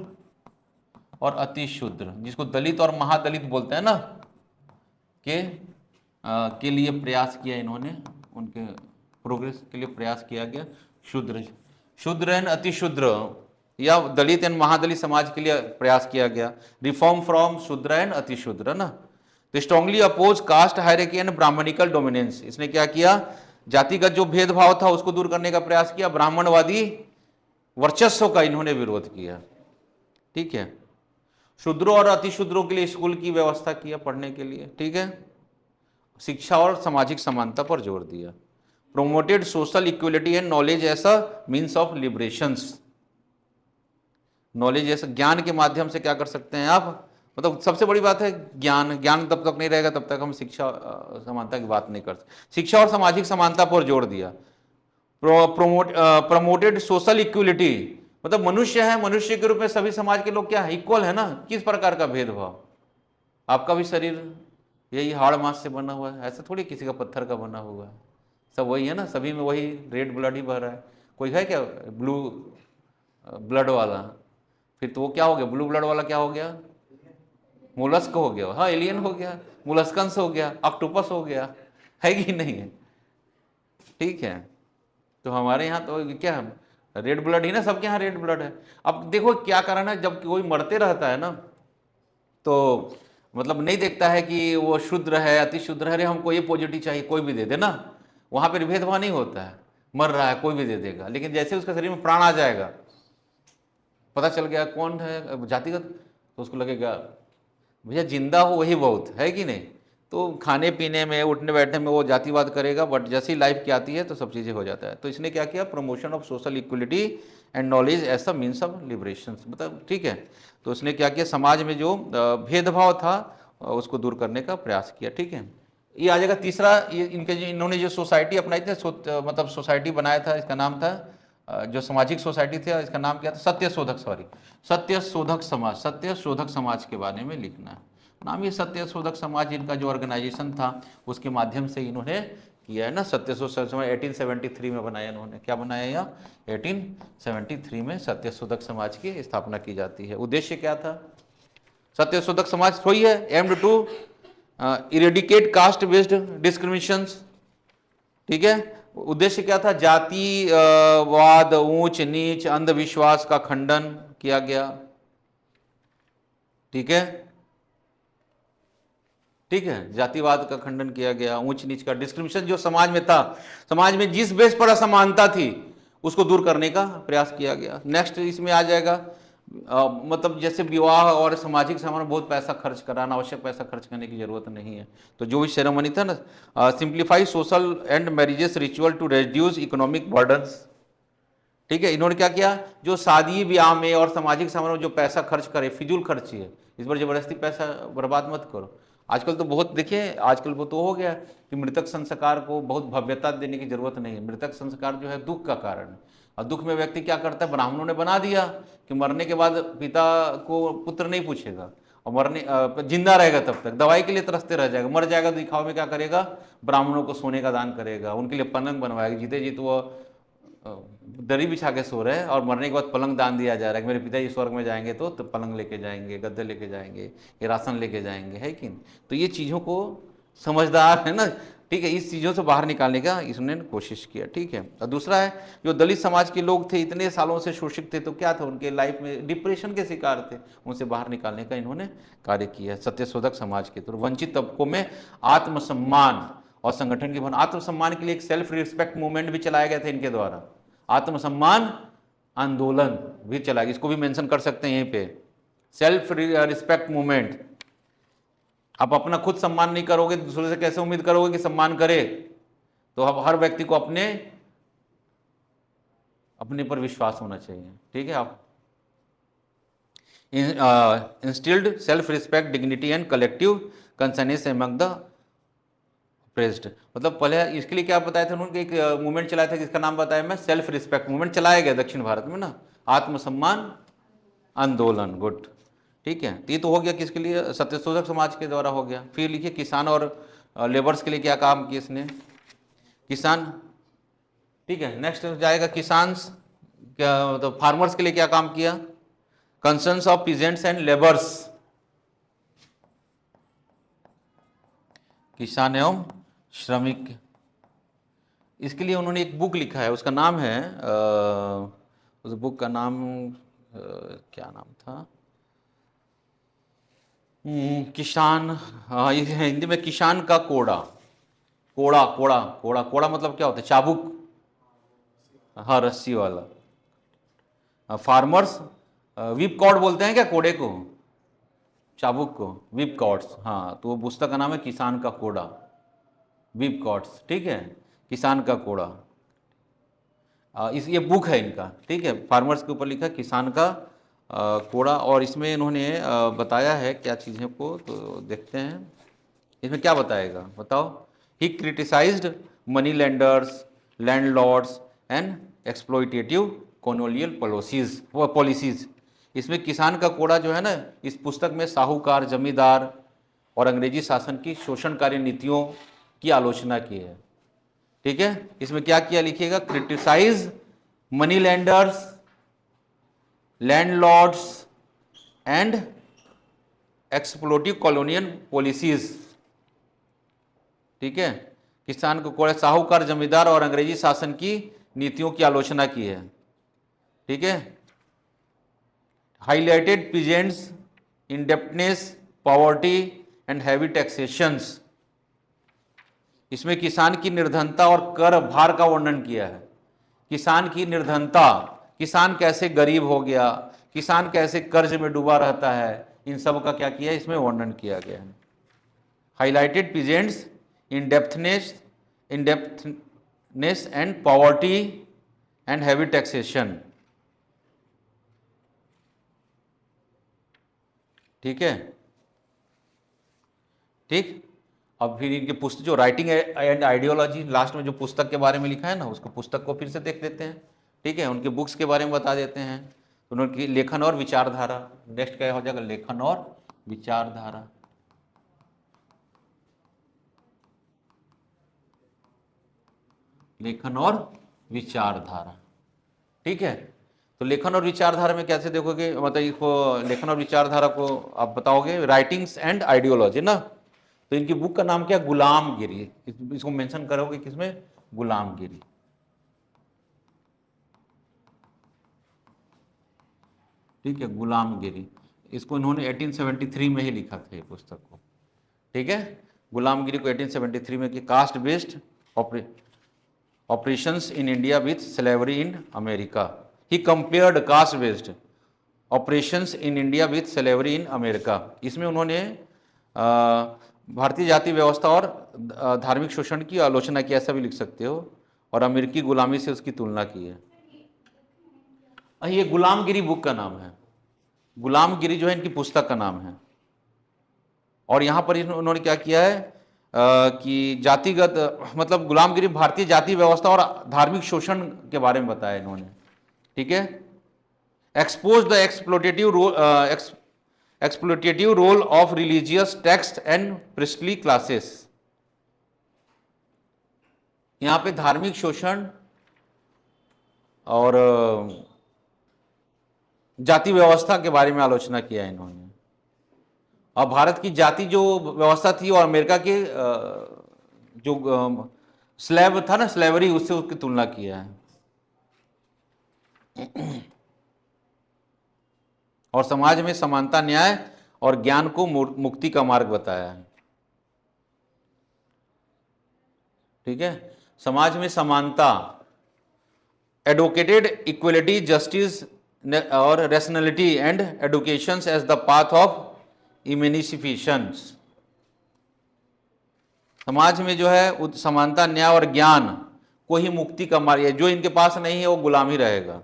और अति शूद्र, जिसको दलित और महादलित बोलते हैं ना, के लिए प्रयास किया इन्होंने, उनके प्रोग्रेस के लिए प्रयास किया गया। शूद्र एंड अति शूद्र या दलित एंड महादलित समाज के लिए प्रयास किया गया। रिफॉर्म फ्रॉम शूद्र एंड अति शूद्र ना। तो strongly oppose caste hierarchy and brahmanical dominance, इसने क्या किया, जातिगत जो भेदभाव था उसको दूर करने का प्रयास किया। ब्राह्मणवादी वर्चस्व का इन्होंने विरोध किया, ठीक है। शूद्रों और अतिशूद्रों के लिए स्कूल की व्यवस्था किया पढ़ने के लिए, ठीक है। शिक्षा और सामाजिक समानता पर जोर दिया। Promoted social equality and knowledge as a means of liberations. Knowledge ऐसा, ज्ञान के माध्यम से क्या कर सकते हैं आप, मतलब सबसे बड़ी बात है ज्ञान। ज्ञान तब तक नहीं रहेगा तब तक हम शिक्षा समानता की बात नहीं कर सकते। शिक्षा और सामाजिक समानता पर जोर दिया। प्रमोटेड सोशल इक्वलिटी, मतलब मनुष्य है, मनुष्य के रूप में सभी समाज के लोग क्या है, इक्वल है ना। किस प्रकार का भेदभाव, आपका भी शरीर यही हाड़ मांस से बना हुआ है, ऐसा थोड़ी किसी का पत्थर का बना हुआ है, सब वही है ना, सभी में वही रेड ब्लड ही बह रहा है। कोई है क्या ब्लू ब्लड वाला, फिर तो वो क्या हो गया, ब्लू ब्लड वाला क्या हो गया, मोलस्क हो गया, हाँ एलियन हो गया, मोलस्कंस हो गया, ऑक्टोपस हो गया, है कि नहीं है, ठीक है। तो हमारे यहाँ तो क्या है, रेड ब्लड ही ना, सबके यहाँ रेड ब्लड है। अब देखो क्या कारण है, जब कोई मरते रहता है ना तो मतलब नहीं देखता है कि वो शुद्र है अति शुद्र है, अरे हमको ये पॉजिटिव चाहिए कोई भी दे दे ना, वहाँ पर भेदभाव नहीं होता है, मर रहा है कोई भी दे देगा। लेकिन जैसे उसके शरीर में प्राण आ जाएगा, पता चल गया कौन है जातिगत, तो उसको लगेगा भैया जिंदा हो वही बहुत है कि नहीं। तो खाने पीने में उठने बैठने में वो जातिवाद करेगा, बट जैसी लाइफ की आती है तो सब चीज़ें हो जाता है। तो इसने क्या किया, promotion of social equality and knowledge as a means of liberation, मतलब ठीक है। तो उसने क्या किया, समाज में जो भेदभाव था उसको दूर करने का प्रयास किया, ठीक है। ये आ जाएगा तीसरा, ये इनके जो इन्होंने जो सोसाइटी अपनाई थी, मतलब सोसाइटी बनाया था, इसका नाम था जो सामाजिक सोसाइटी थी इसका नाम क्या था, सत्य शोधक, सॉरी सत्य शोधक समाज, सत्य शोधक समाज के बारे में लिखना है नाम। ये सत्य शोधक समाज इनका जो ऑर्गेनाइजेशन था उसके माध्यम से इन्होंने किया है ना, सत्य शोधक समाज 1873 में बनाया इन्होंने। क्या बनाया यहाँ, 1873 में सत्य शोधक समाज की स्थापना की जाती है। उद्देश्य क्या था, सत्य शोधक समाज वही है, aimed to eradicate caste based discriminations, ठीक है। उद्देश्य क्या था, जाति वाद, ऊंच नीच, अंधविश्वास का खंडन किया गया, ठीक है, ठीक है, जातिवाद का खंडन किया गया, ऊंच नीच का डिस्क्रिमिनेशन जो समाज में था, समाज में जिस बेस पर असमानता थी उसको दूर करने का प्रयास किया गया। नेक्स्ट इसमें आ जाएगा मतलब जैसे विवाह और सामाजिक समारोह बहुत पैसा खर्च कराना, आवश्यक पैसा खर्च करने की जरूरत नहीं है। तो जो भी सेरेमनी था ना, simplify social and marriages ritual to reduce economic burdens, ठीक है। इन्होंने क्या किया, जो शादी ब्याह में और सामाजिक समारोह में जो पैसा खर्च करे, फिजूल खर्ची है, इस पर जबरदस्ती पैसा बर्बाद मत करो। आजकल तो बहुत देखिए, आजकल वो तो हो गया कि मृतक संस्कार को बहुत भव्यता देने की जरूरत नहीं है। मृतक संस्कार जो है दुख का कारण है, और दुख में व्यक्ति क्या करता है, ब्राह्मणों ने बना दिया कि मरने के बाद पिता को पुत्र नहीं पूछेगा, और मरने जिंदा रहेगा तब तक दवाई के लिए तरसते रह जाएगा, मर जाएगा दिखाव में क्या करेगा, ब्राह्मणों को सोने का दान करेगा, उनके लिए पलंग बनवाएगा, जीते जीत वो दरी बिछा के सो रहे हैं और मरने के बाद पलंग दान दिया जा रहा है कि मेरे पिताजी स्वर्ग में जाएंगे तो पलंग लेके जाएंगे, गद्दे लेके जाएंगे, ये राशन लेके जाएंगे, है कि नहीं। तो ये चीज़ों को समझदार है ना, ठीक है, इस चीज़ों से बाहर निकालने का इसने कोशिश किया, ठीक है। और दूसरा है, जो दलित समाज के लोग थे, इतने सालों से शोषित थे, तो क्या था, उनके लाइफ में डिप्रेशन के शिकार थे, उनसे बाहर निकालने का इन्होंने कार्य किया। सत्यशोधक समाज के थ्रू वंचित तबकों में आत्मसम्मान और संगठन की भावना, आत्मसम्मान के लिए एक सेल्फ रिस्पेक्ट मूवमेंट भी चलाया गया था इनके द्वारा, आत्मसम्मान आंदोलन भी चला गया, इसको भी मेंशन कर सकते हैं यहीं पे, सेल्फ रिस्पेक्ट मूवमेंट। आप अपना खुद सम्मान नहीं करोगे, दूसरे से कैसे उम्मीद करोगे कि सम्मान करे। तो अब हर व्यक्ति को अपने पर विश्वास होना चाहिए, ठीक है। आप instilled self respect, dignity and collective consciousness among the oppressed, मतलब पहले इसके लिए क्या बताया था उन्होंने, एक मूवमेंट चलाया था जिसका नाम बताया मैं, सेल्फ रिस्पेक्ट मूवमेंट चलाया गया दक्षिण भारत में ना, आत्मसम्मान आंदोलन, गुड, ठीक है। ये तो हो गया किसके लिए, सत्यशोधक समाज के द्वारा हो गया। फिर लिखिए किसान और लेबर्स के लिए क्या काम किया इसने, किसान, ठीक है। नेक्स्ट जाएगा किसान, क्या मतलब फार्मर्स के लिए क्या काम किया, concerns of peasants and labours, किसान एवं श्रमिक, इसके लिए उन्होंने एक बुक लिखा है, उसका नाम है उस बुक का नाम क्या नाम था, किसान, हिंदी में किसान का कोड़ा, कोड़ा कोड़ा कोड़ा कोड़ा मतलब क्या होता है, चाबुक, हाँ रस्सी वाला। फार्मर्स व्हिप कॉर्ड बोलते हैं क्या कोड़े को, चाबुक को व्हिप कॉर्ड्स, हाँ, तो वो पुस्तक का नाम है किसान का कोड़ा, व्हिप कॉर्ड्स, ठीक है, किसान का कोड़ा। इस ये बुक है इनका, ठीक है, फार्मर्स के ऊपर लिखा है किसान का कोड़ा। और इसमें इन्होंने बताया है क्या चीज़ों को, तो देखते हैं इसमें क्या बताएगा, बताओ। He criticised money lenders, landlords and exploitative colonial policies. इसमें किसान का कोड़ा जो है ना, इस पुस्तक में साहूकार, जमींदार और अंग्रेजी शासन की शोषणकारी नीतियों की आलोचना की है, ठीक है। इसमें क्या किया लिखिएगा, criticise money lenders, landlords and exploitative colonial policies, ठीक है। किसान को कोड़ा, साहूकार, जमींदार और अंग्रेजी शासन की नीतियों की आलोचना की है, ठीक है। Highlighted peasants, indebtedness, poverty and heavy taxations. इसमें किसान की निर्धनता और कर भार का वर्णन किया है। किसान की निर्धनता, किसान कैसे गरीब हो गया, किसान कैसे कर्ज में डूबा रहता है, इन सब का क्या किया, इसमें वर्णन किया गया है। Highlighted peasants, indebtedness and poverty and heavy taxation, ठीक है। ठीक, अब फिर इनके पुस्तक जो राइटिंग एंड आइडियोलॉजी, लास्ट में जो पुस्तक के बारे में लिखा है ना, उसको पुस्तक को फिर से देख लेते हैं, ठीक है। उनके बुक्स के बारे में बता देते हैं। उनकी लेखन और विचारधारा, नेक्स्ट क्या हो जाएगा, लेखन और विचारधारा। लेखन और विचारधारा, ठीक है। तो लेखन और विचारधारा में कैसे देखोगे, मतलब इसको लेखन और विचारधारा को आप बताओगे, राइटिंग्स एंड आइडियोलॉजी ना। तो इनकी बुक का नाम क्या है, गुलामगिरी। इसको मेंशन करोगे किसमें, गुलामगिरी, ठीक है, गुलामगिरी। इसको इन्होंने 1873 में ही लिखा था ये पुस्तक को, ठीक है। गुलामगिरी को 1873 में कि caste based operations in India with slavery in America. He compared caste based operations in India with slavery in America. इसमें उन्होंने भारतीय जाति व्यवस्था और धार्मिक शोषण की आलोचना की, ऐसा भी लिख सकते हो, और अमेरिकी गुलामी से उसकी तुलना की है। ये गुलामगिरी बुक का नाम है, गुलामगिरी जो है इनकी पुस्तक का नाम है। और यहाँ पर उन्होंने क्या किया है कि जातिगत, मतलब गुलामगिरी भारतीय जाति व्यवस्था और धार्मिक शोषण के बारे में बताया इन्होंने, ठीक है। Expose the exploitative role of religious text and priestly classes. यहाँ पे धार्मिक शोषण और जाति व्यवस्था के बारे में आलोचना किया है इन्होंने। और भारत की जाति जो व्यवस्था थी और अमेरिका के जो स्लेव था ना, स्लेवरी, उससे उसकी तुलना किया है। और समाज में समानता, न्याय और ज्ञान को मुक्ति का मार्ग बताया है, ठीक है। समाज में समानता, एडवोकेटेड इक्वलिटी, जस्टिस और rationality and education as the path of emancipation. समाज में जो है समानता, न्याय और ज्ञान को ही मुक्ति का मार्ग है। जो इनके पास नहीं है वो गुलाम ही रहेगा।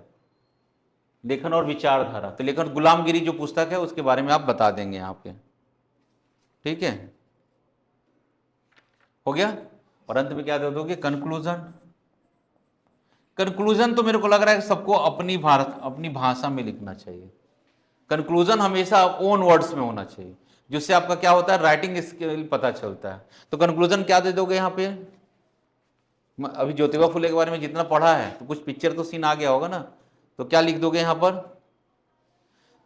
लेखन और विचारधारा, तो लेखन गुलामगिरी जो पुस्तक है उसके बारे में आप बता देंगे यहाँ पे, ठीक है, हो गया। और अंत में क्या दे दोगे, कंक्लूजन। कंक्लूजन तो मेरे को लग रहा है कि सबको अपनी भाषा में लिखना चाहिए। कंक्लूजन हमेशा ओन वर्ड्स में होना चाहिए, जिससे आपका क्या होता है, राइटिंग स्किल पता चलता है। तो कंक्लूजन क्या दे दोगे यहाँ पे, अभी ज्योतिबा फुले के बारे में जितना पढ़ा है तो कुछ पिक्चर तो सीन आ गया होगा ना, तो क्या लिख दोगे यहाँ पर।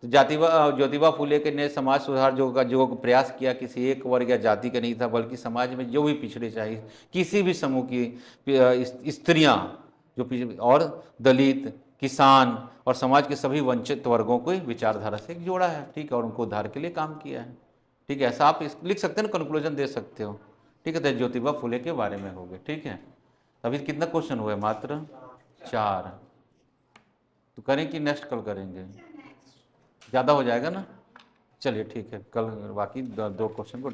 तो ज्योतिबा फुले के ने समाज सुधार जो प्रयास किया, किसी एक वर्ग या जाति का नहीं था, बल्कि समाज में जो भी पिछड़े, चाहे किसी भी समूह की स्त्रियां जो पिछड़े, और दलित, किसान और समाज के सभी वंचित वर्गों को विचारधारा से जोड़ा है, ठीक है, और उनको उद्धार के लिए काम किया है, ठीक है। ऐसा आप लिख सकते हैं ना, कंक्लूजन दे सकते हो, ठीक है। तो ज्योतिबा फुले के बारे में हो गए, ठीक है। अभी कितना क्वेश्चन हुए, मात्र 4। तो करें कि नेक्स्ट कल करेंगे, ज़्यादा हो जाएगा ना। चलिए ठीक है, कल बाकी 2 क्वेश्चन को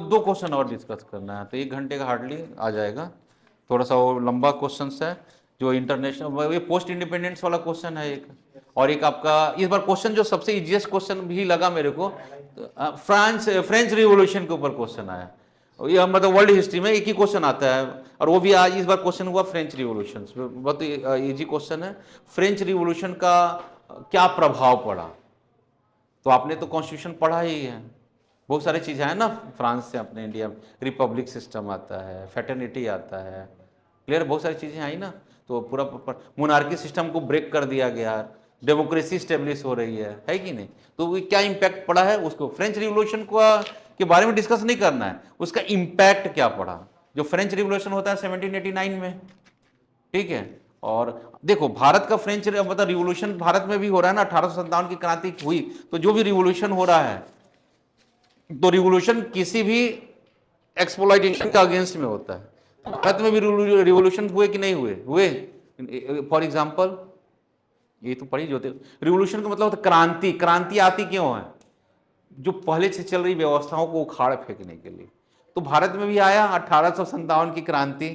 2 क्वेश्चन और डिस्कस करना है, तो 1 घंटे का हार्डली आ जाएगा। थोड़ा सा वो लंबा क्वेश्चन है, जो इंटरनेशनल, ये पोस्ट इंडिपेंडेंस वाला क्वेश्चन है एक, और एक आपका इस बार क्वेश्चन जो सबसे इजीएस्ट क्वेश्चन भी लगा मेरे को, फ्रेंच रिवॉल्यूशन के ऊपर क्वेश्चन आया। ये मतलब वर्ल्ड हिस्ट्री में एक ही क्वेश्चन आता है, और वो भी आज इस बार क्वेश्चन हुआ फ्रेंच रिवॉल्यूशन। बहुत इजी क्वेश्चन है, फ्रेंच रिवॉल्यूशन का क्या प्रभाव पड़ा। तो आपने तो कॉन्स्टिट्यूशन पढ़ा ही है, बहुत सारी चीज़ें हैं ना, फ्रांस से अपने इंडिया में रिपब्लिक सिस्टम आता है, फेटर्निटी आता है, क्लियर, बहुत सारी चीज़ें आई ना। तो पूरा मोनार्की सिस्टम को ब्रेक कर दिया गया, डेमोक्रेसी स्टेब्लिश हो रही है कि नहीं। तो क्या इम्पैक्ट पड़ा है, उसको फ्रेंच रिवॉल्यूशन को के बारे में डिस्कस नहीं करना है, उसका इम्पैक्ट क्या पड़ा। जो फ्रेंच रिवॉल्यूशन होता है 1789 में, ठीक है। और देखो भारत का फ्रेंच मतलब रिवॉल्यूशन भारत में भी हो रहा है ना, 1857 की क्रांति हुई, तो जो भी रिवॉल्यूशन हो रहा है, तो रिवॉल्यूशन किसी भी एक्सप्लॉइटेशन का अगेंस्ट में होता है। भारत में भी रिवॉल्यूशन हुए कि नहीं हुए? हुए। फॉर एग्जांपल ये तो पढ़ी जो होते, रिवॉल्यूशन का मतलब होता है क्रांति। क्रांति आती क्यों है? जो पहले से चल रही व्यवस्थाओं को उखाड़ फेंकने के लिए। तो भारत में भी आया 1857 की क्रांति,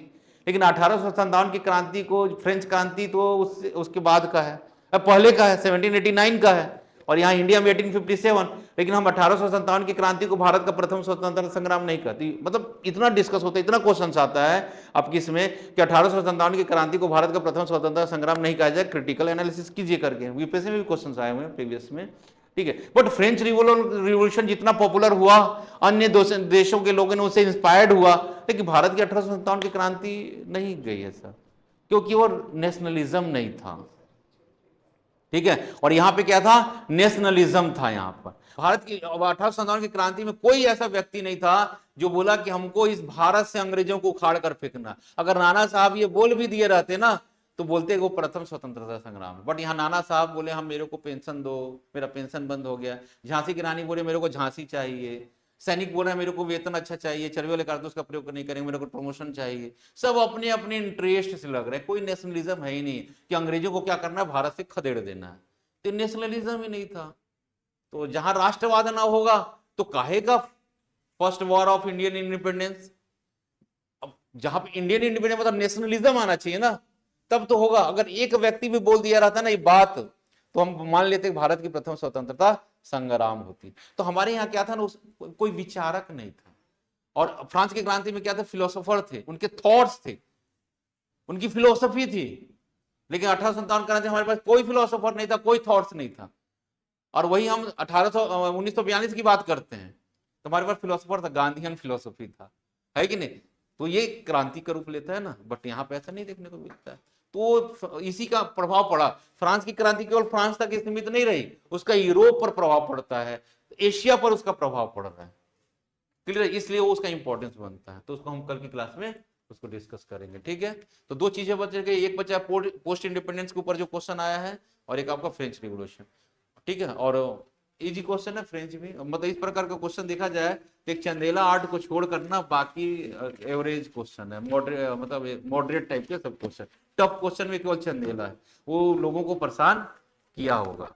लेकिन 1857 की क्रांति को, फ्रेंच क्रांति तो उसके बाद का है, पहले का है, 1789 का है, और यहाँ इंडिया में 1857। लेकिन हम 1857 की क्रांति को भारत का प्रथम स्वतंत्रता संग्राम नहीं कहते। मतलब इतना डिस्कस होता है, इतना क्वेश्चन आता है आपकी इसमें कि 1857 की क्रांति को भारत का प्रथम स्वतंत्रता संग्राम नहीं कहा जाए, क्रिटिकल एनालिसिस कीजिए करके। यूपीएससी में भी क्वेश्चन आए हुए हैं प्रीवियस में, ठीक है। बट फ्रेंच रिवॉल्यूशन जितना पॉपुलर हुआ, अन्य देशों के लोगों ने उससे इंस्पायर्ड हुआ, लेकिन भारत की 1857 की क्रांति नहीं गई है सर, क्योंकि वो नेशनलिज्म नहीं था, ठीक है। और यहां पे क्या था? नेशनलिज्म था यहां पर। भारत की 1857 की क्रांति में कोई ऐसा व्यक्ति नहीं था जो बोला कि हमको इस भारत से अंग्रेजों को उखाड़ कर फेंकना। अगर नाना साहब ये बोल भी दिए रहते ना, तो बोलते वो प्रथम स्वतंत्रता संग्राम। बट यहाँ नाना साहब बोले हम, मेरे को पेंशन दो, मेरा पेंशन बंद हो गया। झांसी की रानी बोले मेरे को झांसी चाहिए। सैनिक बोल रहे हैं मेरे को वेतन अच्छा चाहिए, चरबी वाले कारतूस का प्रयोग नहीं करेंगे, मेरे को प्रमोशन चाहिए। सब अपने अपने इंटरेस्ट से लग रहे हैं, कोई नेशनलिज्म है ही नहीं कि अंग्रेजों को क्या करना है, भारत से खदेड़ देना है। तो नेशनलिज्म ही नहीं था। तो जहां राष्ट्रवाद ना होगा तो काहे का first war of Indian independence? अब जहां पे इंडियन इंडिपेंडेंस मतलब नेशनलिज्म आना चाहिए ना, तब तो होगा। अगर एक व्यक्ति भी बोल दिया रहता ना ये बात, तो हम मान लेते भारत की प्रथम स्वतंत्रता संग्राम होती। तो हमारे यहाँ क्या था ना, कोई विचारक नहीं था। और फ्रांस की क्रांति में क्या था? फिलोसोफर थे, उनके थॉट्स थे, उनकी फिलोसफी थी। लेकिन 1857 क्रांति हमारे पास कोई फिलोसोफर नहीं था, कोई थॉट्स नहीं था। और वही हम 1942 की बात करते हैं तो हमारे पास फिलोसोफर था, गांधीयन फिलोसफी था, है कि नहीं? तो ये क्रांति का रूप लेता है ना, बट यहाँ पे ऐसा नहीं देखने को मिलता है। तो इसी का प्रभाव पड़ा। फ्रांस की क्रांति केवल फ्रांस तक सीमित नहीं रही, उसका यूरोप पर प्रभाव पड़ता है, एशिया पर उसका प्रभाव पड़ रहा है। क्लियर? इसलिए वो उसका इंपॉर्टेंस बनता है। तो उसको हम कल की क्लास में उसको डिस्कस करेंगे, ठीक है। तो दो चीजें बच गई, एक बचा पोस्ट इंडिपेंडेंस के ऊपर जो क्वेश्चन आया है, और एक आपका फ्रेंच रिवॉल्यूशन, ठीक है। और इजी क्वेश्चन है फ्रेंच भी, मतलब इस प्रकार का क्वेश्चन देखा जाए तो एक चंदेला आर्ट को छोड़ करना बाकी एवरेज क्वेश्चन है, मॉडरेट, मतलब मॉडरेट टाइप के सब क्वेश्चन। टफ क्वेश्चन में केवल चंदेला है, वो लोगों को परेशान किया होगा।